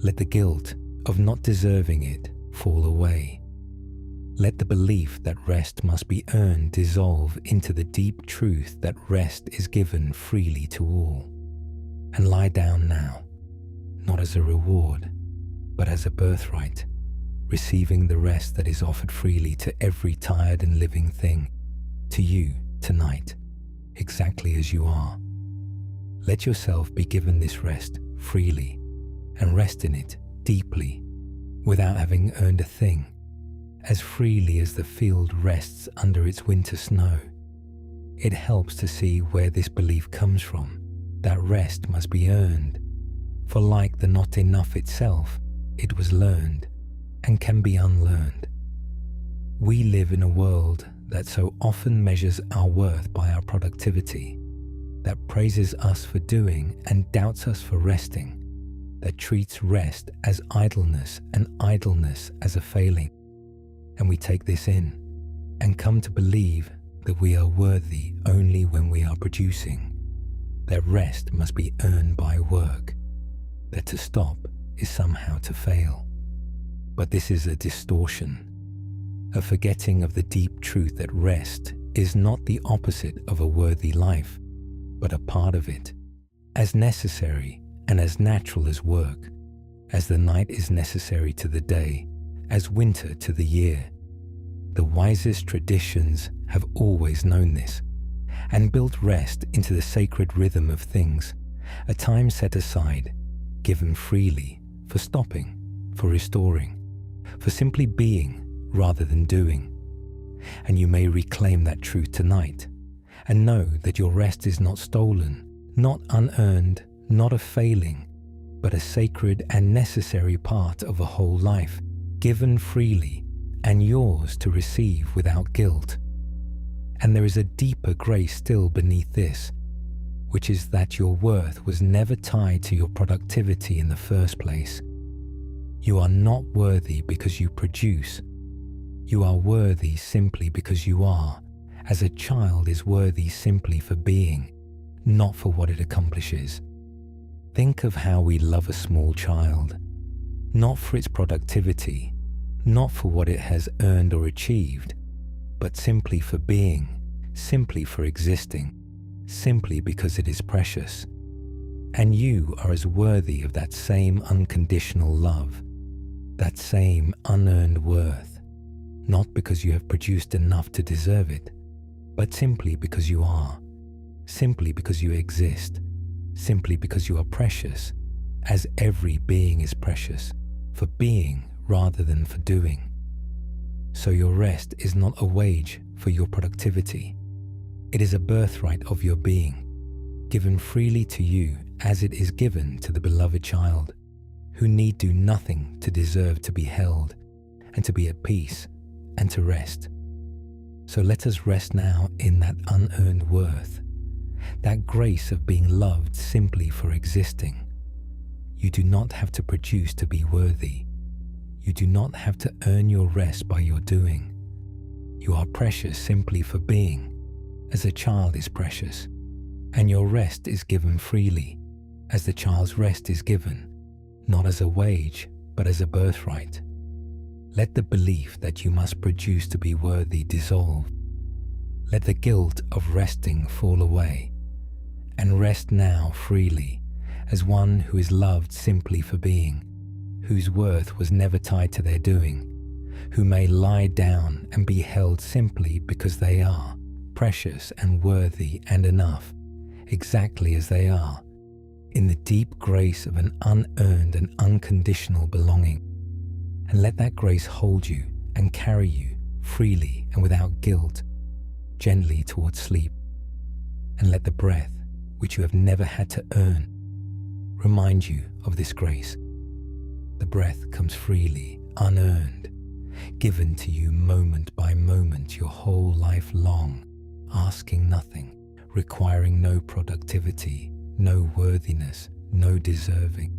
Let the guilt of not deserving it fall away. Let the belief that rest must be earned dissolve into the deep truth that rest is given freely to all. And lie down now, not as a reward, but as a birthright, receiving the rest that is offered freely to every tired and living thing, to you tonight, exactly as you are. Let yourself be given this rest freely, and rest in it deeply, without having earned a thing, as freely as the field rests under its winter snow. It helps to see where this belief comes from, that rest must be earned, for like the not enough itself, it was learned and can be unlearned. We live in a world that so often measures our worth by our productivity, that praises us for doing and doubts us for resting, that treats rest as idleness and idleness as a failing. And we take this in and come to believe that we are worthy only when we are producing, that rest must be earned by work, that to stop is somehow to fail. But this is a distortion, a forgetting of the deep truth that rest is not the opposite of a worthy life, but a part of it, as necessary and as natural as work, as the night is necessary to the day, as winter to the year. The wisest traditions have always known this, and built rest into the sacred rhythm of things, a time set aside, given freely, for stopping, for restoring, for simply being rather than doing. And you may reclaim that truth tonight, and know that your rest is not stolen, not unearned, not a failing, but a sacred and necessary part of a whole life, given freely and yours to receive without guilt. And there is a deeper grace still beneath this, which is that your worth was never tied to your productivity in the first place. You are not worthy because you produce. You are worthy simply because you are, as a child is worthy simply for being, not for what it accomplishes. Think of how we love a small child, not for its productivity, not for what it has earned or achieved, but simply for being, simply for existing, simply because it is precious. And you are as worthy of that same unconditional love, that same unearned worth, not because you have produced enough to deserve it, but simply because you are, simply because you exist, simply because you are precious, as every being is precious, for being rather than for doing. So your rest is not a wage for your productivity. It is a birthright of your being, given freely to you as it is given to the beloved child, who need do nothing to deserve to be held and to be at peace and to rest. So let us rest now in that unearned worth, that grace of being loved simply for existing. You do not have to produce to be worthy. You do not have to earn your rest by your doing. You are precious simply for being, as a child is precious, and your rest is given freely, as the child's rest is given, not as a wage, but as a birthright. Let the belief that you must produce to be worthy dissolve. Let the guilt of resting fall away, and rest now freely, as one who is loved simply for being, whose worth was never tied to their doing, who may lie down and be held simply because they are precious and worthy and enough, exactly as they are, in the deep grace of an unearned and unconditional belonging. And let that grace hold you and carry you freely and without guilt, gently towards sleep. And let the breath, which you have never had to earn, remind you of this grace. The breath comes freely, unearned, given to you moment by moment your whole life long, asking nothing, requiring no productivity, no worthiness, no deserving.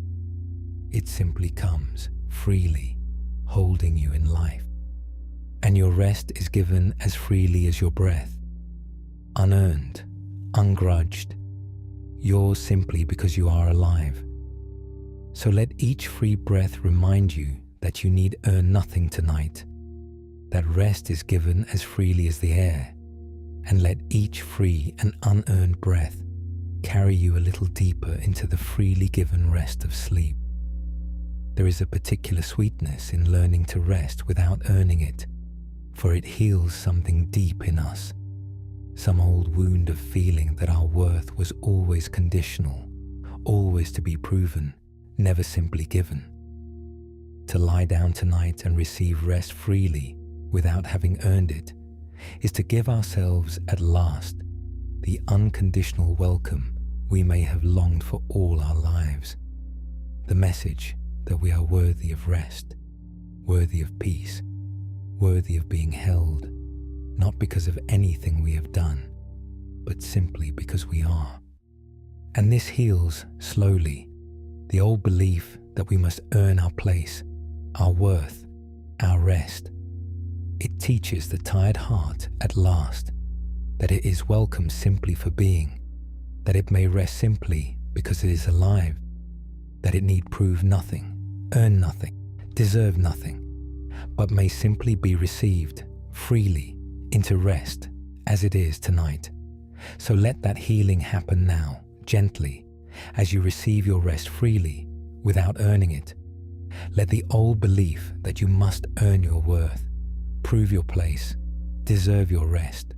It simply comes freely, holding you in life. And your rest is given as freely as your breath, unearned, ungrudged, yours simply because you are alive. So let each free breath remind you that you need earn nothing tonight, that rest is given as freely as the air, and let each free and unearned breath carry you a little deeper into the freely given rest of sleep. There is a particular sweetness in learning to rest without earning it, for it heals something deep in us, some old wound of feeling that our worth was always conditional, always to be proven, never simply given. To lie down tonight and receive rest freely without having earned it is to give ourselves at last the unconditional welcome we may have longed for all our lives, the message that we are worthy of rest, worthy of peace, worthy of being held, not because of anything we have done, but simply because we are. And this heals slowly the old belief that we must earn our place, our worth, our rest. It teaches the tired heart at last that it is welcome simply for being, that it may rest simply because it is alive, that it need prove nothing, earn nothing, deserve nothing, but may simply be received freely into rest as it is tonight. So let that healing happen now, gently, as you receive your rest freely without earning it. Let the old belief that you must earn your worth, prove your place, deserve your rest,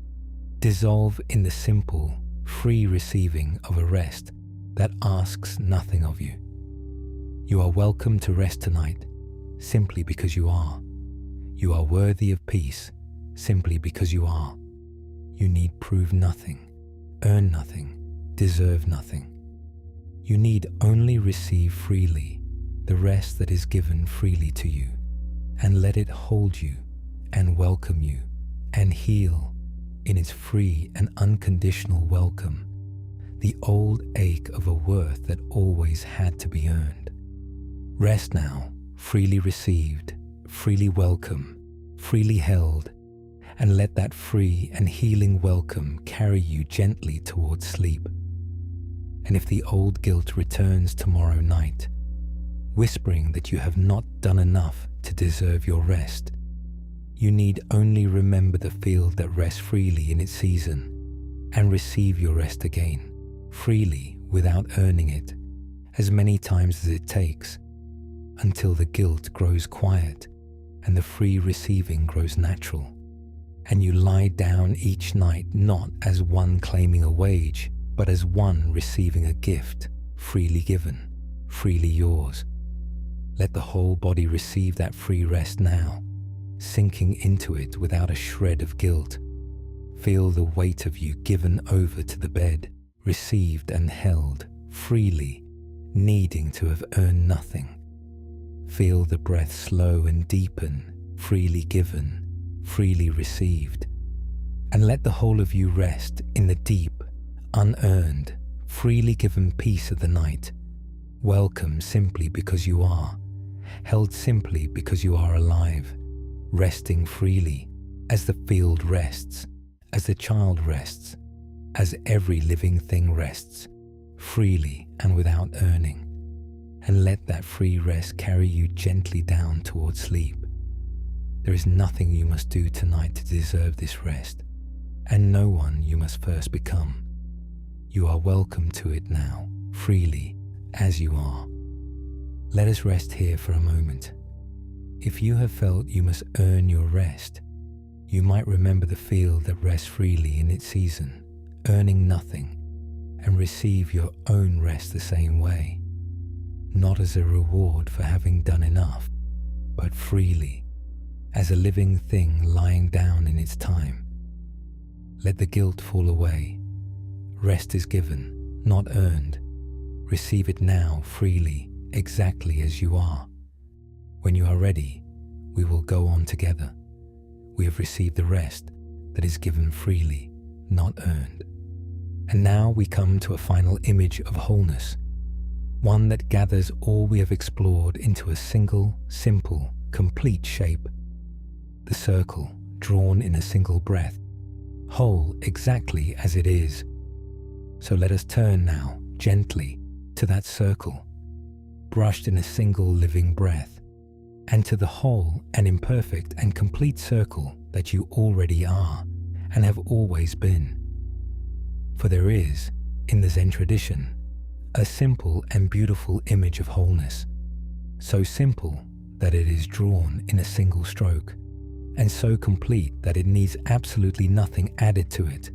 dissolve in the simple, free receiving of a rest that asks nothing of you. You are welcome to rest tonight simply because you are. You are worthy of peace simply because you are. You need prove nothing, earn nothing, deserve nothing. You need only receive freely the rest that is given freely to you, and let it hold you and welcome you and heal in its free and unconditional welcome the old ache of a worth that always had to be earned. Rest now, freely received, freely welcome, freely held, and let that free and healing welcome carry you gently towards sleep. And if the old guilt returns tomorrow night, whispering that you have not done enough to deserve your rest, you need only remember the field that rests freely in its season and receive your rest again, freely without earning it, as many times as it takes, until the guilt grows quiet and the free receiving grows natural, and you lie down each night not as one claiming a wage, but as one receiving a gift, freely given, freely yours. Let the whole body receive that free rest now, sinking into it without a shred of guilt. Feel the weight of you given over to the bed, received and held freely, needing to have earned nothing. Feel the breath slow and deepen, freely given, freely received. And let the whole of you rest in the deep, unearned, freely given peace of the night, welcome simply because you are, held simply because you are alive, resting freely as the field rests, as the child rests, as every living thing rests, freely and without earning. And let that free rest carry you gently down towards sleep. There is nothing you must do tonight to deserve this rest, and no one you must first become. You are welcome to it now, freely, as you are. Let us rest here for a moment. If you have felt you must earn your rest, you might remember the field that rests freely in its season, earning nothing, and receive your own rest the same way, not as a reward for having done enough, but freely, as a living thing lying down in its time. Let the guilt fall away. Rest is given, not earned. Receive it now freely, exactly as you are. When you are ready, we will go on together. We have received the rest that is given freely, not earned. And now we come to a final image of wholeness, one that gathers all we have explored into a single, simple, complete shape. The circle, drawn in a single breath, whole exactly as it is. So let us turn now, gently, to that circle, brushed in a single living breath, and to the whole and imperfect and complete circle that you already are and have always been. For there is, in the Zen tradition, a simple and beautiful image of wholeness, so simple that it is drawn in a single stroke, and so complete that it needs absolutely nothing added to it.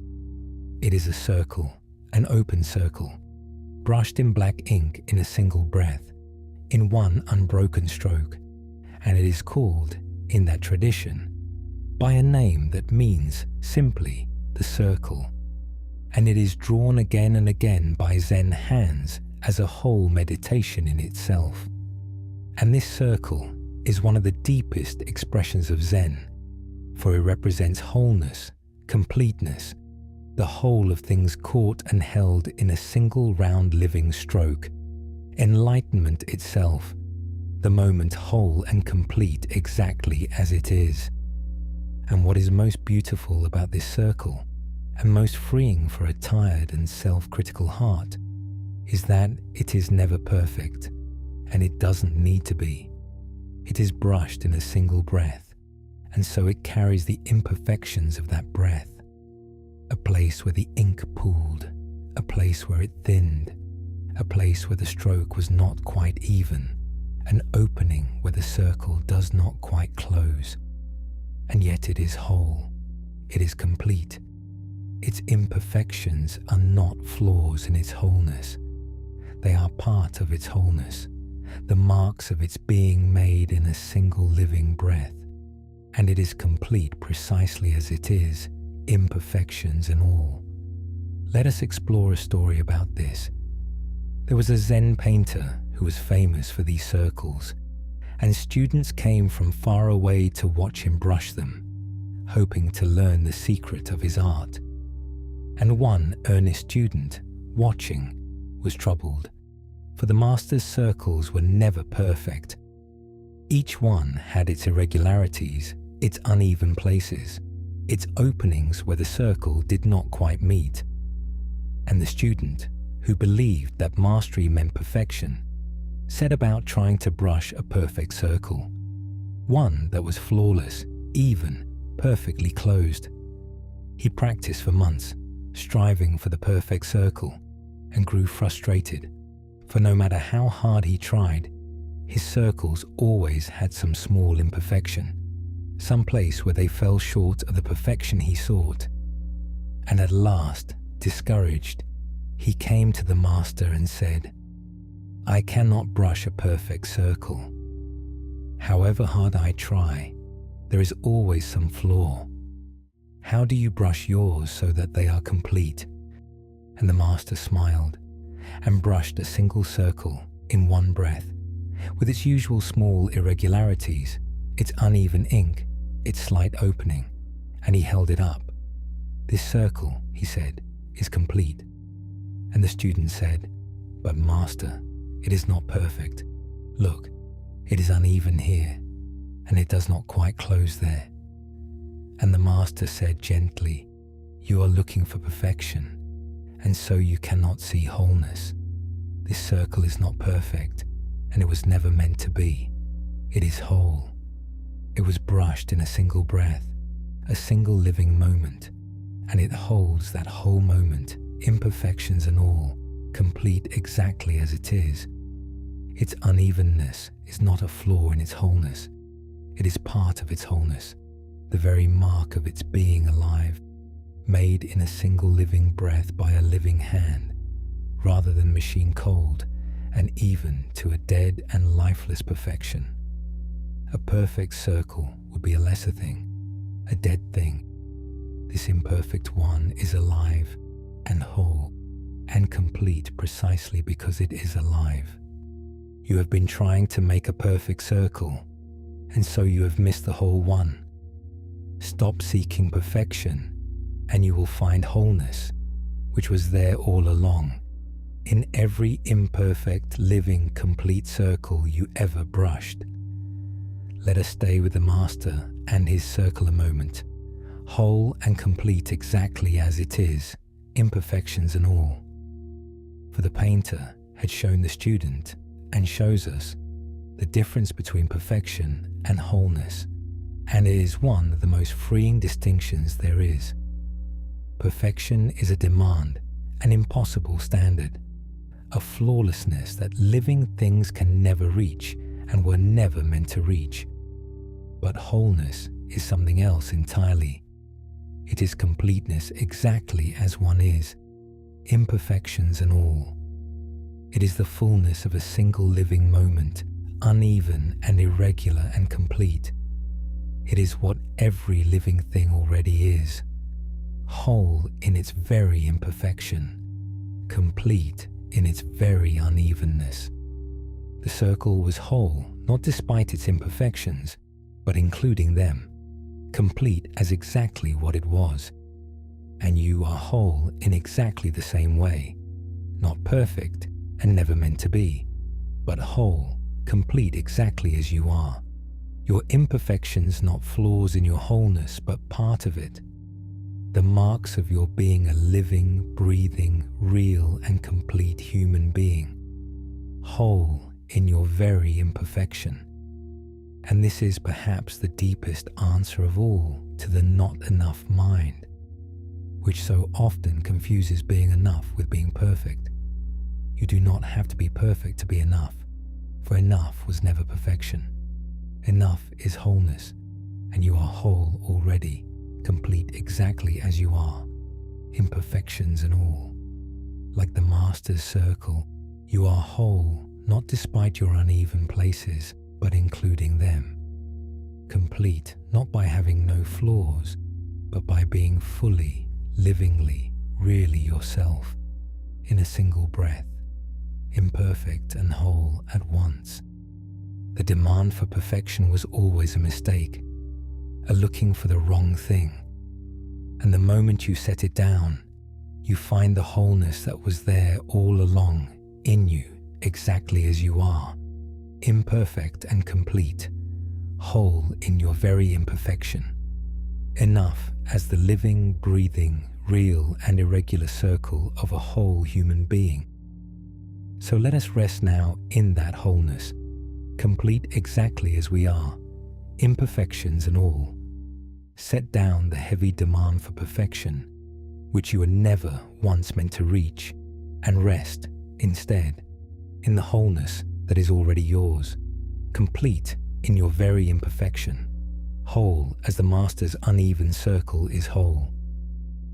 It is a circle, an open circle, brushed in black ink in a single breath, in one unbroken stroke, and it is called, in that tradition, by a name that means simply the circle, and it is drawn again and again by Zen hands as a whole meditation in itself. And this circle is one of the deepest expressions of Zen, for it represents wholeness, completeness, the whole of things caught and held in a single round living stroke, enlightenment itself, the moment whole and complete exactly as it is. And what is most beautiful about this circle, and most freeing for a tired and self-critical heart, is that it is never perfect, and it doesn't need to be. It is brushed in a single breath, and so it carries the imperfections of that breath. A place where the ink pooled, a place where it thinned, a place where the stroke was not quite even, an opening where the circle does not quite close. And yet it is whole, it is complete. Its imperfections are not flaws in its wholeness. They are part of its wholeness, the marks of its being made in a single living breath. And it is complete precisely as it is, imperfections and all. Let us explore a story about this. There was a Zen painter who was famous for these circles, and students came from far away to watch him brush them, hoping to learn the secret of his art. And one earnest student, watching, was troubled, for the master's circles were never perfect. Each one had its irregularities, its uneven places, its openings where the circle did not quite meet. And the student, who believed that mastery meant perfection, set about trying to brush a perfect circle, one that was flawless, even, perfectly closed. He practiced for months, striving for the perfect circle, and grew frustrated, for no matter how hard he tried, his circles always had some small imperfection, some place where they fell short of the perfection he sought. And at last, discouraged, he came to the master and said, "I cannot brush a perfect circle. However hard I try, there is always some flaw. How do you brush yours so that they are complete?" And the master smiled and brushed a single circle in one breath, with its usual small irregularities, its uneven ink, its slight opening, and he held it up. "This circle," he said, "is complete." And the student said, "But master, it is not perfect. Look, it is uneven here, and it does not quite close there." And the master said gently, "You are looking for perfection, and so you cannot see wholeness. This circle is not perfect, and it was never meant to be. It is whole. It was brushed in a single breath, a single living moment, and it holds that whole moment, imperfections and all, complete exactly as it is. Its unevenness is not a flaw in its wholeness. It is part of its wholeness, the very mark of its being alive, made in a single living breath by a living hand, rather than machine cold and even to a dead and lifeless perfection. A perfect circle would be a lesser thing, a dead thing. This imperfect one is alive and whole and complete precisely because it is alive. You have been trying to make a perfect circle, and so you have missed the whole one. Stop seeking perfection, and you will find wholeness, which was there all along, in every imperfect, living, complete circle you ever brushed. Let us stay with the master and his circle a moment, whole and complete exactly as it is, imperfections and all. For the painter had shown the student, and shows us, the difference between perfection and wholeness, and it is one of the most freeing distinctions there is. Perfection is a demand, an impossible standard, a flawlessness that living things can never reach and were never meant to reach. But wholeness is something else entirely. It is completeness exactly as one is, imperfections and all. It is the fullness of a single living moment, uneven and irregular and complete. It is what every living thing already is, whole in its very imperfection, complete in its very unevenness. The circle was whole, not despite its imperfections, but including them, complete as exactly what it was. and you are whole in exactly the same way. Not perfect and never meant to be, but whole, complete exactly as you are. Your imperfections, not flaws in your wholeness, but part of it. The marks of your being a living, breathing, real and complete human being. Whole in your very imperfection. And this is perhaps the deepest answer of all to the not enough mind, which so often confuses being enough with being perfect. You do not have to be perfect to be enough, for enough was never perfection. Enough is wholeness, and you are whole already, complete exactly as you are, imperfections and all. Like the Master's circle, you are whole, not despite your uneven places, but including them. Complete, not by having no flaws, but by being fully, livingly, really yourself, in a single breath, imperfect and whole at once. The demand for perfection was always a mistake, a looking for the wrong thing. And the moment you set it down, you find the wholeness that was there all along, in you, exactly as you are, imperfect and complete, whole in your very imperfection, enough as the living, breathing, real and irregular circle of a whole human being. So let us rest now in that wholeness, complete exactly as we are, imperfections and all. Set down the heavy demand for perfection, which you were never once meant to reach, and rest, instead, in the wholeness that is already yours, complete in your very imperfection, whole as the Master's uneven circle is whole.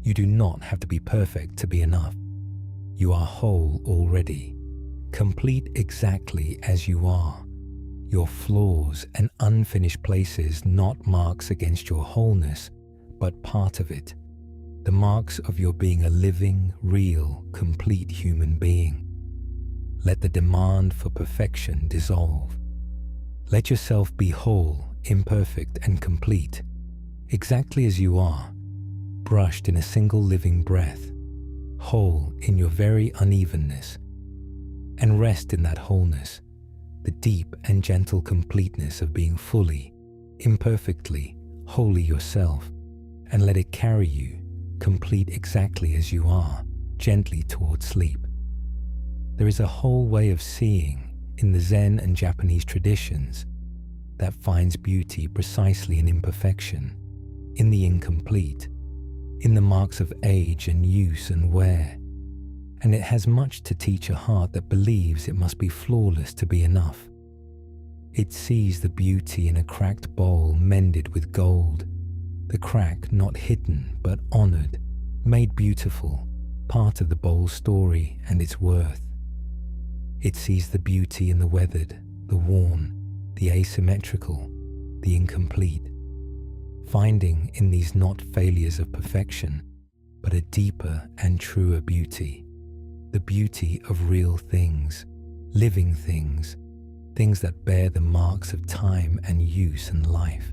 You do not have to be perfect to be enough. You are whole already, complete exactly as you are. Your flaws and unfinished places not marks against your wholeness, but part of it. The marks of your being a living, real, complete human being. Let the demand for perfection dissolve. Let yourself be whole, imperfect and complete, exactly as you are, brushed in a single living breath, whole in your very unevenness, and rest in that wholeness, the deep and gentle completeness of being fully, imperfectly, wholly yourself, and let it carry you, complete exactly as you are, gently towards sleep. There is a whole way of seeing in the Zen and Japanese traditions that finds beauty precisely in imperfection, in the incomplete, in the marks of age and use and wear. And it has much to teach a heart that believes it must be flawless to be enough. It sees the beauty in a cracked bowl mended with gold, the crack not hidden but honored, made beautiful, part of the bowl's story and its worth. It sees the beauty in the weathered, the worn, the asymmetrical, the incomplete, finding in these not failures of perfection, but a deeper and truer beauty, the beauty of real things, living things, things that bear the marks of time and use and life.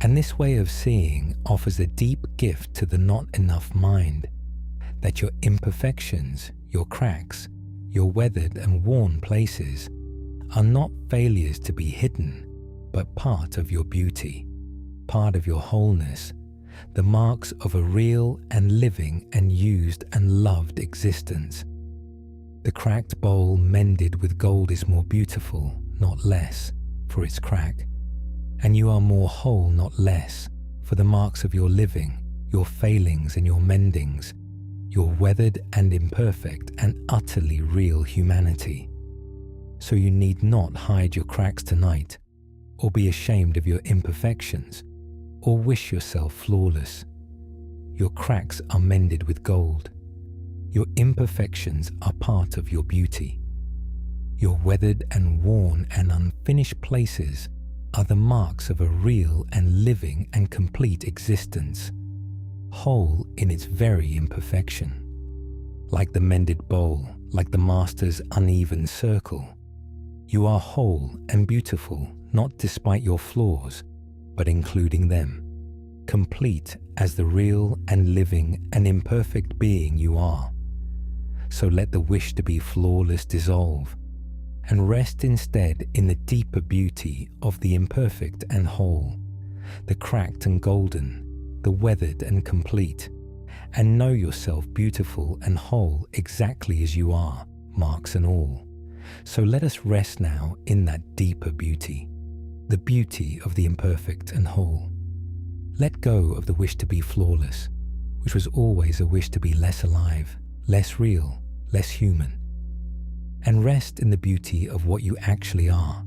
And this way of seeing offers a deep gift to the not enough mind, that your imperfections, your cracks, your weathered and worn places are not failures to be hidden, but part of your beauty, part of your wholeness, the marks of a real and living and used and loved existence. The cracked bowl mended with gold is more beautiful, not less, for its crack, and you are more whole, not less, for the marks of your living, your failings and your mendings, your weathered and imperfect and utterly real humanity. So you need not hide your cracks tonight, or be ashamed of your imperfections, or wish yourself flawless. Your cracks are mended with gold. Your imperfections are part of your beauty. Your weathered and worn and unfinished places are the marks of a real and living and complete existence, whole in its very imperfection. Like the mended bowl, like the Master's uneven circle, you are whole and beautiful, not despite your flaws, but including them. complete as the real and living and imperfect being you are. So let the wish to be flawless dissolve, and rest instead in the deeper beauty of the imperfect and whole, the cracked and golden, the weathered and complete, and know yourself beautiful and whole exactly as you are, marks and all. So let us rest now in that deeper beauty, the beauty of the imperfect and whole. Let go of the wish to be flawless, which was always a wish to be less alive, less real, less human, and rest in the beauty of what you actually are,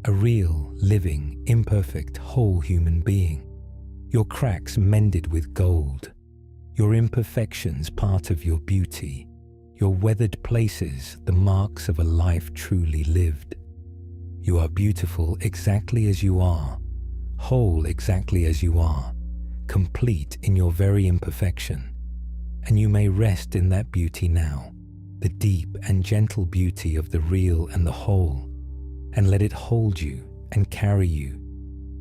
a real, living, imperfect, whole human being, your cracks mended with gold, your imperfections part of your beauty, your weathered places the marks of a life truly lived. You are beautiful exactly as you are, whole exactly as you are, complete in your very imperfection, and you may rest in that beauty now, the deep and gentle beauty of the real and the whole, and let it hold you and carry you,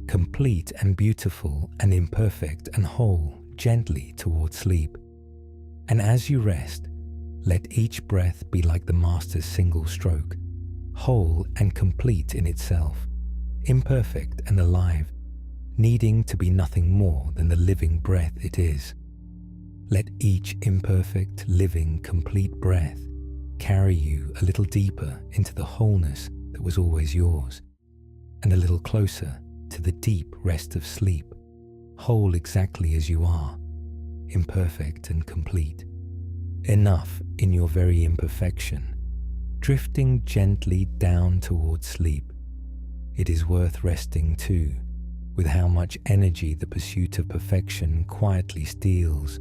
complete and beautiful and imperfect and whole, gently toward sleep. And as you rest, let each breath be like the Master's single stroke, whole and complete in itself, imperfect and alive, needing to be nothing more than the living breath it is. Let each imperfect, living, complete breath carry you a little deeper into the wholeness that was always yours, and a little closer to the deep rest of sleep, whole exactly as you are, imperfect and complete. Enough in your very imperfection, drifting gently down towards sleep. It is worth resting too, with how much energy the pursuit of perfection quietly steals,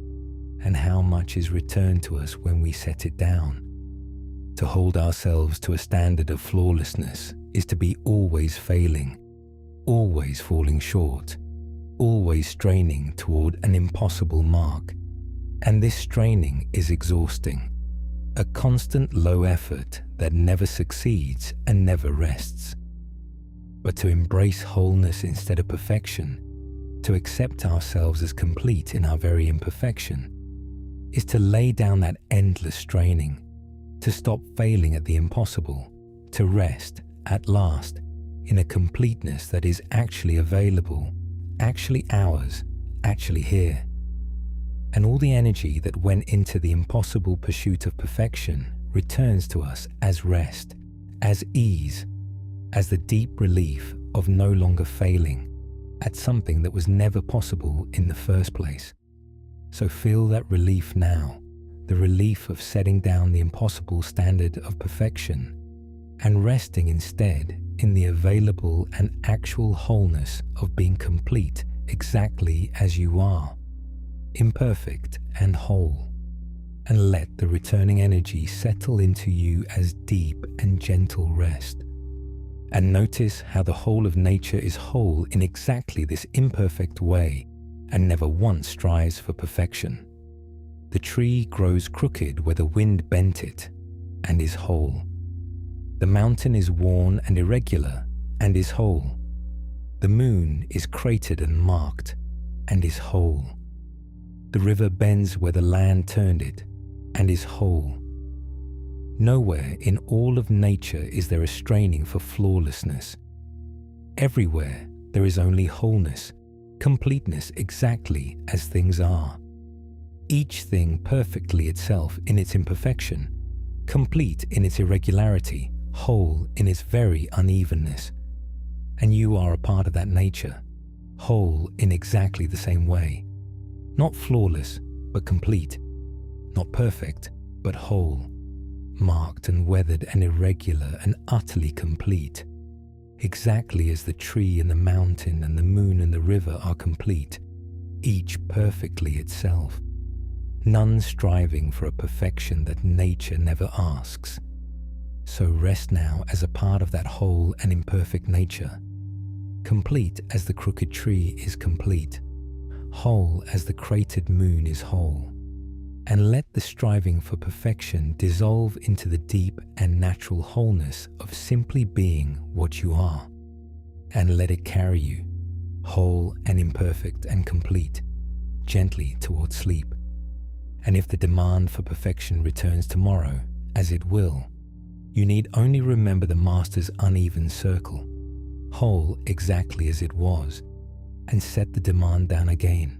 and how much is returned to us when we set it down. To hold ourselves to a standard of flawlessness is to be always failing, always falling short, always straining toward an impossible mark. And this straining is exhausting, a constant low effort that never succeeds and never rests. But to embrace wholeness instead of perfection, to accept ourselves as complete in our very imperfection, is to lay down that endless straining, to stop failing at the impossible, to rest, at last, in a completeness that is actually available, actually ours, actually here. And all the energy that went into the impossible pursuit of perfection returns to us as rest, as ease, as the deep relief of no longer failing at something that was never possible in the first place. So feel that relief now, the relief of setting down the impossible standard of perfection and resting instead in the available and actual wholeness of being complete exactly as you are, imperfect and whole, and let the returning energy settle into you as deep and gentle rest. And notice how the whole of nature is whole in exactly this imperfect way and never once strives for perfection. The tree grows crooked where the wind bent it and is whole. The mountain is worn and irregular and is whole. The moon is cratered and marked and is whole. The river bends where the land turned it and is whole. Nowhere in all of nature is there a straining for flawlessness. Everywhere there is only wholeness, completeness exactly as things are. Each thing perfectly itself in its imperfection, complete in its irregularity, whole in its very unevenness. And you are a part of that nature, whole in exactly the same way. Not flawless, but complete. Not perfect, but whole. Marked and weathered and irregular and utterly complete. Exactly as the tree and the mountain and the moon and the river are complete, each perfectly itself. None striving for a perfection that nature never asks. So rest now as a part of that whole and imperfect nature, complete as the crooked tree is complete, whole as the cratered moon is whole, and let the striving for perfection dissolve into the deep and natural wholeness of simply being what you are, and let it carry you, whole and imperfect and complete, gently towards sleep. And if the demand for perfection returns tomorrow, as it will, you need only remember the Master's uneven circle, whole exactly as it was, and set the demand down again,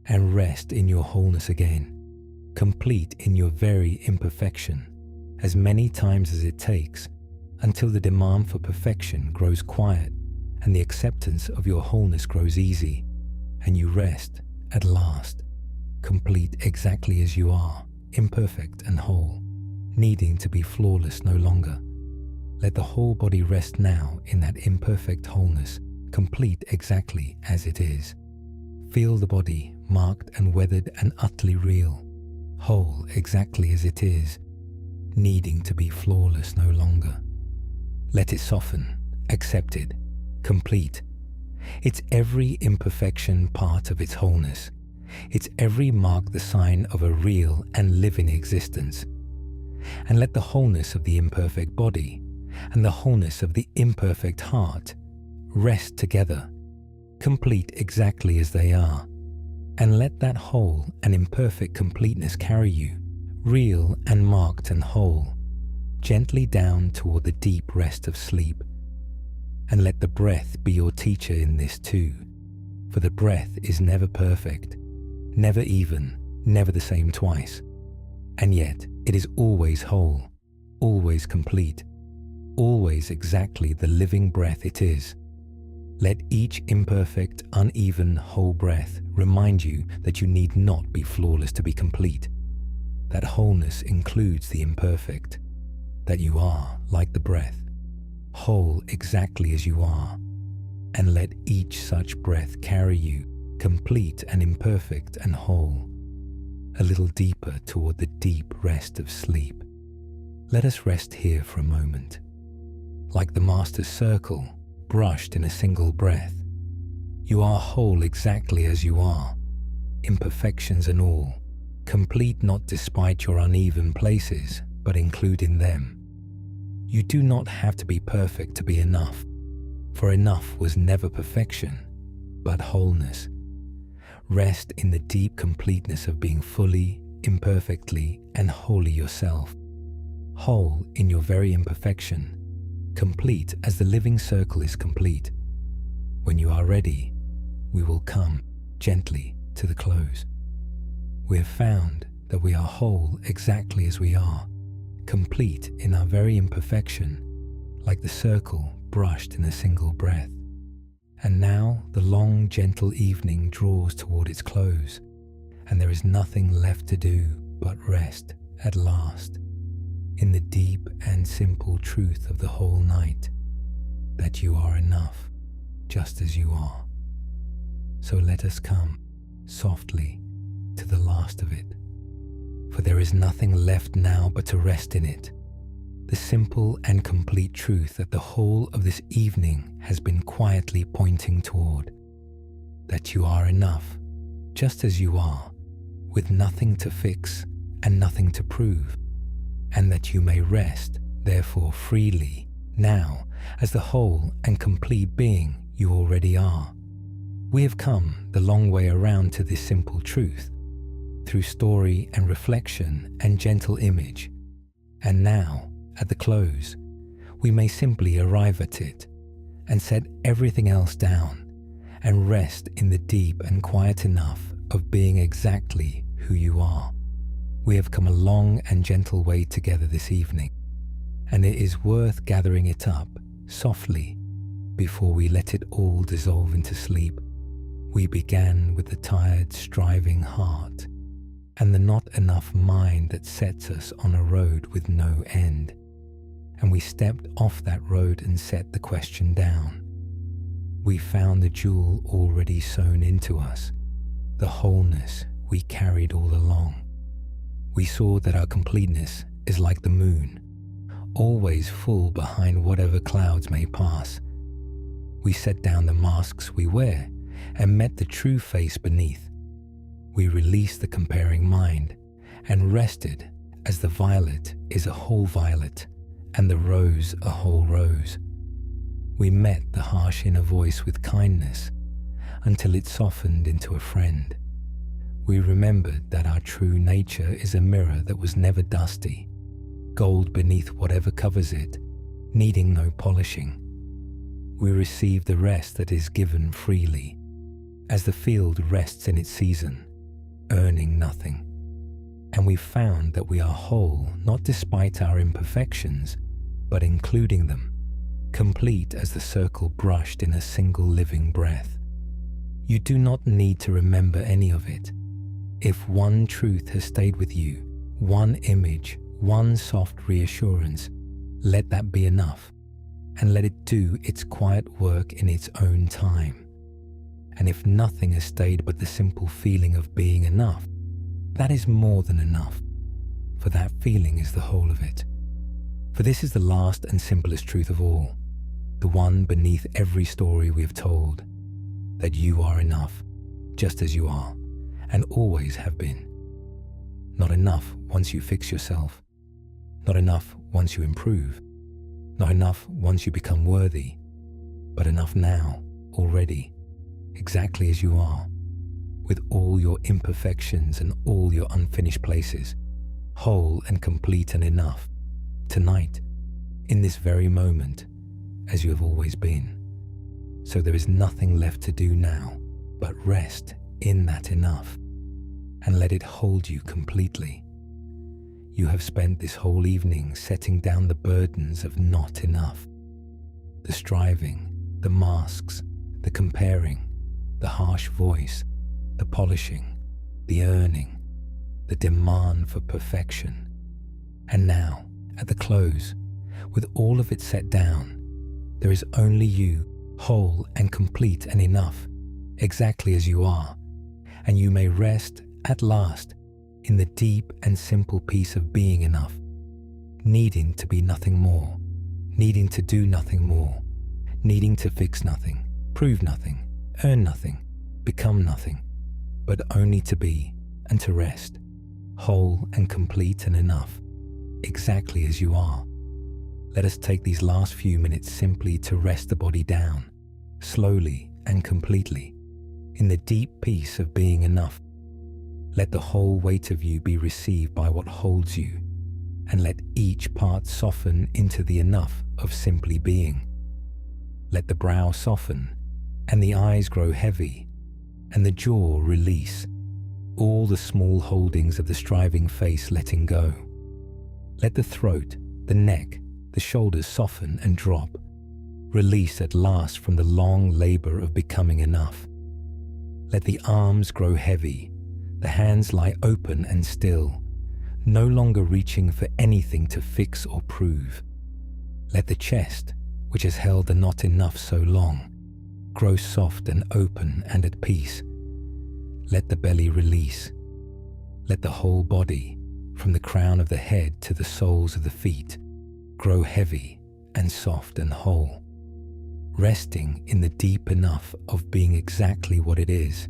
and rest in your wholeness again, complete in your very imperfection, as many times as it takes, until the demand for perfection grows quiet and the acceptance of your wholeness grows easy, and you rest at last, complete exactly as you are, imperfect and whole, needing to be flawless no longer. Let the whole body rest now in that imperfect wholeness, complete exactly as it is. Feel the body marked and weathered and utterly real, whole exactly as it is, needing to be flawless no longer. Let it soften, accepted, complete. Its every imperfection part of its wholeness. Its every mark the sign of a real and living existence. And let the wholeness of the imperfect body and the wholeness of the imperfect heart rest together, complete exactly as they are. And let that whole and imperfect completeness carry you, real and marked and whole, gently down toward the deep rest of sleep. And let the breath be your teacher in this too, for the breath is never perfect, never even, never the same twice, and yet it is always whole, always complete, always exactly the living breath it is. Let each imperfect, uneven, whole breath remind you that you need not be flawless to be complete, that wholeness includes the imperfect, that you are like the breath, whole exactly as you are, and let each such breath carry you, complete and imperfect and whole, a little deeper toward the deep rest of sleep. Let us rest here for a moment. Like the Master's circle, brushed in a single breath, you are whole exactly as you are, imperfections and all, complete not despite your uneven places, but including them. You do not have to be perfect to be enough, for enough was never perfection, but wholeness. Rest in the deep completeness of being fully, imperfectly, and wholly yourself, whole in your very imperfection, complete as the living circle is complete. When you are ready, we will come gently to the close. We have found that we are whole exactly as we are, complete in our very imperfection, like the circle brushed in a single breath. And now the long, gentle evening draws toward its close, and there is nothing left to do but rest at last, in the deep and simple truth of the whole night, that you are enough, just as you are. So let us come softly to the last of it, for there is nothing left now but to rest in it, the simple and complete truth that the whole of this evening has been quietly pointing toward, that you are enough, just as you are, with nothing to fix and nothing to prove, and that you may rest, therefore, freely, now, as the whole and complete being you already are. We have come the long way around to this simple truth, through story and reflection and gentle image, and now, at the close, we may simply arrive at it, and set everything else down, and rest in the deep and quiet enough of being exactly who you are. We have come a long and gentle way together this evening, and it is worth gathering it up softly before we let it all dissolve into sleep. We began with the tired, striving heart, and the not enough mind that sets us on a road with no end. And we stepped off that road and set the question down. We found the jewel already sewn into us, the wholeness we carried all along. We saw that our completeness is like the moon, always full behind whatever clouds may pass. We set down the masks we wear and met the true face beneath. We released the comparing mind and rested as the violet is a whole violet and the rose a whole rose. We met the harsh inner voice with kindness, until it softened into a friend. We remembered that our true nature is a mirror that was never dusty, gold beneath whatever covers it, needing no polishing. We receive the rest that is given freely, as the field rests in its season, earning nothing. And we found that we are whole not despite our imperfections, but including them, complete as the circle brushed in a single living breath. You do not need to remember any of it. If one truth has stayed with you, one image, one soft reassurance, let that be enough, and let it do its quiet work in its own time. And if nothing has stayed but the simple feeling of being enough, that is more than enough, for that feeling is the whole of it. For this is the last and simplest truth of all, the one beneath every story we have told, that you are enough, just as you are, and always have been. Not enough once you fix yourself, not enough once you improve, not enough once you become worthy, but enough now, already, exactly as you are, with all your imperfections and all your unfinished places, whole and complete and enough, tonight, in this very moment, as you have always been. So there is nothing left to do now but rest in that enough and let it hold you completely. You have spent this whole evening setting down the burdens of not enough, the striving, the masks, the comparing, the harsh voice, the polishing, the earning, the demand for perfection. And now, at the close, with all of it set down, there is only you, whole and complete and enough, exactly as you are, and you may rest at last in the deep and simple peace of being enough, needing to be nothing more, needing to do nothing more, needing to fix nothing, prove nothing, earn nothing, become nothing, but only to be and to rest, whole and complete and enough, exactly as you are. Let us take these last few minutes simply to rest the body down, slowly and completely, in the deep peace of being enough. Let the whole weight of you be received by what holds you, and let each part soften into the enough of simply being. Let the brow soften, and the eyes grow heavy, and the jaw release, all the small holdings of the striving face letting go. Let the throat, the neck, the shoulders soften and drop, release at last from the long labor of becoming enough. Let the arms grow heavy, the hands lie open and still, no longer reaching for anything to fix or prove. Let the chest, which has held the not enough so long, grow soft and open and at peace. Let the belly release. Let the whole body, from the crown of the head to the soles of the feet, grow heavy and soft and whole, resting in the deep enough of being exactly what it is,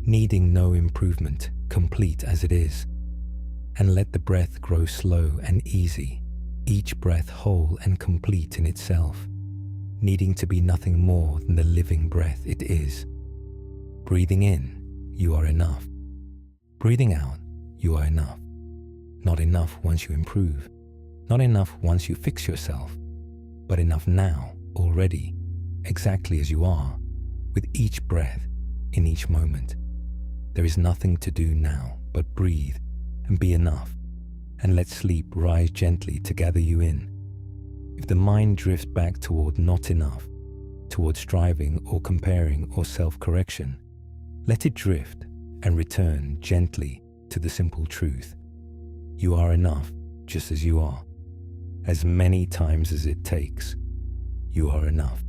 needing no improvement, complete as it is. And let the breath grow slow and easy, each breath whole and complete in itself, needing to be nothing more than the living breath it is. Breathing in, you are enough. Breathing out, you are enough. Not enough once you improve, not enough once you fix yourself, but enough now, already, exactly as you are, with each breath, in each moment. There is nothing to do now but breathe and be enough, and let sleep rise gently to gather you in. If the mind drifts back toward not enough, toward striving or comparing or self-correction, let it drift and return gently to the simple truth. You are enough just as you are. As many times as it takes, you are enough,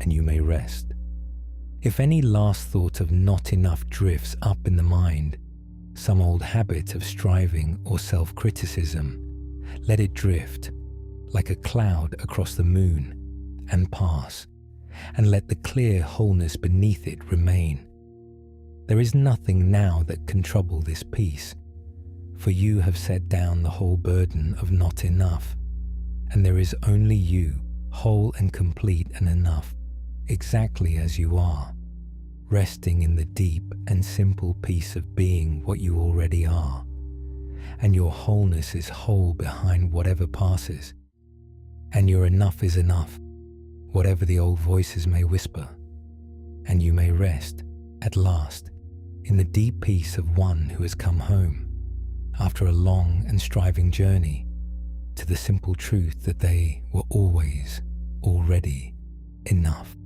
and you may rest. If any last thought of not enough drifts up in the mind, some old habit of striving or self-criticism, let it drift like a cloud across the moon and pass, and let the clear wholeness beneath it remain. There is nothing now that can trouble this peace, for you have set down the whole burden of not enough, and there is only you, whole and complete and enough, exactly as you are, resting in the deep and simple peace of being what you already are, and your wholeness is whole behind whatever passes, and your enough is enough, whatever the old voices may whisper, and you may rest, at last, in the deep peace of one who has come home, after a long and striving journey, to the simple truth that they were always, already, enough.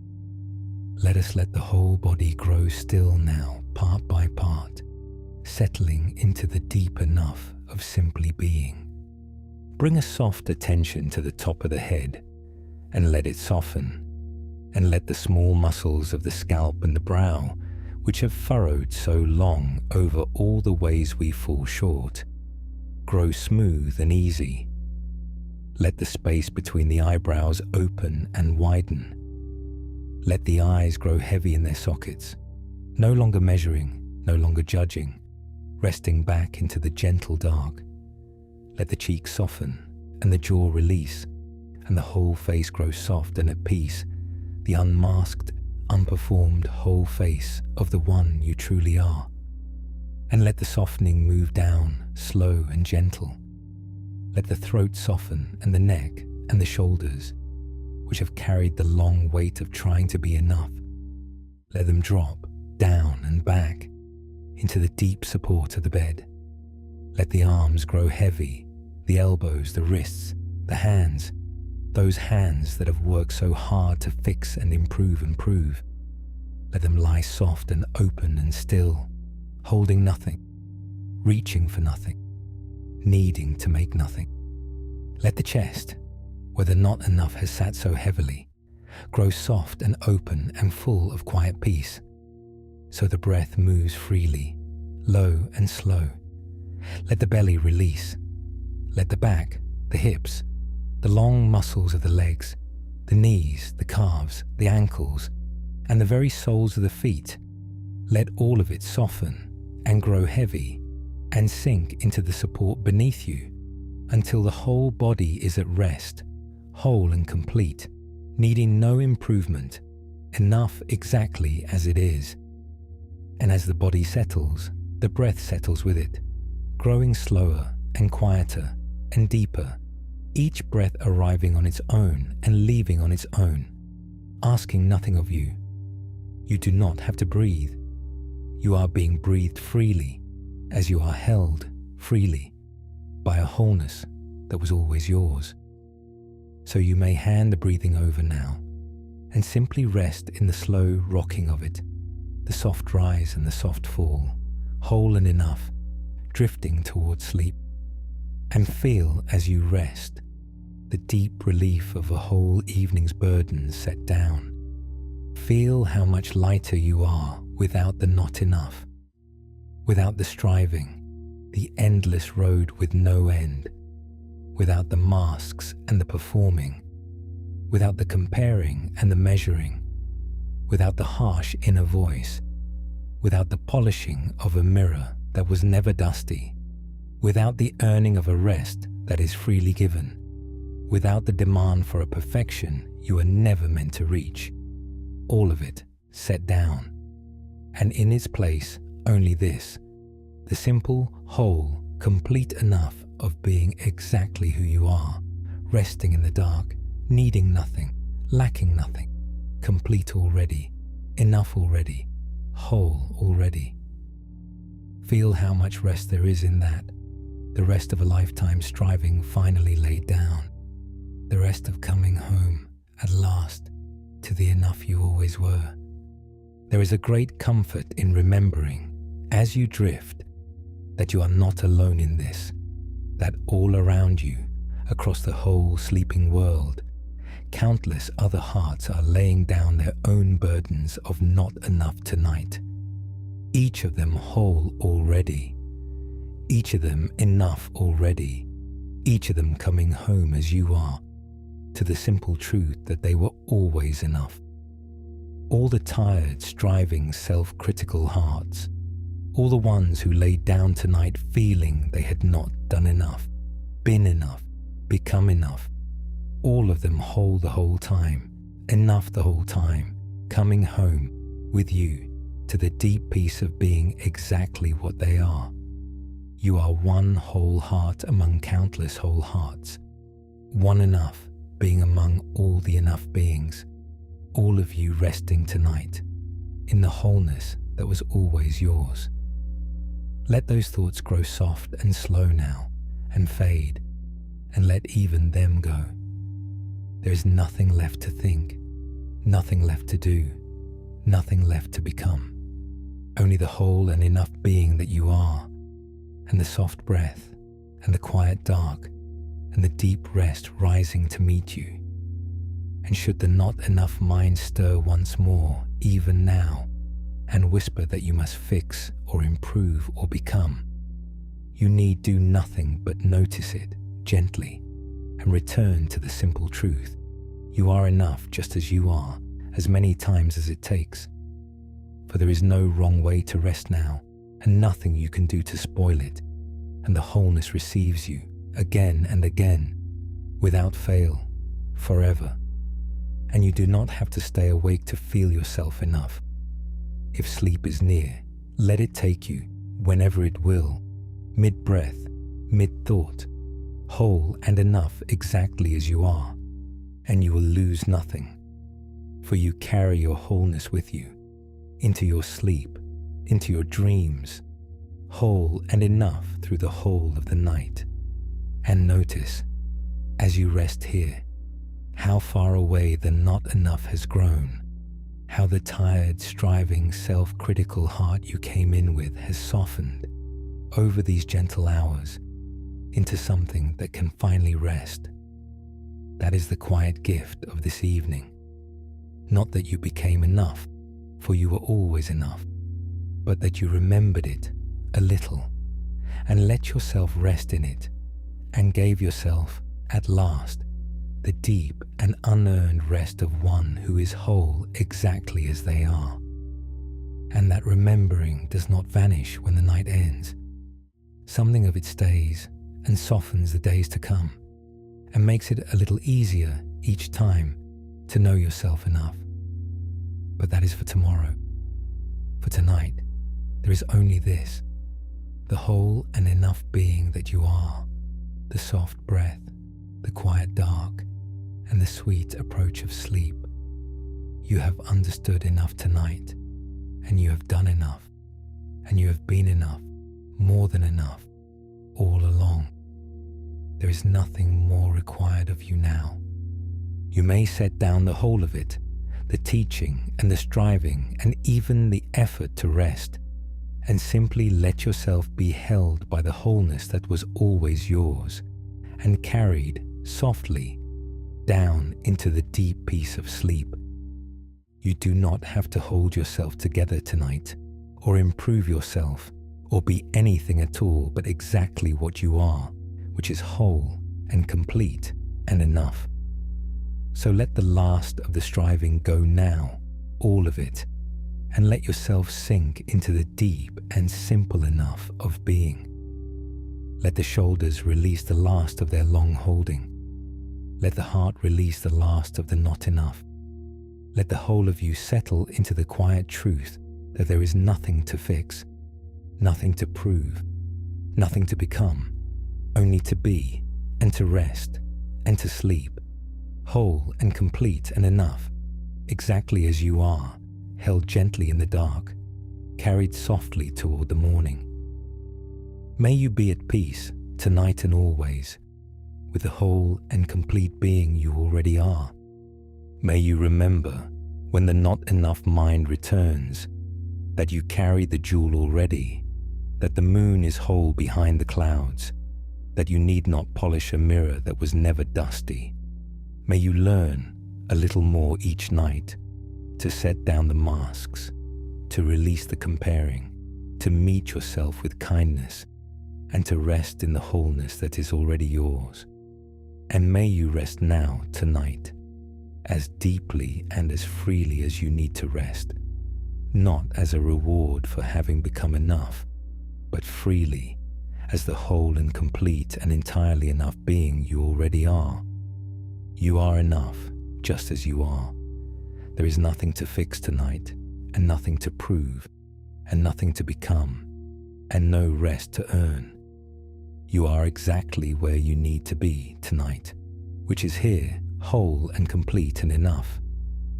Let us let the whole body grow still now, part by part, settling into the deep enough of simply being. Bring a soft attention to the top of the head and let it soften, and let the small muscles of the scalp and the brow, which have furrowed so long over all the ways we fall short, grow smooth and easy. Let the space between the eyebrows open and widen. Let the eyes grow heavy in their sockets, no longer measuring, no longer judging, resting back into the gentle dark. Let the cheeks soften and the jaw release, and the whole face grow soft and at peace, the unmasked, unperformed whole face of the one you truly are. And let the softening move down, slow and gentle. Let the throat soften and the neck and the shoulders, which have carried the long weight of trying to be enough. Let them drop down and back into the deep support of the bed. Let the arms grow heavy, the elbows, the wrists, the hands, those hands that have worked so hard to fix and improve and prove. Let them lie soft and open and still, holding nothing, reaching for nothing, needing to make nothing. Let the chest, where the not enough has sat so heavily, grow soft and open and full of quiet peace, so the breath moves freely, low and slow. Let the belly release. Let the back, the hips, the long muscles of the legs, the knees, the calves, the ankles, and the very soles of the feet, let all of it soften and grow heavy and sink into the support beneath you until the whole body is at rest, whole and complete, needing no improvement, enough exactly as it is. And as the body settles, the breath settles with it, growing slower and quieter and deeper, each breath arriving on its own and leaving on its own, asking nothing of you. You do not have to breathe. You are being breathed freely as you are held freely by a wholeness that was always yours. So you may hand the breathing over now and simply rest in the slow rocking of it, the soft rise and the soft fall, whole and enough, drifting towards sleep. And feel as you rest the deep relief of a whole evening's burdens set down. Feel how much lighter you are without the not enough, without the striving, the endless road with no end, without the masks and the performing, without the comparing and the measuring, without the harsh inner voice, without the polishing of a mirror that was never dusty, without the earning of a rest that is freely given, without the demand for a perfection you are never meant to reach. All of it set down, and in its place only this, the simple, whole, complete enough of being exactly who you are, resting in the dark, needing nothing, lacking nothing, complete already, enough already, whole already. Feel how much rest there is in that, the rest of a lifetime striving finally laid down, the rest of coming home at last to the enough you always were. There is a great comfort in remembering, as you drift, that you are not alone in this, that all around you, across the whole sleeping world, countless other hearts are laying down their own burdens of not enough tonight, each of them whole already, each of them enough already, each of them coming home as you are, to the simple truth that they were always enough. All the tired, striving, self-critical hearts, all the ones who laid down tonight feeling they had not done enough, been enough, become enough, all of them whole the whole time, enough the whole time, coming home with you, to the deep peace of being exactly what they are. You are one whole heart among countless whole hearts, one enough being among all the enough beings, all of you resting tonight in the wholeness that was always yours. Let those thoughts grow soft and slow now and fade, and let even them go. There is nothing left to think, nothing left to do, nothing left to become. Only the whole and enough being that you are, and the soft breath, and the quiet dark, and the deep rest rising to meet you. And should the not enough mind stir once more, even now, and whisper that you must fix or improve or become, you need do nothing but notice it gently and return to the simple truth. You are enough just as you are, as many times as it takes. For there is no wrong way to rest now, and nothing you can do to spoil it, and the wholeness receives you again and again, without fail, forever. And you do not have to stay awake to feel yourself enough. If sleep is near, let it take you whenever it will, mid-breath, mid-thought, whole and enough exactly as you are, and you will lose nothing. For you carry your wholeness with you, into your sleep, into your dreams, whole and enough through the whole of the night. And notice, as you rest here, how far away the not enough has grown, how the tired, striving, self-critical heart you came in with has softened over these gentle hours into something that can finally rest. That is the quiet gift of this evening. Not that you became enough, for you were always enough, but that you remembered it a little and let yourself rest in it and gave yourself, at last, the deep and unearned rest of one who is whole exactly as they are. And that remembering does not vanish when the night ends. Something of it stays and softens the days to come and makes it a little easier each time to know yourself enough. But that is for tomorrow. For tonight, there is only this, the whole and enough being that you are, the soft breath, the quiet dark, and the sweet approach of sleep. You have understood enough tonight, and you have done enough, and you have been enough, more than enough, all along. There is nothing more required of you now. You may set down the whole of it, the teaching and the striving and even the effort to rest, and simply let yourself be held by the wholeness that was always yours and carried softly down into the deep peace of sleep. You do not have to hold yourself together tonight or improve yourself or be anything at all but exactly what you are, which is whole and complete and enough. So let the last of the striving go now, all of it, and let yourself sink into the deep and simple enough of being. Let the shoulders release the last of their long holding. Let the heart release the last of the not enough. Let the whole of you settle into the quiet truth that there is nothing to fix, nothing to prove, nothing to become, only to be and to rest and to sleep, whole and complete and enough, exactly as you are, held gently in the dark, carried softly toward the morning. May you be at peace tonight and always with the whole and complete being you already are. May you remember when the not enough mind returns that you carry the jewel already, that the moon is whole behind the clouds, that you need not polish a mirror that was never dusty. May you learn a little more each night to set down the masks, to release the comparing, to meet yourself with kindness, and to rest in the wholeness that is already yours. And may you rest now, tonight, as deeply and as freely as you need to rest, not as a reward for having become enough, but freely, as the whole and complete and entirely enough being you already are. You are enough, just as you are. There is nothing to fix tonight, and nothing to prove, and nothing to become, and no rest to earn. You are exactly where you need to be tonight, which is here, whole and complete and enough,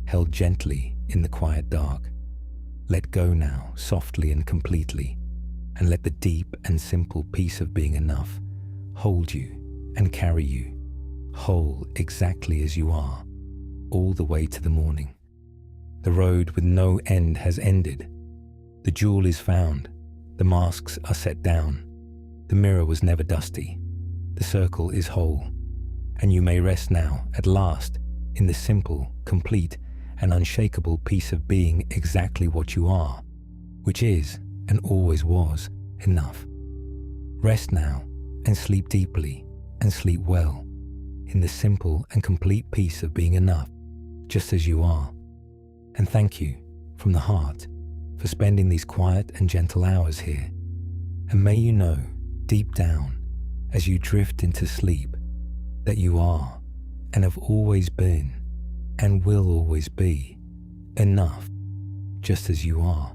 held gently in the quiet dark. Let go now, softly and completely, and let the deep and simple peace of being enough hold you and carry you, whole exactly as you are, all the way to the morning. The road with no end has ended. The jewel is found. The masks are set down. The mirror was never dusty. The circle is whole. And you may rest now, at last, in the simple, complete, and unshakable peace of being exactly what you are, which is, and always was, enough. Rest now, and sleep deeply, and sleep well, in the simple and complete peace of being enough, just as you are. And thank you, from the heart, for spending these quiet and gentle hours here. And may you know, deep down, as you drift into sleep, that you are, and have always been, and will always be, enough, just as you are.